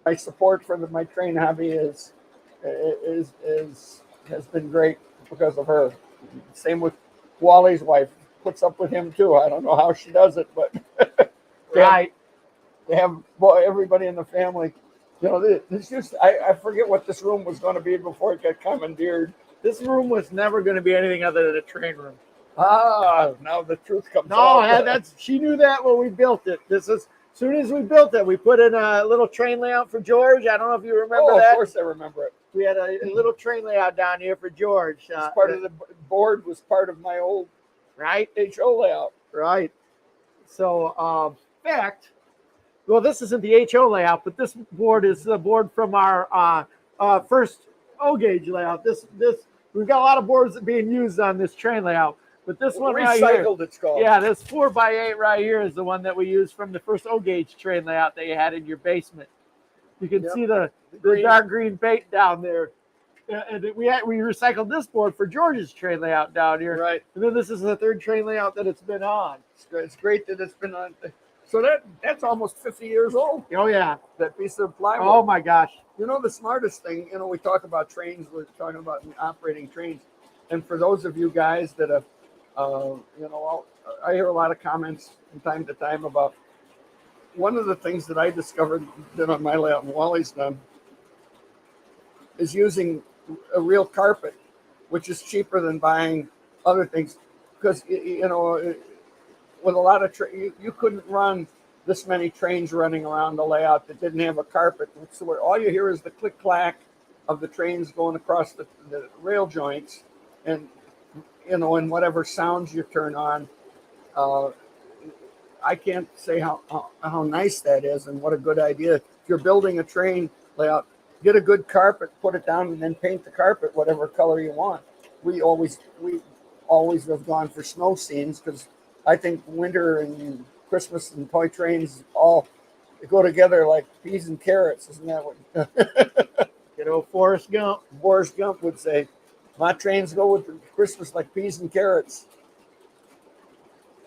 my support for my train hobby has been great because of her. Same with Wally's wife, puts up with him too. I don't know how she does it, but right. They have everybody in the family. It's just I forget what this room was going to be before it got commandeered. This room was never going to be anything other than a train room. Now the truth comes out. She knew that when we built it. As soon as we built it, we put in a little train layout for George. I don't know if you remember that. Of course I remember it. We had a little train layout down here for George. Part of the board was part of my old HO layout. Right. So, in fact, well, this isn't the HO layout, but this board is the board from our first O gauge layout. We've got a lot of boards being used on this train layout, but this one right here, recycled, it's called. Yeah, this 4x8 right here is the one that we used from the first O gauge train layout that you had in your basement. You can see the dark green bait down there. And we recycled this board for George's train layout down here. Right. And then this is the third train layout that it's been on. It's great that it's been on. So that's almost 50 years old. Oh, yeah. That piece of plywood. Oh, my gosh. The smartest thing, we talk about trains, we're talking about operating trains. And for those of you guys that have, I hear a lot of comments from time to time about one of the things that I discovered that on my layout and Wally's done is using a real carpet, which is cheaper than buying other things. Because, with a lot of you couldn't run this many trains running around the layout that didn't have a carpet. So where all you hear is the click clack of the trains going across the rail joints, and and whatever sounds you turn on. I can't say how nice that is and what a good idea. If you're building a train layout, get a good carpet, put it down, and then paint the carpet whatever color you want. We always have gone for snow scenes because I think winter and Christmas and toy trains all go together like peas and carrots. Isn't that what Forrest Gump? Forrest Gump would say? My trains go with Christmas like peas and carrots.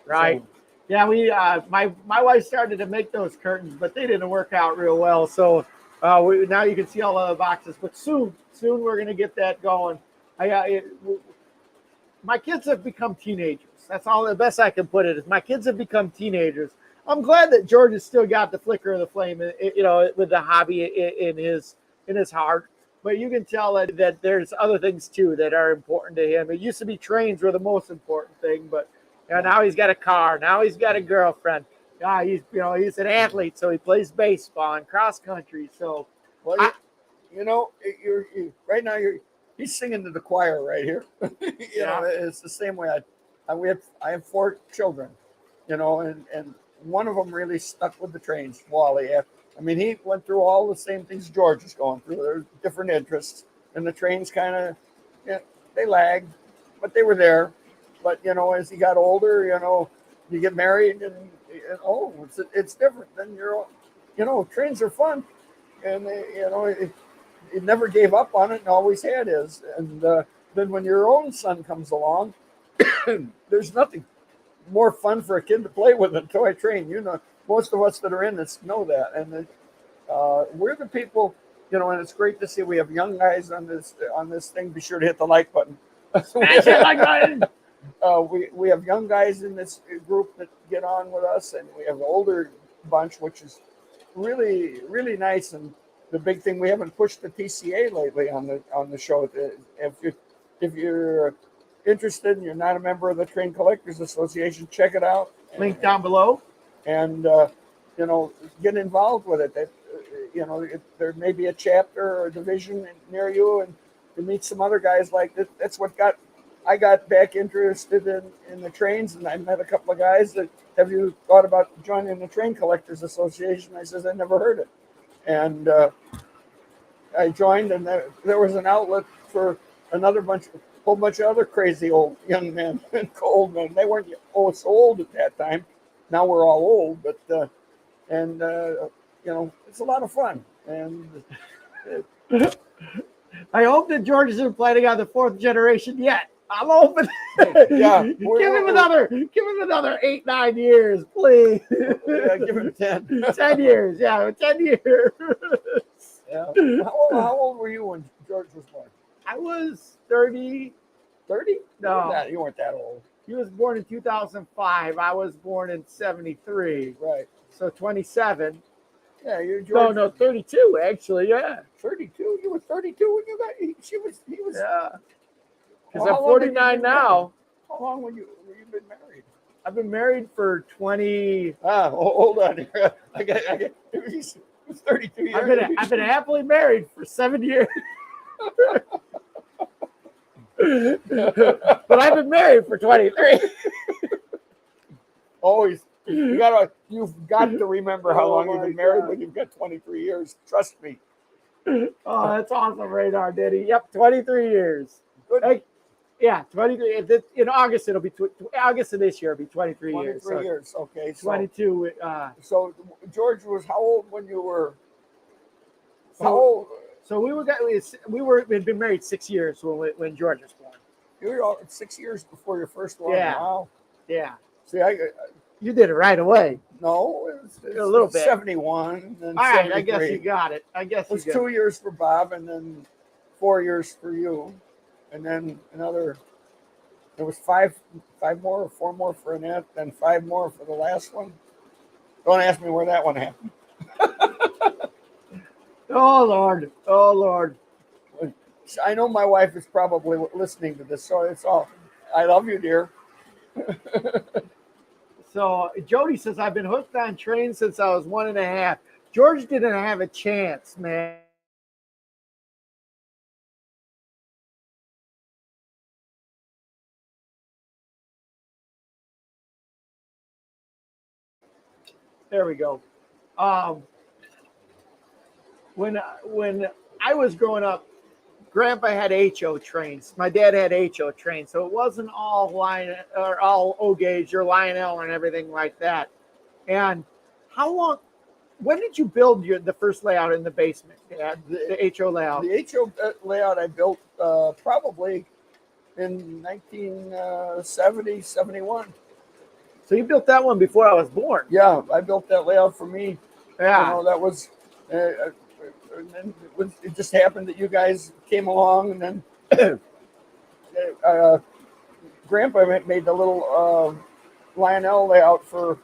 Right. So, yeah, we my wife started to make those curtains, but they didn't work out real well. So now you can see all of the boxes. But soon we're gonna get that going. My kids have become teenagers. That's all the best I can put it is. My kids have become teenagers. I'm glad that George has still got the flicker of the flame, with the hobby in his heart. But you can tell that there's other things too that are important to him. It used to be trains were the most important thing, but now he's got a car. Now he's got a girlfriend. He's an athlete, so he plays baseball and cross country. So, you're right now. he's singing to the choir right here. It's the same way. I have 4 children, and one of them really stuck with the trains. Wally, I mean, he went through all the same things George is going through. There's different interests, and the trains kind of, they lagged, but they were there. But as he got older, you get married, and it's different. Then trains are fun, and it never gave up on it, and always had is. And then when your own son comes along, there's nothing more fun for a kid to play with than toy train. Most of us that are in this know that, and we're the people. And it's great to see we have young guys on this thing. Be sure to hit the like button. Smash that like button. We have young guys in this group that get on with us, and we have an older bunch, which is really, really nice. And the big thing, we haven't pushed the TCA lately on the show. If you're interested and you're not a member of the Train Collectors Association, check it out. Link down below. And get involved with it. There may be a chapter or a division near you, and to meet some other guys like that. That's what I got back interested in the trains, and I met a couple of guys that, have you thought about joining the Train Collectors Association? I says, I never heard it. And I joined, and there was an outlet for whole bunch of other crazy old young men and old men. They weren't so old at that time. Now we're all old, but it's a lot of fun. And I hope that George isn't planning on the 4th generation yet. I'm hoping. Yeah, give him another 8-9 years, please. Yeah, give him 10. 10 years. Yeah, 10 years. Yeah. How old were you when George was born? I was 30. 30? No, You weren't that old. he was born in 2005. I was born in 73. Right. So 27. Yeah, you're George. No, 32 actually. Yeah. 32. You were 32 when you got. He was. Yeah. Because Well, I'm how long have you 49 been now. How long were you been married? I've been married for 20. Hold on here. I got. He was 32 years. I've been happily married for 7 years. But I've been married for 23. Always. You've got to remember how long you've been married when you've got 23 years. Trust me. Oh, that's awesome, Radar Diddy. Yep, 23 years. Good. Hey, yeah, 23. In August, it'll be August of this year. It'll be 23 years. 23 years. Okay. So, 22. So George was how old when you were? How old? So we'd been married 6 years when George was born. You were 6 years before your first one. Yeah. Wow. Yeah. See, You did it right away. no, it's A little bit. 71. And All right, I 73. guess you got it. It was 2 years for Bob, and then 4 years for you, and then another. There was five more, or 4 more for Annette, then 5 more for the last one. Don't ask me where that one happened. Oh Lord. I know my wife is probably listening to this, so it's all. I love you, dear. So Jody says, I've been hooked on trains since I was 1.5. George didn't have a chance, man. There we go. When I was growing up, Grandpa had HO trains. My dad had HO trains, so it wasn't all line or all O gauge or Lionel and everything like that. And when did you build the first layout in the basement? Yeah, the HO layout. The HO layout I built probably in 1970, 71. So you built that one before I was born. Yeah, I built that layout for me. Yeah. That was. And then it just happened that you guys came along, and then Grandpa made the little Lionel layout for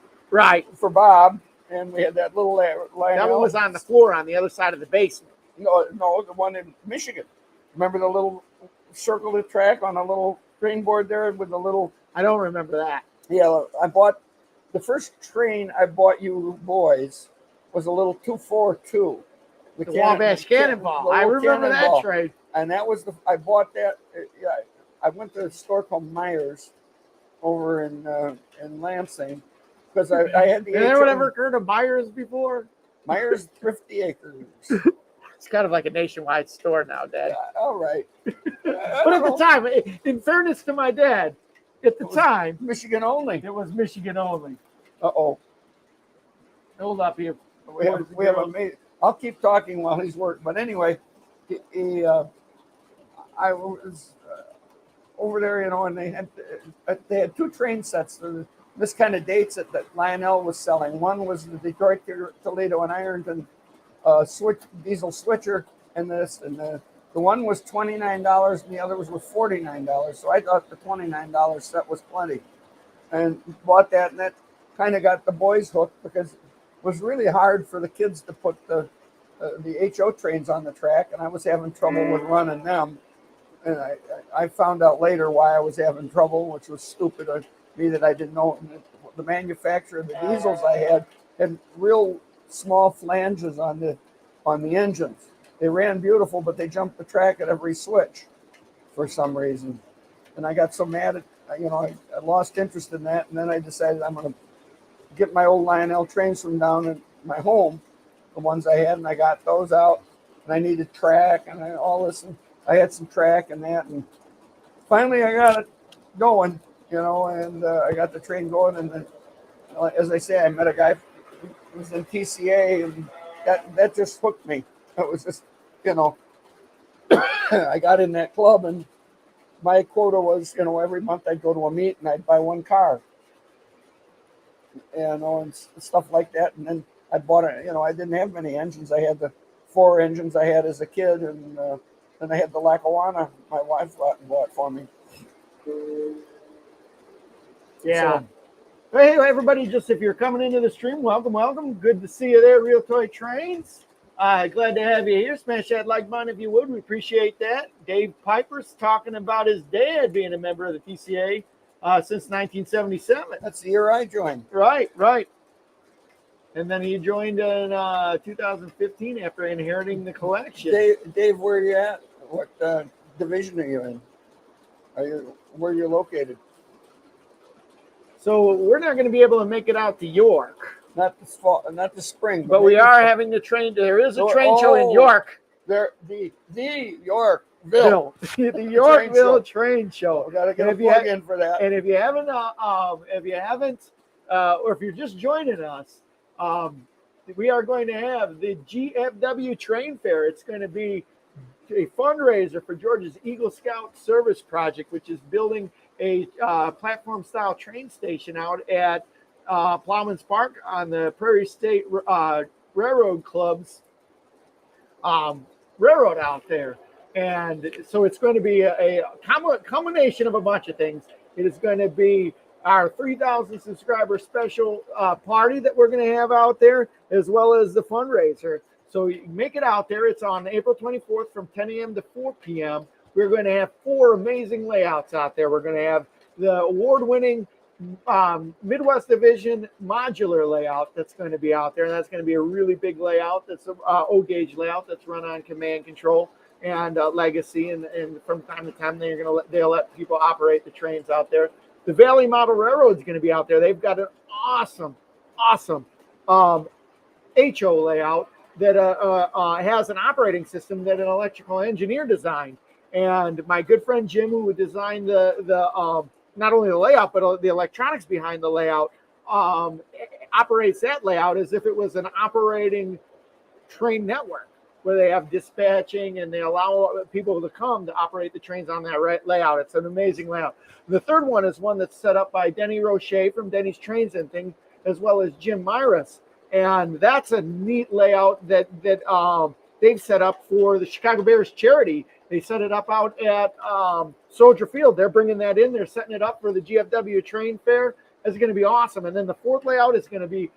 Bob, and we had that little Lionel. That one was on the floor on the other side of the basement. No, the one in Michigan. Remember the little circle track on a little train board there with the little. I don't remember that. Yeah, I bought the first train I bought you boys was a little 242. The Wabash Cannonball. I remember that train. and that was I bought that. Yeah, I went to a store called Myers over in Lansing because I had the. Has anyone ever heard of Myers before? Myers Thrifty Acres. It's kind of like a nationwide store now, Dad. All right. But at the time, in fairness to my dad, at the time, Michigan only. it was Michigan only. Uh-oh. Hold up here. We have a mate. I'll keep talking while he's working. But anyway, I was over there, and they had two train sets. This kind of dates that Lionel was selling. One was the Detroit, Toledo, and Ironton diesel switcher, and the one was $29 and the other was $49. So I thought the $29 set was plenty, and bought that, and that kind of got the boys hooked because it was really hard for the kids to put the HO trains on the track, and I was having trouble with running them. And I found out later why I was having trouble, which was stupid of me that I didn't know. The manufacturer of the diesels I had real small flanges on the engines. They ran beautiful, but they jumped the track at every switch for some reason. And I got so mad at, I lost interest in that. And then I decided I'm going to get my old Lionel trains from down at my home, the ones I had, and I got those out. And I needed track and all this. And I had some track and that. And finally I got it going, and I got the train going. And then, as I say, I met a guy who was in TCA, and that just hooked me. It was just, I got in that club, and my quota was, every month I'd go to a meet and I'd buy one car, and stuff like that. And then I bought it. I didn't have many engines. I had the 4 engines I had as a kid, and then I had the Lackawanna my wife bought for me. Yeah. So, hey, everybody, just if you're coming into the stream, welcome. Good to see you there, Real Toy Trains. Glad to have you here. Smash that like button if you would. We appreciate that. Dave Piper's talking about his dad being a member of the TCA since 1977. that's the year I joined. Right. And then he joined in 2015 after inheriting the collection. Dave, where are you at? What division are you in? Where are you located? So we're not going to be able to make it out to York. Not this fall, not this spring. But we are having the train. There is a train show in York. There, the Yorkville. The Yorkville train show. We got to get a plug in for that. And if you haven't, or if you're just joining us, we are going to have the GFW Train Fair. It's going to be a fundraiser for Georgia's Eagle Scout Service Project, which is building a platform-style train station out at Plowman's Park on the Prairie State Railroad Club's railroad out there. And so it's going to be a combination of a bunch of things. It is going to be our 3,000 subscriber special party that we're going to have out there, as well as the fundraiser. So you make it out there. It's on April 24th from 10 a.m. to 4 p.m. We're going to have 4 amazing layouts out there. We're going to have the award-winning Midwest Division modular layout that's going to be out there. And that's going to be a really big layout. That's a O-gauge layout that's run on command control and legacy. And from time to time, they'll let people operate the trains out there. The Valley Model Railroad is going to be out there. They've got an awesome HO layout that has an operating system that an electrical engineer designed. And my good friend Jim, who designed the not only the layout, but the electronics behind the layout, operates that layout as if it was an operating train network where they have dispatching and they allow people to come to operate the trains on that layout. It's an amazing layout. The third one is one that's set up by Denny Roche from Denny's Trains and Things, as well as Jim Myras. And that's a neat layout that they've set up for the Chicago Bears charity. They set it up out at Soldier Field. They're bringing that in. They're setting it up for the GFW Train Fair. It's going to be awesome. And then the fourth layout is going to be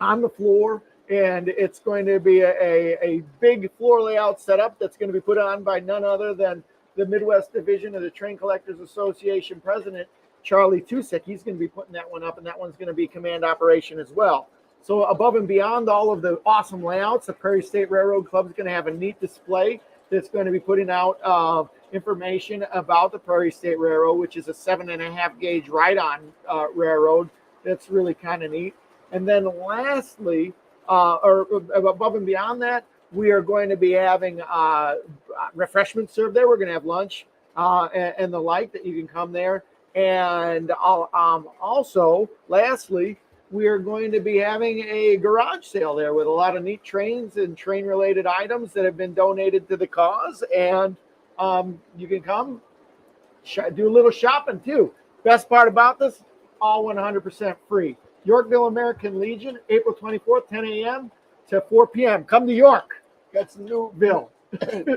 on the floor, and it's going to be a big floor layout setup that's going to be put on by none other than the Midwest Division of the Train Collectors Association president, Charlie Tusick. He's going to be putting that one up, and that one's going to be command operation as well. So above and beyond all of the awesome layouts, the Prairie State Railroad Club is going to have a neat display that's going to be putting out information about the Prairie State Railroad, which is a 7.5 gauge ride-on railroad. That's really kind of neat. And then lastly, or above and beyond that, we are going to be having refreshments served there. We're going to have lunch and the like that you can come there. And also, lastly, we are going to be having a garage sale there with a lot of neat trains and train-related items that have been donated to the cause. And you can come do a little shopping too. Best part about this, all 100% free. Yorkville American Legion, April 24th, 10 a.m. to 4 p.m. Come to York. Got some Bill.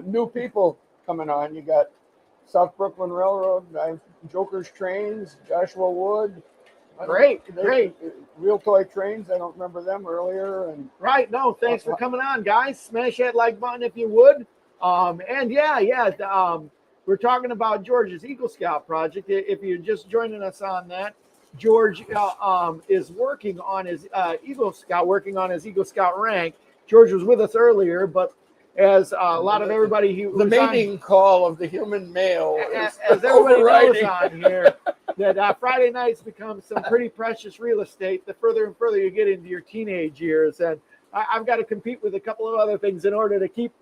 new people coming on. You got South Brooklyn Railroad, Joker's Trains, Joshua Wood. Great. Real Toy Trains. I don't remember them earlier. And right. No, thanks for coming on, guys. Smash that like button if you would. And we're talking about George's Eagle Scout project. If you're just joining us on that, George is working on his Eagle Scout rank. George was with us earlier, but as a lot of everybody the mating call of the human male, as everybody knows on here, that Friday nights become some pretty precious real estate the further and further you get into your teenage years. And I've got to compete with a couple of other things in order to keep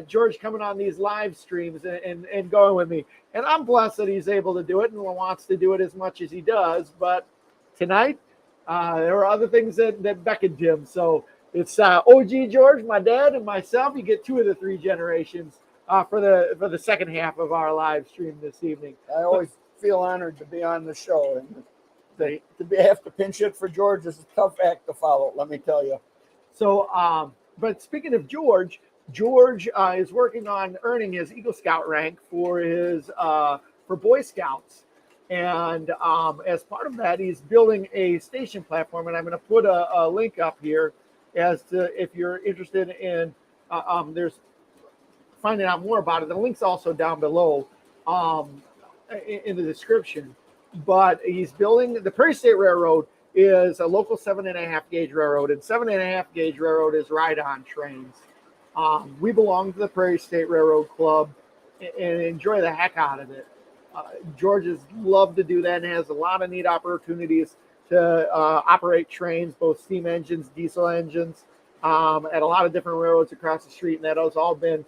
George coming on these live streams and going with me. And I'm blessed that he's able to do it and wants to do it as much as he does. But tonight, there are other things that beckoned him. So it's OG George, my dad, and myself. You get 2 of the 3 generations for the second half of our live stream this evening. I always feel honored to be on the show, and have to pinch it for George is a tough act to follow. Let me tell you. So, but speaking of George is working on earning his Eagle Scout rank for his for Boy Scouts, and as part of that, he's building a station platform. And I'm going to put a link up here as to if you're interested in there's finding out more about it. The link's also down below in the description. But he's building the Prairie State Railroad is a local 7.5 gauge railroad, and 7.5 gauge railroad is ride-on trains. We belong to the Prairie State Railroad Club and enjoy the heck out of it. George has loved to do that and has a lot of neat opportunities to operate trains, both steam engines, diesel engines, at a lot of different railroads across the street. And that has all been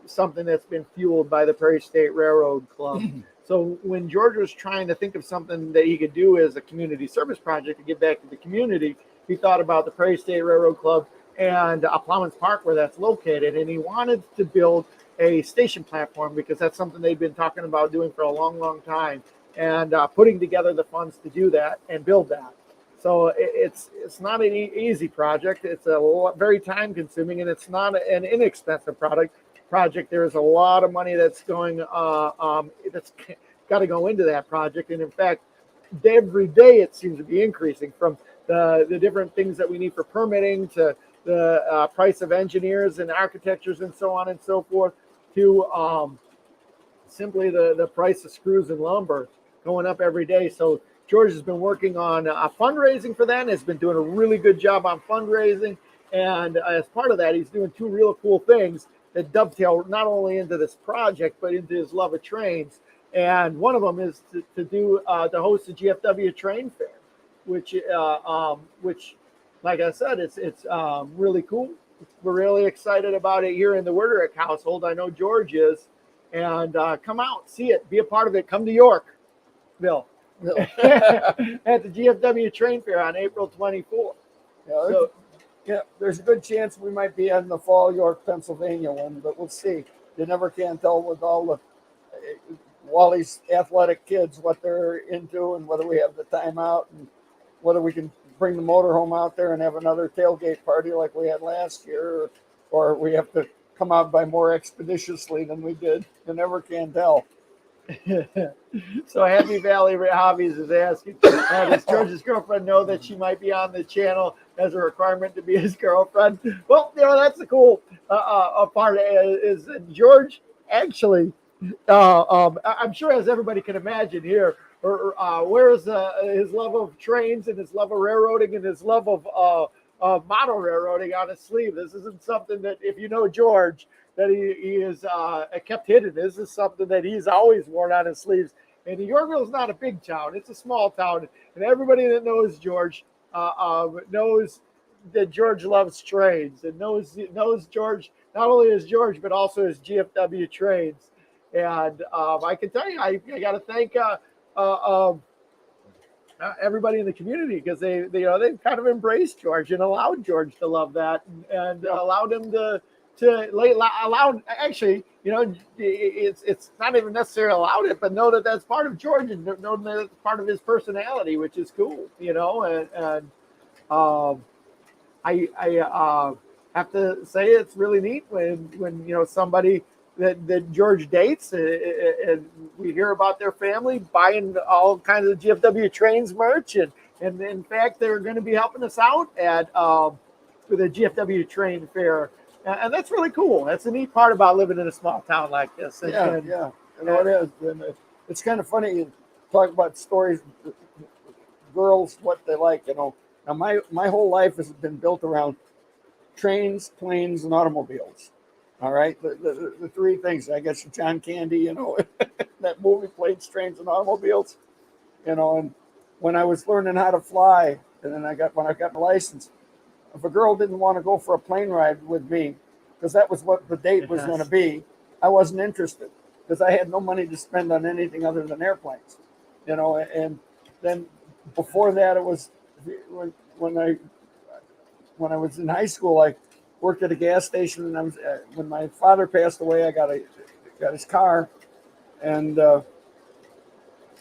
something that's been fueled by the Prairie State Railroad Club. So when George was trying to think of something that he could do as a community service project to give back to the community, he thought about the Prairie State Railroad Club and Plowman's Park, where that's located. And he wanted to build a station platform because that's something they've been talking about doing for a long, long time, and putting together the funds to do that and build that. So it's not an easy project. It's very time consuming, and it's not an inexpensive project. There is a lot of money that's going that's got to go into that project. And in fact, every day it seems to be increasing, from the different things that we need for permitting to the price of engineers and architectures and so on and so forth, to simply the price of screws and lumber going up every day. So George has been working on fundraising for that, and has been doing a really good job on fundraising. And as part of that, he's doing 2 real cool things that dovetail not only into this project, but into his love of trains. And one of them is to host the GFW Train Fair, which like I said, it's really cool. We're really excited about it here in the Werderick household. I know George is. And come out, see it, be a part of it. Come to York, Bill, at the GFW Train Fair on April 24th. Yeah, there's a good chance we might be in the fall York, Pennsylvania one, but we'll see. You never can tell with all these athletic kids what they're into, and whether we have the time out, and whether we can bring the motorhome out there and have another tailgate party like we had last year, or we have to come out by more expeditiously than we did. You never can tell. So Happy Valley Hobbies is asking, does George's girlfriend know that she might be on the channel as a requirement to be his girlfriend? Well, that's the cool part is George actually, I'm sure, as everybody can imagine here, wears his love of trains and his love of railroading and his love of model railroading on his sleeve. This isn't something that, if you know George, that he is kept hidden. This is something that he's always worn on his sleeves. And Yorkville's not a big town; it's a small town, and everybody that knows George knows that George loves trains and knows George not only as George but also as GFW trains. And I can tell you, I got to thank everybody in the community because they've kind of embraced George and allowed George to love that and allowed him to allow actually it's not even necessarily allowed it, but know that that's part of George and know that it's part of his personality, which is cool, and I have to say it's really neat when somebody that George dates and we hear about their family buying all kinds of GFW trains merch and in fact they're going to be helping us out at the GFW train fair. And that's really cool. That's a neat part about living in a small town like this. It is. And it's kind of funny. You talk about stories, girls, what they like. Now, my whole life has been built around trains, planes, and automobiles. All right, the three things. I guess John Candy, that movie, Planes, Trains, and Automobiles. And when I was learning how to fly, and then when I got my license. If a girl didn't want to go for a plane ride with me, because that was what the date was going to be, I wasn't interested because I had no money to spend on anything other than airplanes, And then before that, it was when I was in high school, I worked at a gas station, and I was when my father passed away, I got his car, and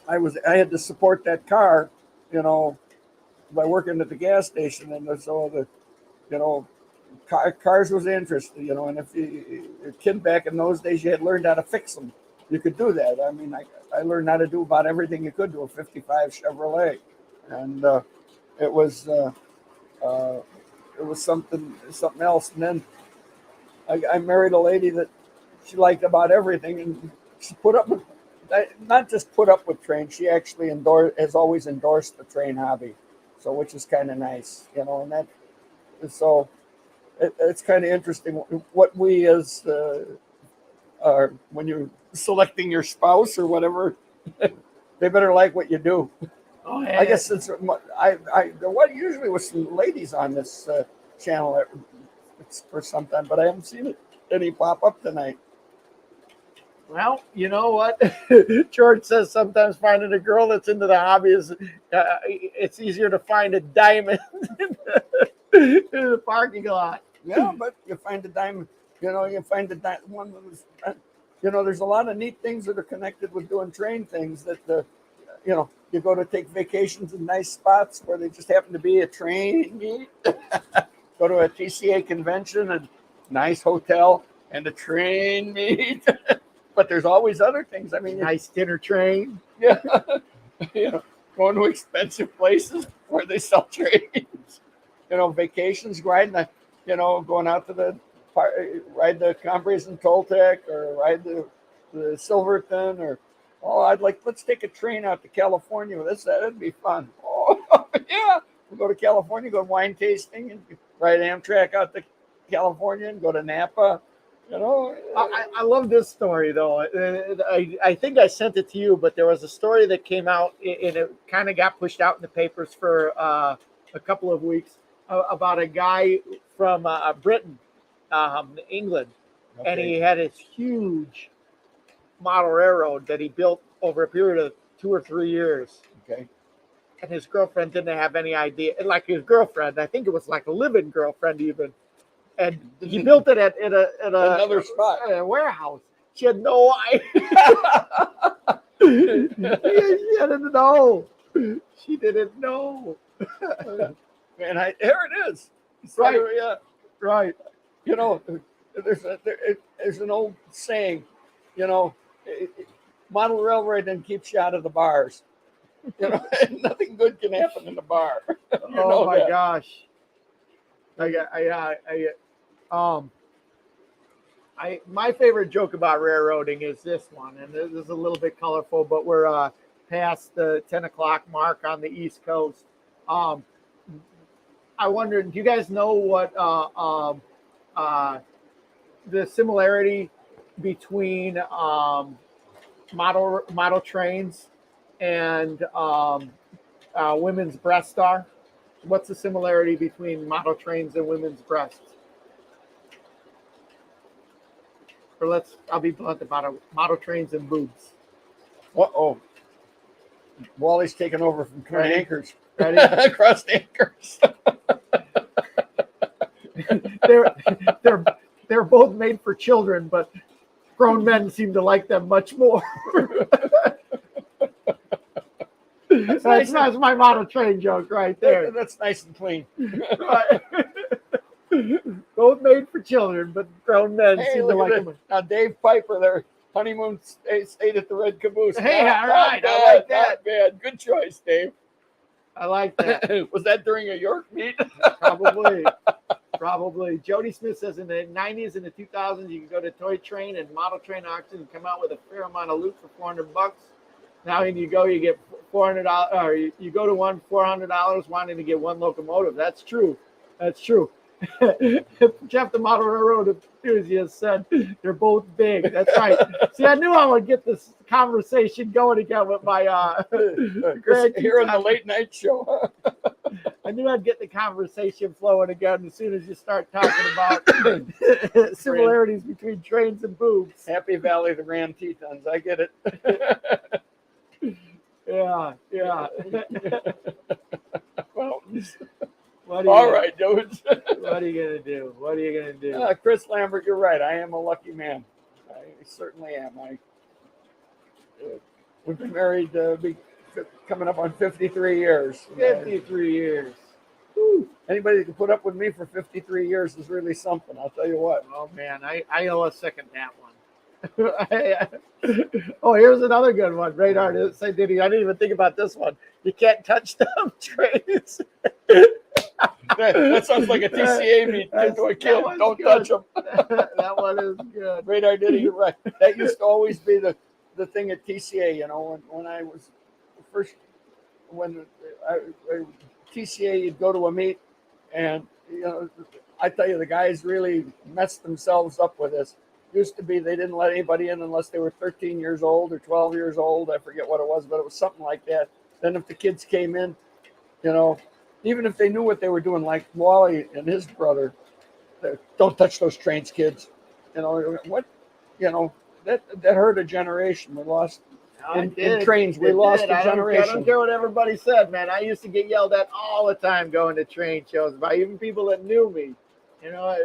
I had to support that car, by working at the gas station, and so cars was interesting, and if a kid back in those days, you had learned how to fix them. You could do that. I mean, I learned how to do about everything you could to a 55 Chevrolet, and it was something else. And then I married a lady that she liked about everything, and she put up with, not just put up with trains. She actually has always endorsed the train hobby, so which is kind of nice, and that. So it's kind of interesting what we as are when you're selecting your spouse or whatever, they better like what you do. Oh, yeah. I guess it's what usually with some ladies on this channel for some time, but I haven't seen any pop up tonight. Well, you know what? George says sometimes finding a girl that's into the hobby is it's easier to find a diamond in the parking lot. Yeah, but you find the diamond. You find the one that was. There's a lot of neat things that are connected with doing train things. That you go to take vacations in nice spots where they just happen to be a train meet. Go to a TCA convention and nice hotel and a train meet. But there's always other things. I mean, nice dinner train. Yeah, going to expensive places where they sell trains. Vacations, riding going out to ride the Combries and Toltec, or ride the Silverton, or let's take a train out to California. That'd be fun. Oh yeah, we'll go to California, go wine tasting, and ride Amtrak out to California and go to Napa. I love this story though. I think I sent it to you, but there was a story that came out and it kind of got pushed out in the papers for a couple of weeks about a guy from Britain, England, okay. And he had this huge model railroad that he built over a period of 2 or 3 years. Okay. And his girlfriend didn't have any idea. Like his girlfriend, I think it was like a live-in girlfriend even. And he built it at another spot, at a warehouse. She had no idea. She didn't know. She didn't know. And here it is. Right. So, yeah. Right. There's an old saying, model railroad then keeps you out of the bars. Nothing good can happen in the bar. Oh my gosh. My favorite joke about railroading is this one, and this is a little bit colorful, but we're past the 10 o'clock mark on the East Coast. I wonder, do you guys know what the similarity between model trains and women's breasts are? What's the similarity between model trains and women's breasts? Or I'll be blunt about it. Model trains and boobs. Uh-oh. Wally's taking over from Ready? anchors. Ready? Crossed anchors. They're both made for children, but grown men seem to like them much more. That's my model train joke right there. That's nice and clean. Right. Both made for children, but grown men seem to like them. Now, Dave Piper, their honeymoon stayed at the Red Caboose. Hey, all right, bad, I like that. Not bad. Good choice, Dave. I like that. Was that during a York meet? Probably. Jody Smith says in the 90s and the 2000s, you can go to Toy Train and Model Train auction and come out with a fair amount of loot for $400. Now, when you go, you get $400, or you go to one $400 wanting to get one locomotive. That's true. That's true. Jeff, the model railroad enthusiast, said they're both big. That's right. See, I knew I would get this conversation going again with my here on the late night show. I knew I'd get the conversation flowing again as soon as you start talking about similarities between trains and boobs. Happy Valley, the Ram Tetons. I get it. Yeah. Well, All right, dudes. What are you gonna do? Chris Lambert, you're right. I am a lucky man. I certainly am. We've been married coming up on 53 years. 53 years. Woo. Anybody that can put up with me for 53 years is really something. I'll tell you what. Oh man, I owe a second that one. Oh, here's another good one. Radar say, Diddy, I didn't even think about this one. You can't touch them trains. That sounds like a TCA meet. Don't touch them. That one is good. Radar Diddy, you're right. That used to always be the thing at TCA. You know, when I was first, TCA, you'd go to a meet, and you know, I tell you, the guys really messed themselves up with this. Used to be they didn't let anybody in unless they were 13 years old or 12 years old. I forget what it was, but it was something like that. Then if the kids came in, you know, even if they knew what they were doing, like Wally and his brother, don't touch those trains, kids. You know what? You know that hurt a generation. We lost in trains. We lost a generation. I don't care what everybody said, man. I used to get yelled at all the time going to train shows by even people that knew me. You know,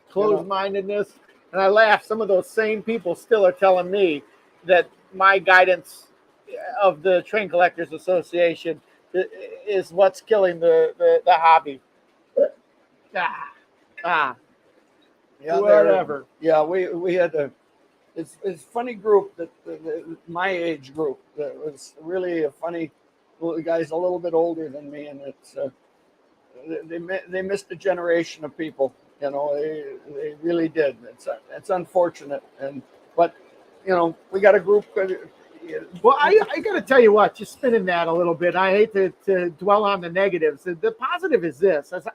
closed-mindedness. And I laugh. Some of those same people still are telling me that my guidance of the Train Collectors Association is what's killing the hobby. Yeah, whatever. Yeah, we had it's funny group that my age group that was really a funny guys a little bit older than me, and it's they missed a generation of people. You know, they really did. It's unfortunate, but you know, we got a group. Well, I got to tell you what, just spinning that a little bit. I hate to dwell on the negatives. The positive is this. I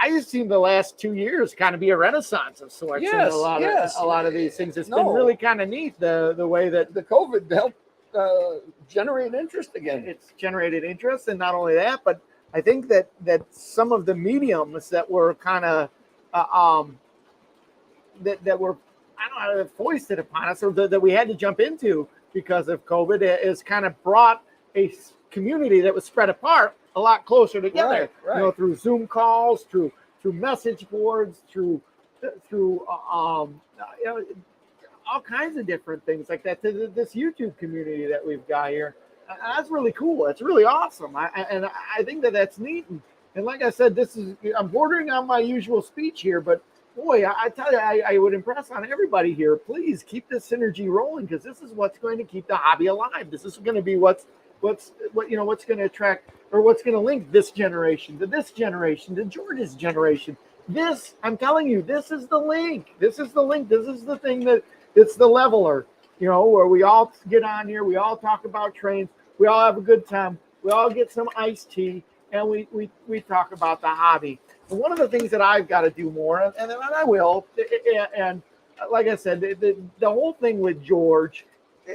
just seen the last 2 years kind of be a renaissance of sorts. Yes, a lot of these things. It's been really kind of neat the way that the COVID helped generate interest again. It's generated interest, and not only that, but I think that some of the mediums that were kind of that were, I don't know, foisted upon us, or that we had to jump into because of COVID, is kind of brought a community that was spread apart a lot closer together. Right. You know, through Zoom calls, through message boards, through you know, all kinds of different things like that. To this YouTube community that we've got here. That's really cool. It's really awesome. I think that's neat. And like I said, I'm bordering on my usual speech here, but boy, I tell you, I would impress on everybody here. Please keep this synergy rolling, because this is what's going to keep the hobby alive. This is going to be what's going to attract, or what's going to link this generation to George's generation. This, I'm telling you, this is the link. This is the link. This is the thing that it's the leveler. You know, where we all get on here, we all talk about trains, we all have a good time, we all get some iced tea, and we talk about the hobby. And one of the things that I've got to do more, and I will, and like I said, the whole thing with George,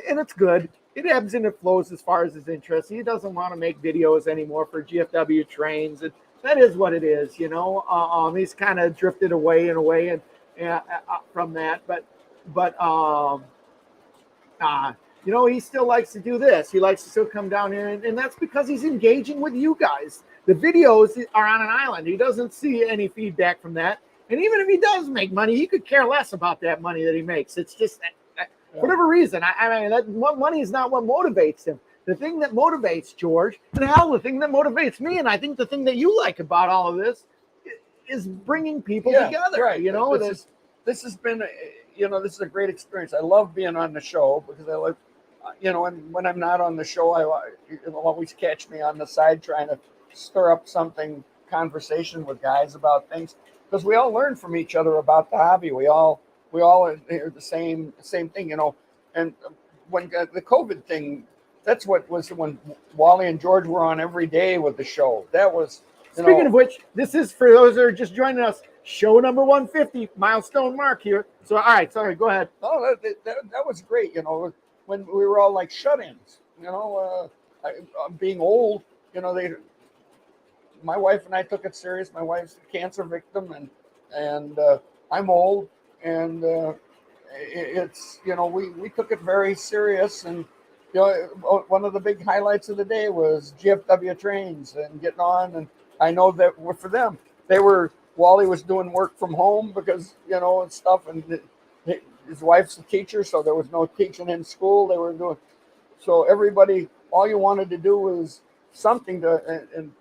and it's good. It ebbs and it flows as far as his interest. He doesn't want to make videos anymore for GFW trains, and that is what it is, you know. He's kind of drifted away and from that, but you know, he still likes to do this. He likes to still come down here, and that's because he's engaging with you guys. The videos are on an island. He doesn't see any feedback from that. And even if he does make money, he could care less about that money that he makes. It's just, for whatever reason, I mean, that money is not what motivates him. The thing that motivates George, and hell, the thing that motivates me, and I think the thing that you like about all of this is bringing people together. Right. You know, this has been, you know, this is a great experience. I love being on the show because I like, you know, and when I'm not on the show, you'll always catch me on the side trying to stir up something, conversation with guys about things, because we all learn from each other about the hobby. We all are the same thing, you know. And when the COVID thing, that's what was when Wally and George were on every day with the show. That was, speaking of which, this is for those that are just joining us, show number 150, milestone mark here. So, all right, sorry, go ahead. Oh, that was great, you know, when we were all like shut-ins, you know, being old, you know, my wife and I took it serious. My wife's a cancer victim, and I'm old, and it's, you know, we took it very serious. And you know, one of the big highlights of the day was GFW trains and getting on. And I know that for them, Wally was doing work from home because, you know, and stuff, and his wife's a teacher, so there was no teaching in school. They were doing, so everybody, all you wanted to do was something and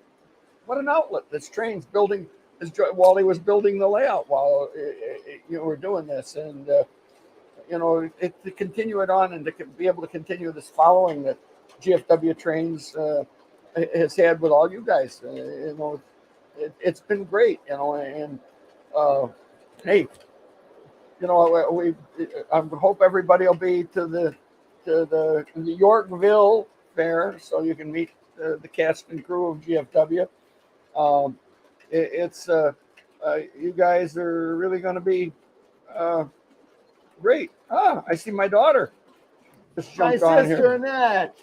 what an outlet. This train's building, Wally was building the layout while you were doing this. And, you know, to continue it on and to be able to continue this following that GFW trains has had with all you guys, you know, it's been great, you know. And hey, you know, I hope everybody will be to the Yorkville fair so you can meet the cast and crew of GFW. It's you guys are really going to be great. I see my daughter just jumped My on sister here. Annette.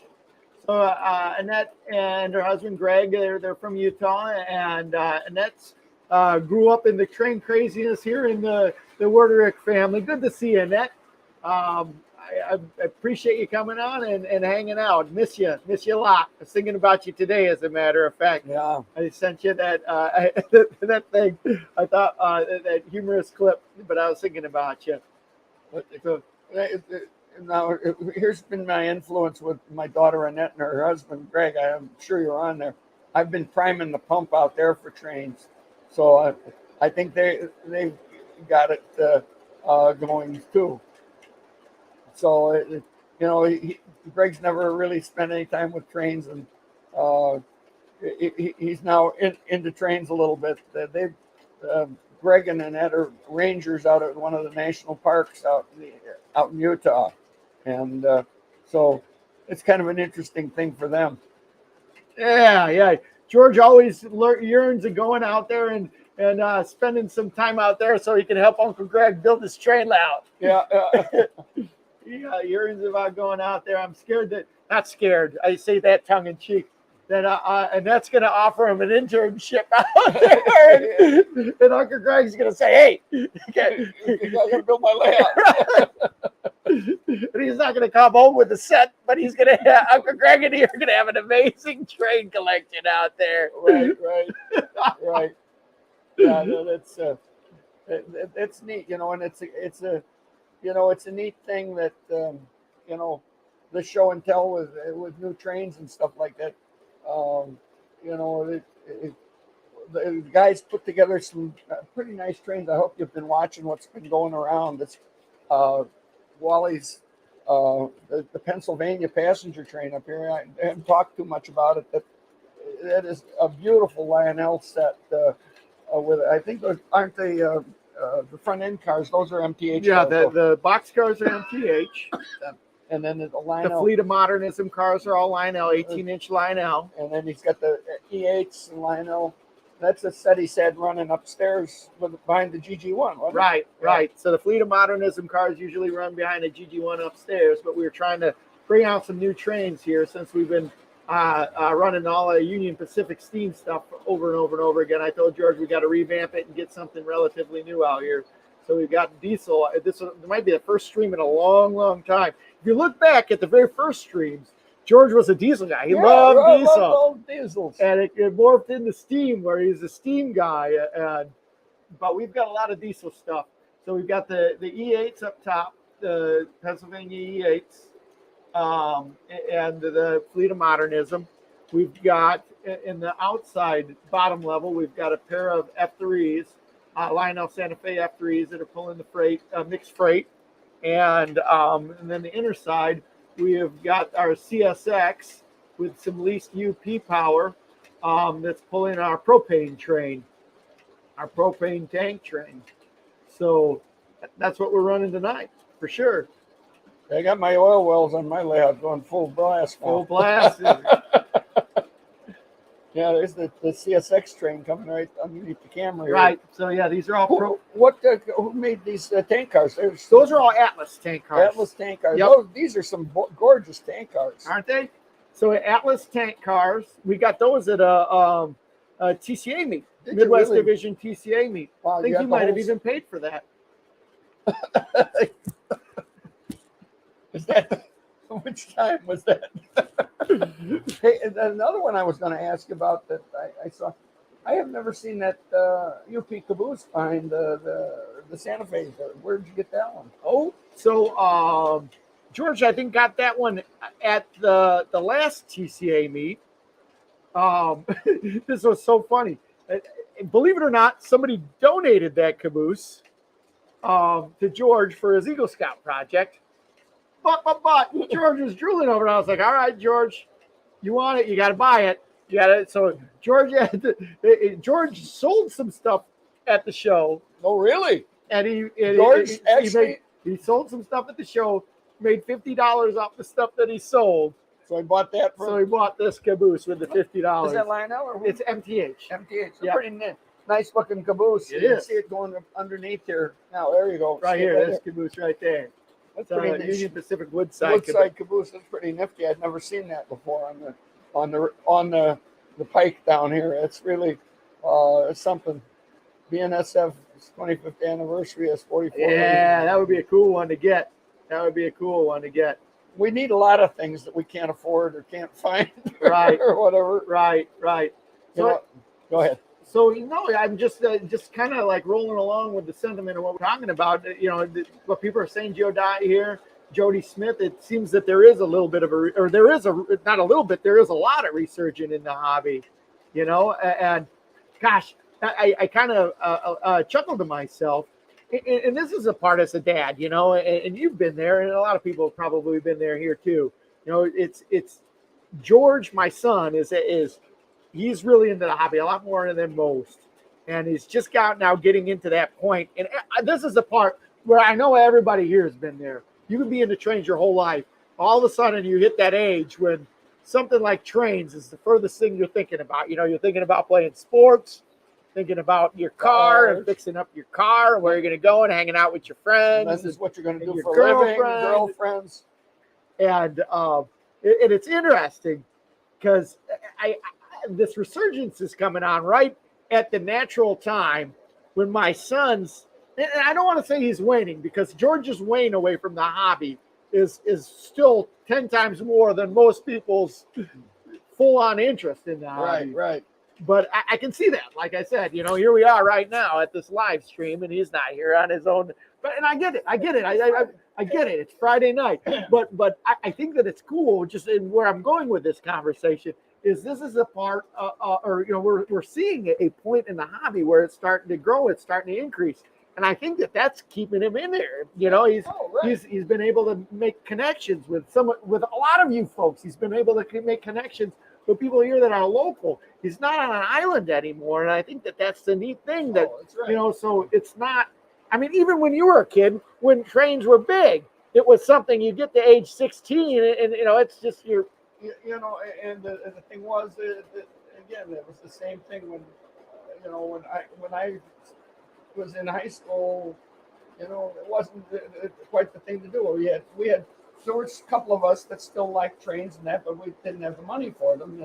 So Annette and her husband Greg, they're from Utah, and Annette's grew up in the train craziness here in the Worderick family. Good to see you, Annette. I appreciate you coming on and hanging out. Miss you a lot. I was thinking about you today, as a matter of fact. Yeah, I sent you that that thing. I thought that humorous clip, but I was thinking about you. So, now here's been my influence with my daughter Annette and her husband Greg. I'm sure you're on there. I've been priming the pump out there for trains, so I think they've got it going too. So you know, Greg's never really spent any time with trains, and he's now into trains a little bit. Greg and Annette are rangers out at one of the national parks out in Utah, and so it's kind of an interesting thing for them. Yeah. George always yearns of going out there and spending some time out there so he can help Uncle Greg build his train layout. Yeah. Yeah, yearns about going out there. I'm scared not scared. I say that tongue in cheek. That and that's going to offer him an internship out there, and Uncle Greg's going to say, "Hey, I'm going to build my layout." And he's not going to come home with a set, but he's going to Uncle Greg and he are going to have an amazing train collection out there. Right. Yeah, no, that's neat, you know, and it's a neat thing that you know, the show and tell with new trains and stuff like that. You know, the guys put together some pretty nice trains. I hope you've been watching what's been going around. It's Wally's the Pennsylvania passenger train up here. I haven't talked too much about it. That is a beautiful Lionel set. With I think those aren't the front end cars. Those are MTH. Yeah, cars. the box cars are MTH. And then the Lionel. The fleet of modernism cars are all Lionel, 18-inch Lionel. And then he's got the E8s and Lionel. That's a set he said running upstairs behind the GG1, wasn't it? Right, Yeah. right. So the Fleet of Modernism cars usually run behind a GG1 upstairs, but we were trying to bring out some new trains here since we've been running all the Union Pacific steam stuff over and over and over again. I told George we got to revamp it and get something relatively new out here. So we've got diesel. This might be the first stream in a long, long time. If you look back at the very first streams, George was a diesel guy. He loved diesel. Loved diesels. And it morphed into steam where he's a steam guy. But we've got a lot of diesel stuff. So we've got the E8s up top, the Pennsylvania E8s, and the Fleet of Modernism. We've got in the outside bottom level, we've got a pair of F3s, Lionel Santa Fe F3s that are pulling the freight, mixed freight. And then the inner side, we have got our CSX with some leased UP power that's pulling our propane train, our propane tank train. So that's what we're running tonight for sure. I got my oil wells on my layout going full blast. Full blast. Yeah, there's the CSX train coming right underneath the camera here. Right. So yeah, these are all who made these tank cars? Those are all Atlas tank cars. Atlas tank cars. Yep. These are some gorgeous tank cars, aren't they? So Atlas tank cars, we got those at a TCA meet, Midwest Division TCA meet. Wow, I think you might have even paid for that. Is that which time was that? Hey, and another one I was going to ask about that I saw. I have never seen that UP caboose behind the Santa Fe. Where did you get that one? Oh, so George, I think got that one at the last TCA meet. This was so funny. Believe it or not, somebody donated that caboose to George for his Eagle Scout project. But George was drooling over it. I was like, all right, George, you want it? You got to buy it. You got it. So George sold some stuff at the show. Oh, really? And he sold some stuff at the show, made $50 off the stuff that he sold. So he bought that. So he bought this caboose with the $50. Is that Lionel or who? It's MTH. MTH. It's a pretty nice looking caboose. It you is. can see it going underneath here. Now there you go. Right here, this caboose right there. That's It's pretty nice. Union Pacific Woodside caboose. That's pretty nifty. I'd never seen that before on the pike down here. It's really something. BNSF 25th anniversary is 44. Yeah, that would be a cool one to get. We need a lot of things that we can't afford or can't find, right, or whatever. Right. So, go ahead. So I'm just kind of like rolling along with the sentiment of what we're talking about. What people are saying, Joe Dye here, Jody Smith. It seems that there is a little bit of there is a lot of resurgence in the hobby, And gosh, I kind of chuckled to myself. And this is a part as a dad, and you've been there, and a lot of people have probably been there here too. It's George, my son, is he's really into the hobby a lot more than most, and he's just getting into that point. And this is the part where I know everybody here has been there. You can be into trains your whole life. All of a sudden, you hit that age when something like trains is the furthest thing you're thinking about. You're thinking about playing sports, thinking about your car and fixing up your car, and where you're going to go and hanging out with your friends. And this is what you're going to do your for a living, girlfriends. And it's interesting because this resurgence is coming on right at the natural time when my son's, and I don't want to say he's waning, because George's wane away from the hobby is still 10 times more than most people's full-on interest in the hobby. Right. But I can see that. Like I said, here we are right now at this live stream, and he's not here on his own. And I get it. I get it. It's Friday night. But I think that it's cool. Just in where I'm going with this conversation this is a part, we're seeing a point in the hobby where it's starting to grow. It's starting to increase. And I think that's keeping him in there. He's been able to make connections with a lot of you folks. He's been able to make connections with people here that are local. He's not on an island anymore, and I think that's the neat thing. That that's right. So it's not. I mean, even when you were a kid, when trains were big, it was something you get to age 16, and it's just your. And the thing was, again, it was the same thing when, when I was in high school. It wasn't quite the thing to do. There was a couple of us that still liked trains and that, but we didn't have the money for them.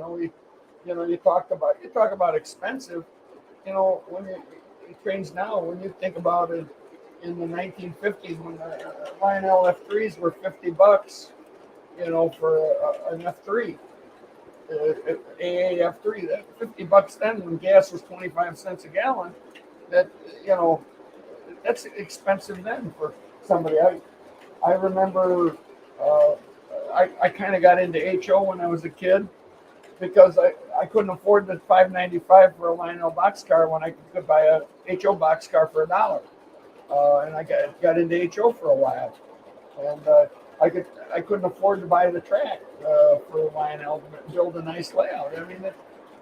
You talk about expensive. When trains now, when you think about it, in the 1950s, when the Lionel F3s were $50, for an F3, AA F3, that $50 then, when gas was 25 cents a gallon. That that's expensive then for somebody. I remember I kind of got into HO when I was a kid because I couldn't afford the $5.95 for a Lionel boxcar when I could buy a HO boxcar for $1. And I got into HO for a while, and I couldn't afford to buy the track for Lionel to build a nice layout. I mean,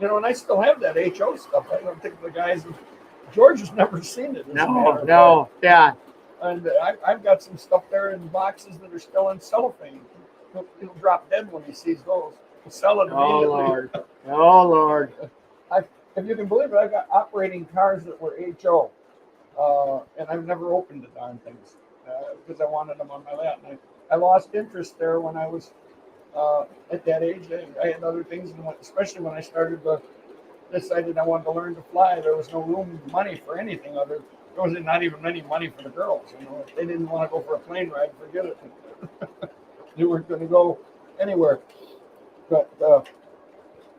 and I still have that HO stuff. I don't think the guys. George has never seen it. No, yeah. And I've got some stuff there in boxes that are still in cellophane. He'll drop dead when he sees those. We'll sell it immediately. Oh, Lord. If you can believe it, I've got operating cars that were HO. And I've never opened the darn things because I wanted them on my lap. And I lost interest there when I was at that age. I had other things, especially when I decided I wanted to learn to fly. There was no money for anything other. There was not even any money for the girls. If they didn't want to go for a plane ride, forget it. They weren't going to go anywhere. But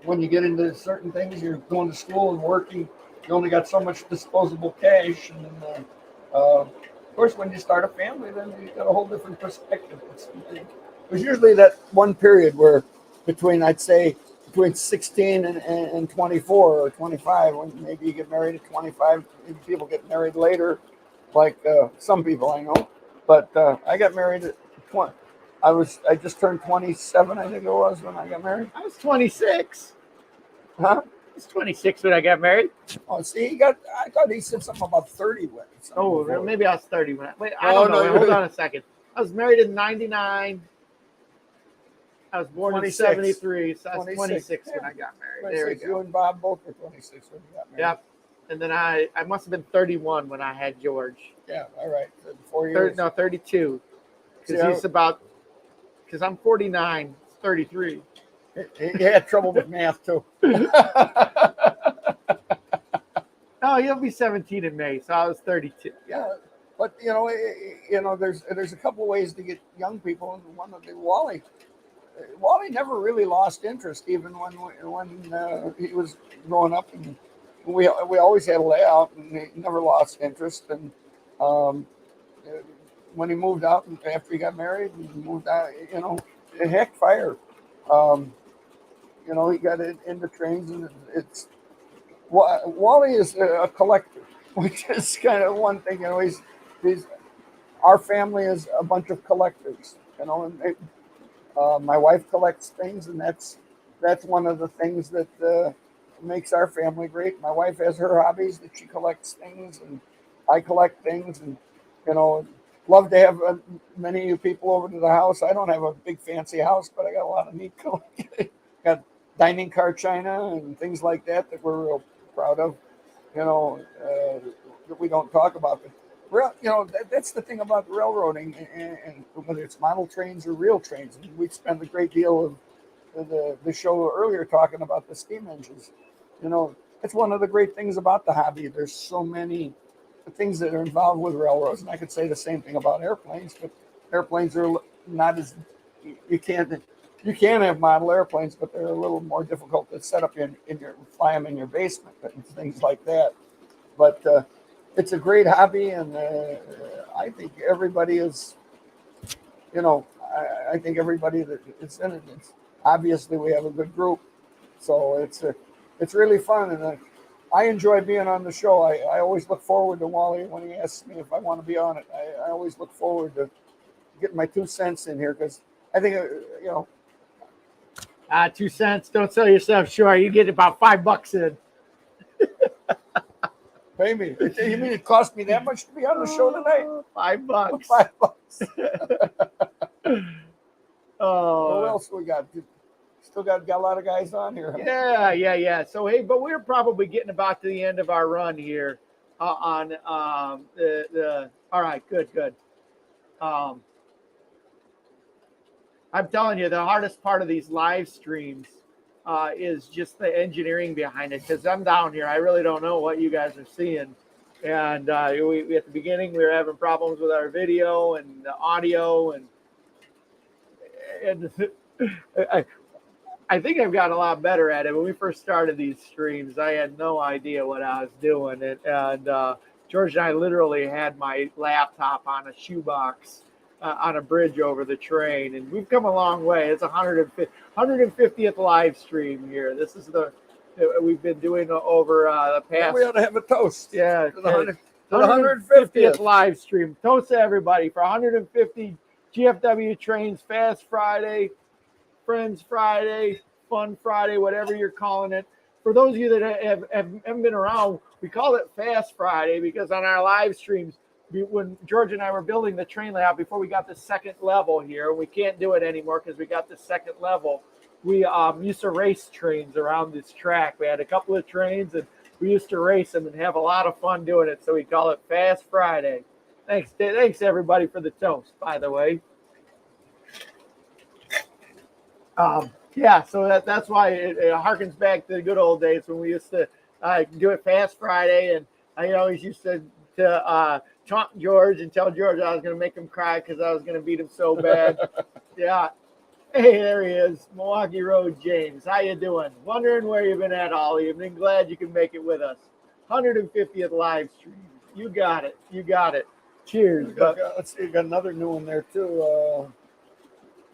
when you get into certain things, you're going to school and working. You only got so much disposable cash, and then, of course, when you start a family, then you got a whole different perspective. It was usually that one period where between 16 and 24 or 25, when maybe you get married at 25. People get married later, like some people I know. But I got married at 20. I just turned 27, I think it was, when I got married. I was 26. Huh? I was 26 when I got married. Oh, see, I thought he said something about 30 when. Oh, maybe I was 30 when. I don't know. Hold on a second. I was married in '99. I was born 26. In 73, so I was 26 when I got married. There we go. You and Bob both were 26 when you got married. Yep. And then I must have been 31 when I had George. Yeah, all right. 4 years. 32. Because I'm 49, 33. He had trouble with math, too. No, he'll be 17 in May, so I was 32. Yeah, but, there's a couple of ways to get young people, and one of the Wally never really lost interest, even when he was growing up, and we always had a layout, and he never lost interest. And when he moved out after he got married, he moved out. Heck, fire. He got into trains, and Wally is a collector, which is kind of one thing. He's our family is a bunch of collectors. And my wife collects things, and that's one of the things that makes our family great. My wife has her hobbies that she collects things, and I collect things, and love to have many of you people over to the house. I don't have a big fancy house, but I got a lot of neat collecting. Got dining car china and things like that we're real proud of. That we don't talk about, but that's the thing about railroading, and whether it's model trains or real trains. And we spend a great deal of the show earlier talking about the steam engines. It's one of the great things about the hobby. There's so many things that are involved with railroads, and I could say the same thing about airplanes, but airplanes are not as you can have model airplanes, but they're a little more difficult to set up fly them in your basement and things like that. But it's a great hobby, and I think everybody is, I think everybody that is in it. Obviously, we have a good group, so it's really fun, and I enjoy being on the show. I always look forward to Wally when he asks me if I want to be on it. I always look forward to getting my 2 cents in here, because I think 2 cents. Don't sell yourself short. You get about $5 in. Pay me. You mean it cost me that much to be on the show tonight? $5. $5. What else we got? Still got a lot of guys on here. Yeah. So hey, but we're probably getting about to the end of our run here on the. All right, good. I'm telling you, the hardest part of these live streams is just the engineering behind it. Because I'm down here, I really don't know what you guys are seeing. And we at the beginning we were having problems with our video and the audio, and I think I've gotten a lot better at it. When we first started these streams, I had no idea what I was doing, and George and I literally had my laptop on a shoebox on a bridge over the train, and we've come a long way. It's 150th live stream here. This is we've been doing over the past. We ought to have a toast. Yeah, to the 150th live stream. Toast to everybody for 150 GFW trains, Fast Friday, Friends Friday, Fun Friday, whatever you're calling it. For those of you that haven't been around, we call it Fast Friday because on our live streams, when George and I were building the train layout before we got the second level here, we can't do it anymore because we got the second level. We used to race trains around this track. We had a couple of trains and we used to race them and have a lot of fun doing it. So we call it Fast Friday. Thanks everybody for the toast, by the way. Yeah, so that's why it harkens back to the good old days when we used to do it Fast Friday, and I always used to taunt George and tell George I was going to make him cry because I was going to beat him so bad. Yeah. Hey, there he is, Milwaukee Road James. How you doing? Wondering where you've been at all evening. Glad you can make it with us. 150th live stream. You got it. Cheers. Let's see, you got another new one there too.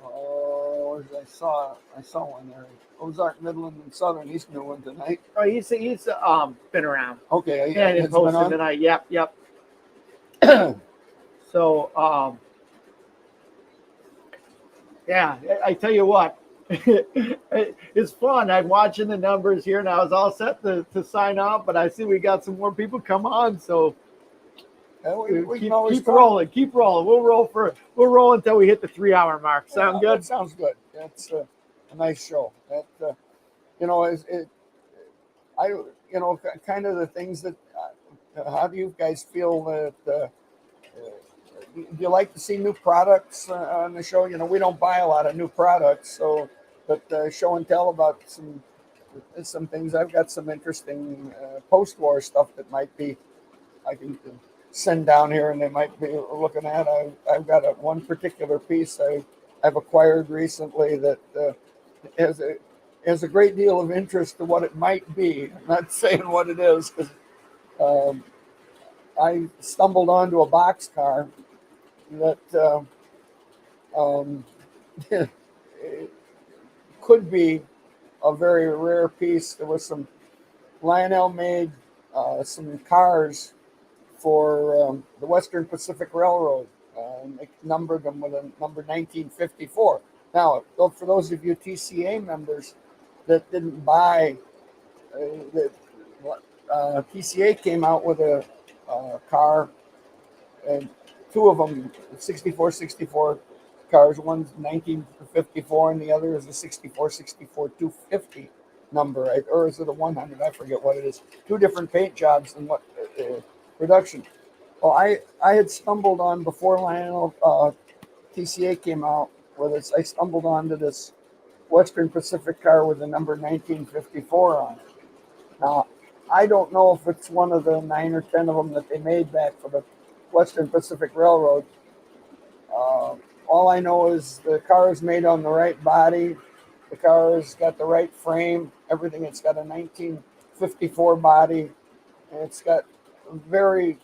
I saw one there. Ozark, Midland, and Southern. He's new one tonight. Oh, he's been around. Okay, yeah, he's posted tonight. Yep. So yeah, I tell you what, it's fun. I'm watching the numbers here, and I was all set to sign off, but I see we got some more people come on. So we keep rolling. Keep rolling. We'll roll until we hit the 3-hour mark. Sound good? That sounds good. That's a nice show. That kind of the things that. How do you guys feel that? Do you like to see new products on the show? We don't buy a lot of new products, but show and tell about some things. I've got some interesting post-war stuff that might be I can send down here, and they might be looking at. I've got one particular piece I've acquired recently that has a great deal of interest to what it might be. I'm not saying what it is because I stumbled onto a boxcar that it could be a very rare piece. There was some Lionel made some cars for the Western Pacific Railroad. They numbered them with a number 1954. Now, for those of you TCA members that didn't buy, TCA came out with a car, and two of them, 64 cars. One's 1954, and the other is a 64 250 number, or is it a 100? I forget what it is. Two different paint jobs and what production. Well, I had stumbled on before Lionel TCA came out with this. I stumbled onto this Western Pacific car with the number 1954 on it. Now, I don't know if it's one of the 9 or 10 of them that they made back for the Western Pacific Railroad. All I know is the car is made on the right body. The car has got the right frame, everything. It's got a 1954 body, and it's got a very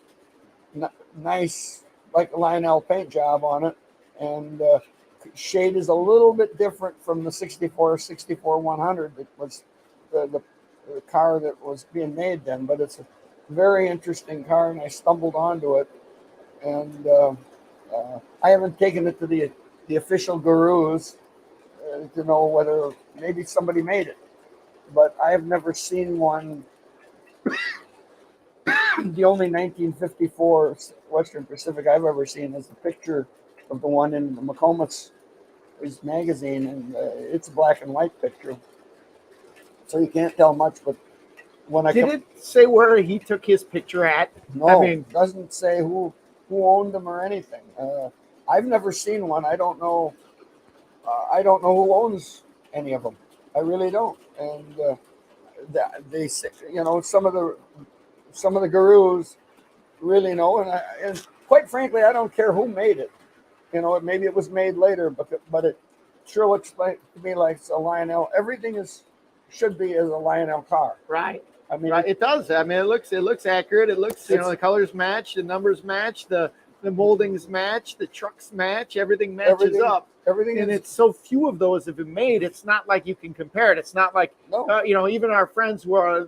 nice, like Lionel paint job on it. And shade is a little bit different from the 64 100 that was the car that was being made then, but it's a very interesting car, and I stumbled onto it, and I haven't taken it to the official gurus to know whether maybe somebody made it, but I have never seen one. The only 1954 Western Pacific I've ever seen is the picture of the one in the McComas his magazine, and it's a black and white picture, so you can't tell much. But when I Did it say where he took his picture at? no, I mean, doesn't say who owned them or anything. I've never seen one. I don't know. I don't know who owns any of them. I really don't. And they say, you know, some of the gurus really know, and quite frankly, I don't care who made it. You know, maybe it was made later, but it sure looks like to me like it's a Lionel. Everything should be as a Lionel car. right. I mean, Right, it does. I mean, it looks accurate. It looks, the colors match, the numbers match, the moldings match, the trucks match, everything matches up. Everything, and it's so few of those have been made. It's not like you can compare it. It's not like no. you know, even our friends who are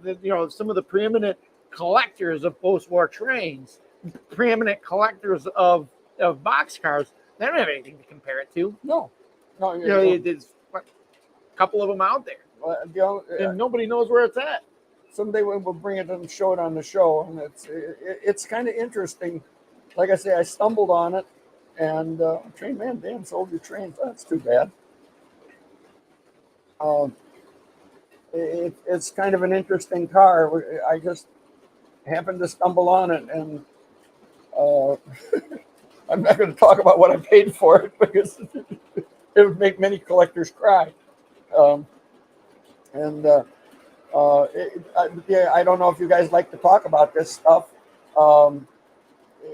some of the preeminent collectors of post-war trains, preeminent collectors of boxcars. They don't have anything to compare it to. No. You know, there's a couple of them out there, and nobody knows where it's at. Someday we'll bring it and show it on the show, and it's kind of interesting. Like I say, I stumbled on it, and train man, Dan sold your trains. That's too bad. It's kind of an interesting car. I just happened to stumble on it, and I'm not going to talk about what I paid for it because it would make many collectors cry. I don't know if you guys like to talk about this stuff.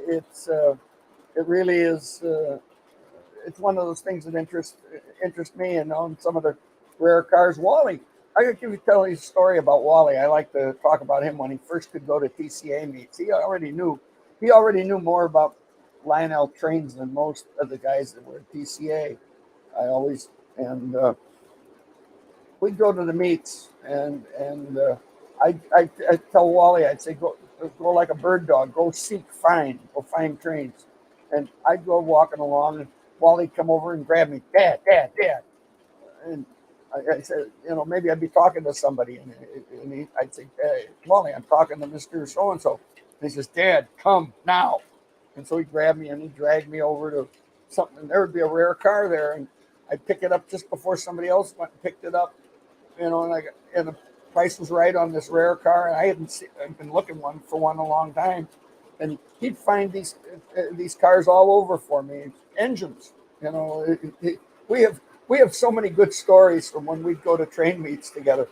It really is. It's one of those things that interest me, and on some of the rare cars. Wally, I could tell you a story about Wally. I like to talk about him when he first could go to TCA meets. He already knew more about Lionel trains than most of the guys that were at TCA. We'd go to the meets, and I tell Wally, I'd say go like a bird dog, go find trains, and I'd go walking along, and Wally'd come over and grab me, Dad, and I said, maybe I'd be talking to somebody, and I'd say, hey, Wally, I'm talking to Mr. So and so. He says, Dad, come now, and so he grabbed me and he dragged me over to something, and there would be a rare car there, and I'd pick it up just before somebody else went and picked it up. And the price was right on this rare car. And I've been looking for one a long time, and he'd find these cars all over for me, engines. We have so many good stories from when we'd go to train meets together.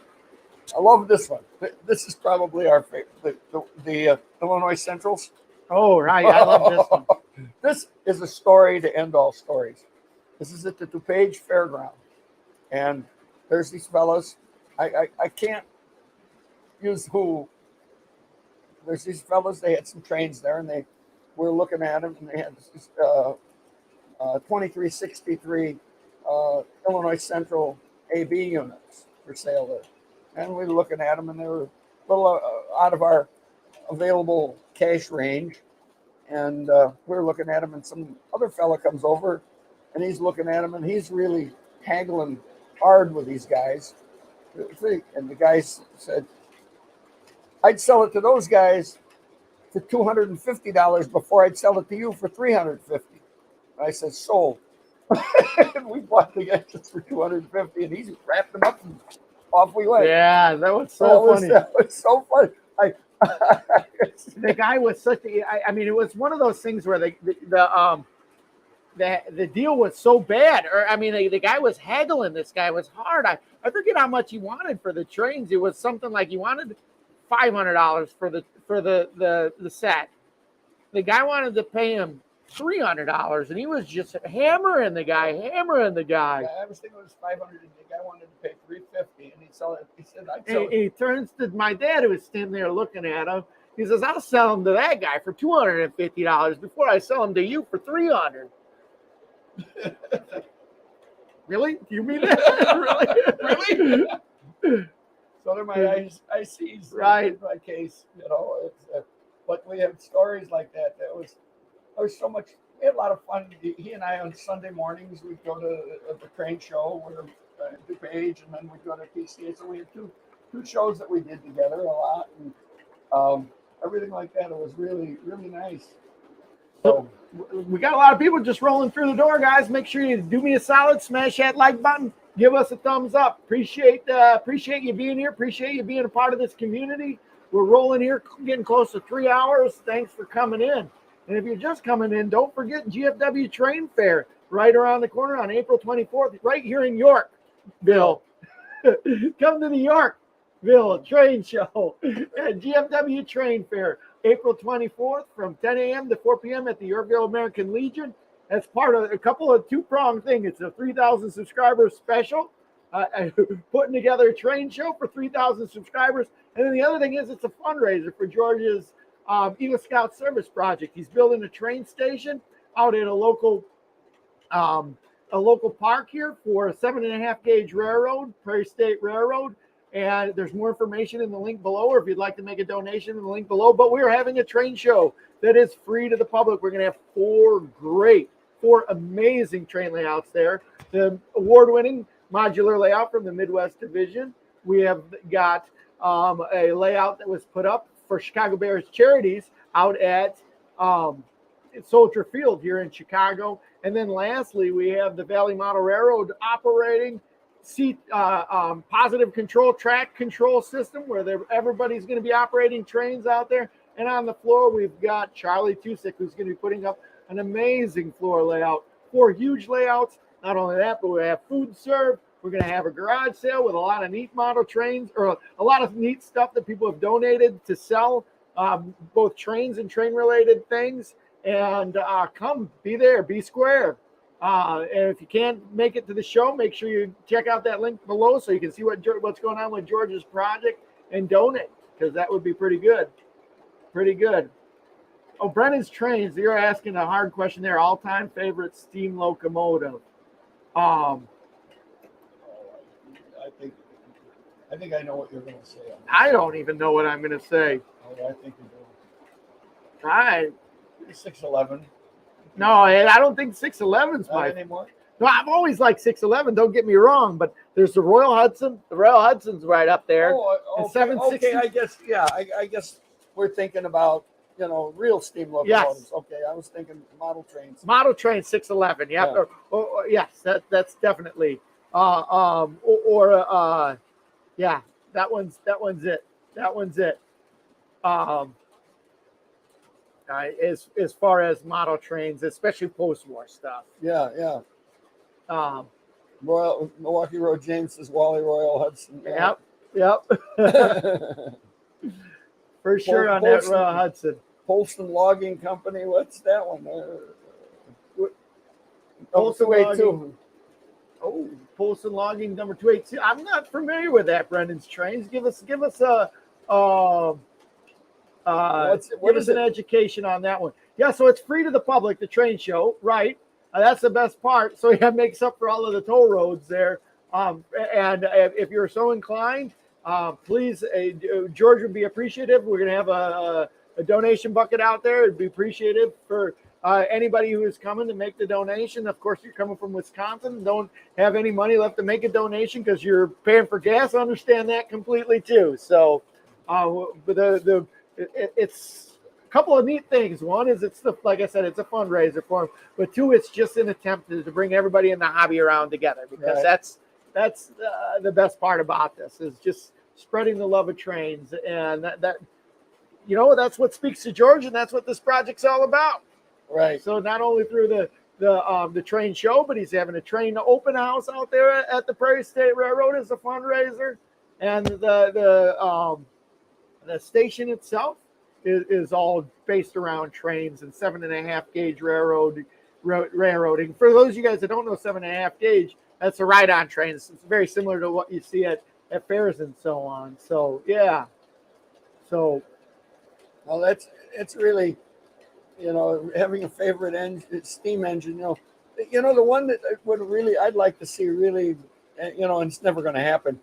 I love this one. This is probably our favorite, the Illinois Centrals. Oh, right, I love this one. This is a story to end all stories. This is at the DuPage Fairground, and there's these fellas. I can't use who. There's these fellas. They had some trains there, and they were looking at them, and they had this 2363 Illinois Central AB units for sale there, and we were looking at them, and they were a little out of our available cash range, and we were looking at them, and some other fella comes over, and he's looking at them, and he's really haggling hard with these guys. And the guys said, I'd sell it to those guys for $250 before I'd sell it to you for $350. I said, sold. And we bought the engines for $250, and he wrapped them up, and off we went. Yeah, that was funny. That was so funny. The guy was I mean, it was one of those things where the deal was so bad, or I mean, the guy was haggling. This guy was hard. I forget how much he wanted for the trains. It was something like he wanted $500 for the set. The guy wanted to pay him $300, and he was just hammering the guy. Yeah, I was thinking it was $500, and the guy wanted to pay $350, and he said, I'd sell it. He turns to my dad, who was standing there looking at him. He says, I'll sell him to that guy for $250 before I sell him to you for $300. Really? Do you mean that? Really? So they're my ICs, right? My case, but we have stories like that. There was so much. We had a lot of fun. He and I on Sunday mornings we'd go to the train show where DuPage, and then we'd go to PCA. So we had two shows that we did together a lot, and everything like that. It was really, really nice. So We got a lot of people just rolling through the door, guys. Make sure you do me a solid, smash that like button, give us a thumbs up. Appreciate you being here. Appreciate you being a part of this community. We're rolling here, getting close to 3 hours. Thanks for coming in. And if you're just coming in, don't forget GFW Train Fair right around the corner on April 24th, right here in Yorkville. Come to the Yorkville Train Show at GFW Train Fair, April 24th from 10 a.m. to 4 p.m. at the Yorkville American Legion. That's part of a couple of two-pronged thing. It's a 3,000 subscribers special, putting together a train show for 3,000 subscribers. And then the other thing is it's a fundraiser for George's Eagle Scout Service Project. He's building a train station out at a local park here for a 7.5 gauge railroad, Prairie State Railroad. And there's more information in the link below, or if you'd like to make a donation in the link below. But we're having a train show that is free to the public. We're going to have four amazing train layouts there. The award-winning modular layout from the Midwest Division. We have got a layout that was put up for Chicago Bears charities out at Soldier Field here in Chicago. And then lastly, we have the Valley Model Railroad operating positive control track control system where everybody's going to be operating trains out there. And on the floor, we've got Charlie Tusick, who's going to be putting up an amazing floor layout, 4 huge layouts. Not only that, but we have food served. We're going to have a garage sale with a lot of neat model trains, or a lot of neat stuff that people have donated to sell, both trains and train-related things. And come, be there, be square. And if you can't make it to the show, make sure you check out that link below so you can see what's going on with George's project and donate, because that would be pretty good. Pretty good. Oh, Brennan's Trains, you're asking a hard question there. All-time favorite steam locomotive. I think I know what you're going to say. I don't even know what I'm going to say. Oh, I think you do. All right. 611. No, I don't think 611's Not my. anymore. No, I've always liked 611. Don't get me wrong, but there's the Royal Hudson. The Royal Hudson's right up there. Oh, And okay. 760. Okay, I guess. Yeah, I guess we're thinking about real steam locomotives. Yes. Okay, I was thinking model trains. Model train 611. Yep. Yeah. Yes, that's definitely. Yeah, that one's it. That one's it. As far as model trains, especially post-war stuff. Yeah. Um, Royal Milwaukee Road James says Wally Royal Hudson. Yep. Yeah. For sure on that Royal Hudson. Polston Logging Company. What's that one? Polston 282. Logging. Oh, Polston Logging number 282. I'm not familiar with that, Brendan's Trains. Give us a give us an education on that one. Yeah, so it's free to the public, the train show, right? That's the best part. So it makes up for all of the toll roads there. And if you're so inclined, please, George would be appreciative. We're going to have a donation bucket out there. It'd be appreciative for anybody who is coming to make the donation. Of course, you're coming from Wisconsin, don't have any money left to make a donation because you're paying for gas. I understand that completely too. So, but it's a couple of neat things. One is like I said, it's a fundraiser for them. But two, it's just an attempt to bring everybody in the hobby around together, because Right. that's the best part about this, is just spreading the love of trains. And that that's what speaks to George, and that's what this project's all about. Right. So not only through the train show, but he's having a train open house out there at the Prairie State Railroad as a fundraiser, and the station itself is all based around trains and 7.5 gauge railroading. For those of you guys that don't know 7.5 gauge, that's a ride-on train. It's very similar to what you see at fairs and so on. So yeah. So well, it's really, having a favorite steam engine. The one that would really I'd like to see really, and it's never going to happen.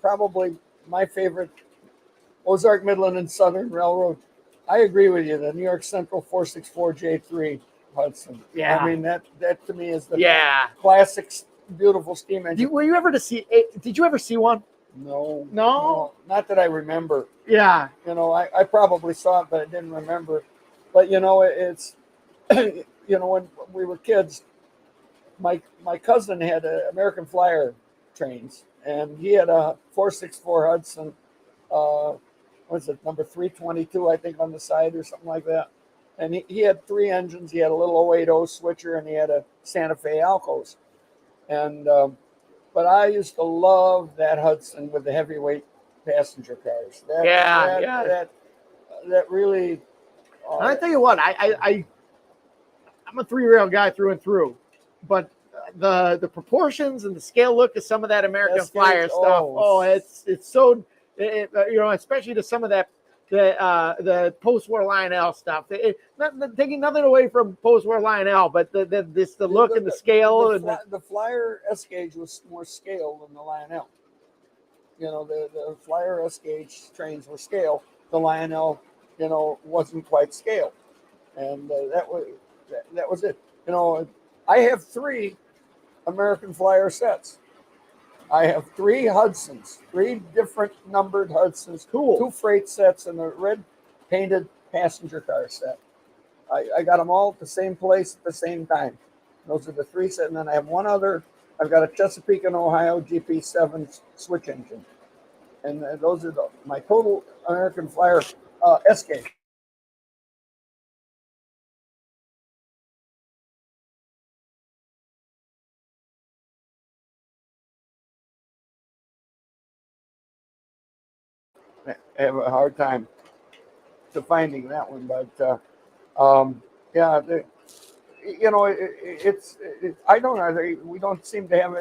Probably my favorite, Ozark, Midland, and Southern Railroad. I agree with you. The New York Central 464 J3 Hudson. Yeah. I mean that to me is the classic, beautiful steam engine. Did you ever see one? No, not that I remember. Yeah. I probably saw it, but I didn't remember. But it's when we were kids, my cousin had American Flyer trains, and he had a 464 Hudson. What's it, number 322, I think, on the side or something like that. And he had 3 engines. He had a little 080 switcher, and he had a Santa Fe Alcos. And but I used to love that Hudson with the heavyweight passenger cars. That really. And I tell you what, I'm a 3-rail guy through and through, but the proportions and the scale look of some of that American Flyer stuff. It's so, especially to some of that the post-war Lionel stuff. Not taking nothing away from post-war Lionel, but the look and the scale the Flyer S gauge was more scale than the Lionel. The Flyer S gauge trains were scale. The Lionel, wasn't quite scale, and that was it. I have 3 American Flyer sets. I have 3 Hudsons, 3 different numbered Hudsons. Cool. 2 freight sets and a red painted passenger car set. I got them all at the same place at the same time. Those are the 3 sets, and then I have one other. I've got a Chesapeake and Ohio GP7 switch engine, and those are my total American Flyer S gauge. I have a hard time to finding that one, but yeah, I don't know. We don't seem to have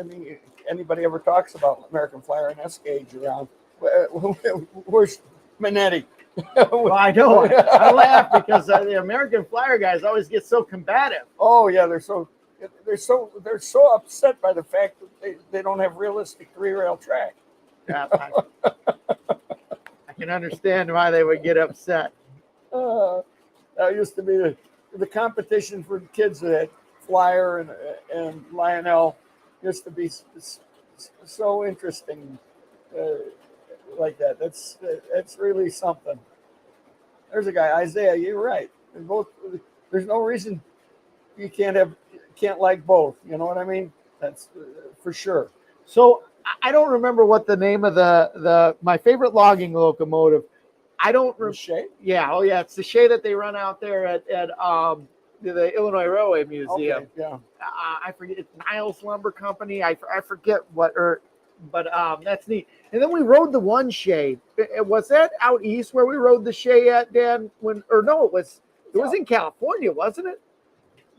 anybody ever talks about American Flyer and S gauge around. Where's Minetti? Well, I know. I laugh because the American Flyer guys always get so combative. Oh yeah, they're so upset by the fact that they don't have realistic 3-rail track. Yeah, I can understand why they would get upset. That used to be the competition for kids that Flyer and Lionel used to be so interesting like that. That's really something. There's a guy, Isaiah. You're right. There's no reason you can't like both. You know what I mean? That's for sure. So I don't remember what the name of my favorite logging locomotive. I don't remember. Yeah, oh yeah, it's the Shea that they run out there at the Illinois Railway Museum. Okay, yeah. I forget, it's Niles Lumber Company. I forget what, but that's neat. And then we rode the one Shea. Was that out east where we rode the Shea at, Dan? It was in California, wasn't it?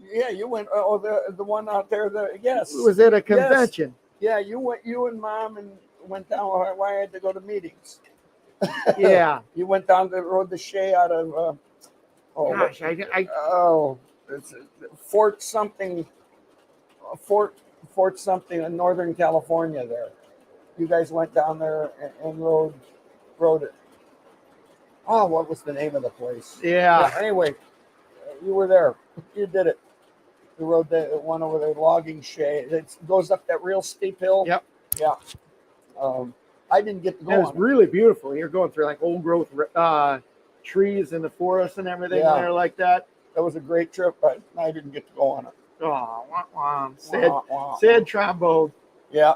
Yeah, you went. Oh, the one out there. Yes. It was at a convention. Yes. Yeah, you and Mom went down. Why I had to go to meetings. Yeah. You went down the road, the Shea out of. Gosh, it's Fort something in Northern California. There, you guys went down there and rode it. Oh, what was the name of the place? Yeah. Anyway, you were there. You did it. You rode the one over there, logging Shea. It goes up that real steep hill. Yep. Yeah. I didn't get to go. It was really beautiful. You're going through like old growth trees in the forest and everything there like that. That was a great trip, but I didn't get to go on it. Oh, wah, wah. Sad trombone. Yeah.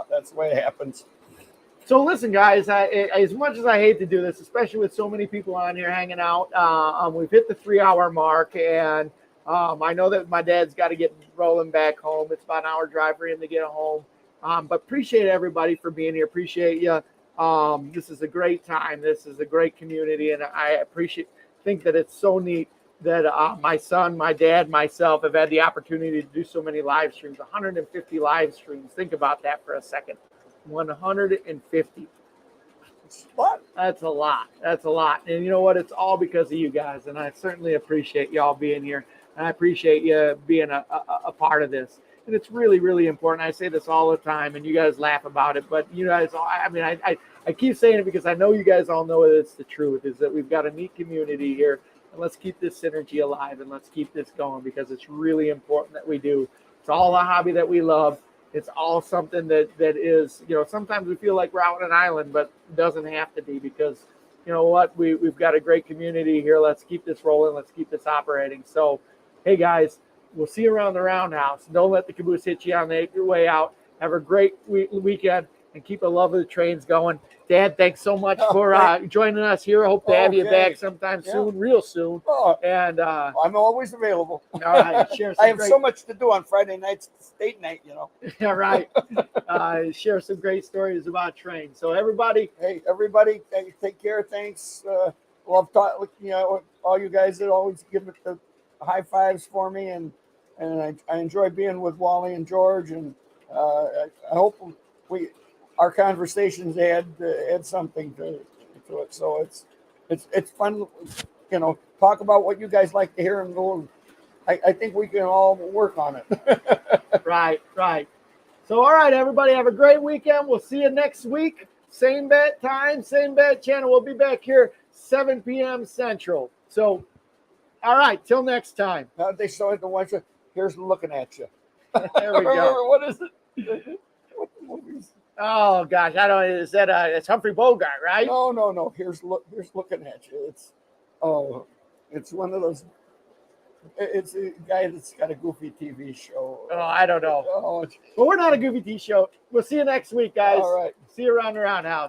That's the way it happens. So listen, guys, as much as I hate to do this, especially with so many people on here hanging out, we've hit the 3-hour mark, and I know that my dad's got to get rolling back home. It's about an hour drive for him to get home. But appreciate everybody for being here. Appreciate you. This is a great time. This is a great community, and I think that it's so neat that my son, my dad, myself have had the opportunity to do so many live streams. 150 live streams. Think about that for a second. 150. What? That's a lot. That's a lot. And you know what? It's all because of you guys, and I certainly appreciate y'all being here, and I appreciate you being a part of this. And it's really, really important. I say this all the time, and you guys laugh about it. But you guys, I keep saying it because I know you guys all know it's the truth, is that we've got a neat community here. And let's keep this synergy alive, and let's keep this going, because it's really important that we do. It's all a hobby that we love. It's all something that is, sometimes we feel like we're out on an island, but it doesn't have to be, because you know what? We've got a great community here. Let's keep this rolling. Let's keep this operating. So Hey guys, we'll see you around the roundhouse. Don't let the caboose hit you on your way out. Have a great weekend and keep the love of the trains going. Dad, thanks so much for joining us here. I hope to have you back sometime soon, real soon. Oh, and I'm always available. All right, share some I have so much to do on Friday nights, state night, you know. All right. Share some great stories about trains. So everybody, everybody, take care. Thanks. Love talking. You know, all you guys that always give it the high fives for me, and I enjoy being with Wally and George, and I hope our conversations add something to it. So it's fun, you know, talk about what you guys like to hear, and go. I think we can all work on it. Right. So, all right, everybody, have a great weekend. We'll see you next week. Same bat time, same bat channel. We'll be back here 7 p.m. Central. So, all right, till next time. They saw it the one. Here's looking at you. There we go. What is it? What movies? Oh gosh, I don't. Is that it's Humphrey Bogart, right? No. Here's looking at you. It's one of those. It's a guy that's got a goofy TV show. Oh, I don't know. Well, we're not a goofy TV show. We'll see you next week, guys. All right. See you around the roundhouse.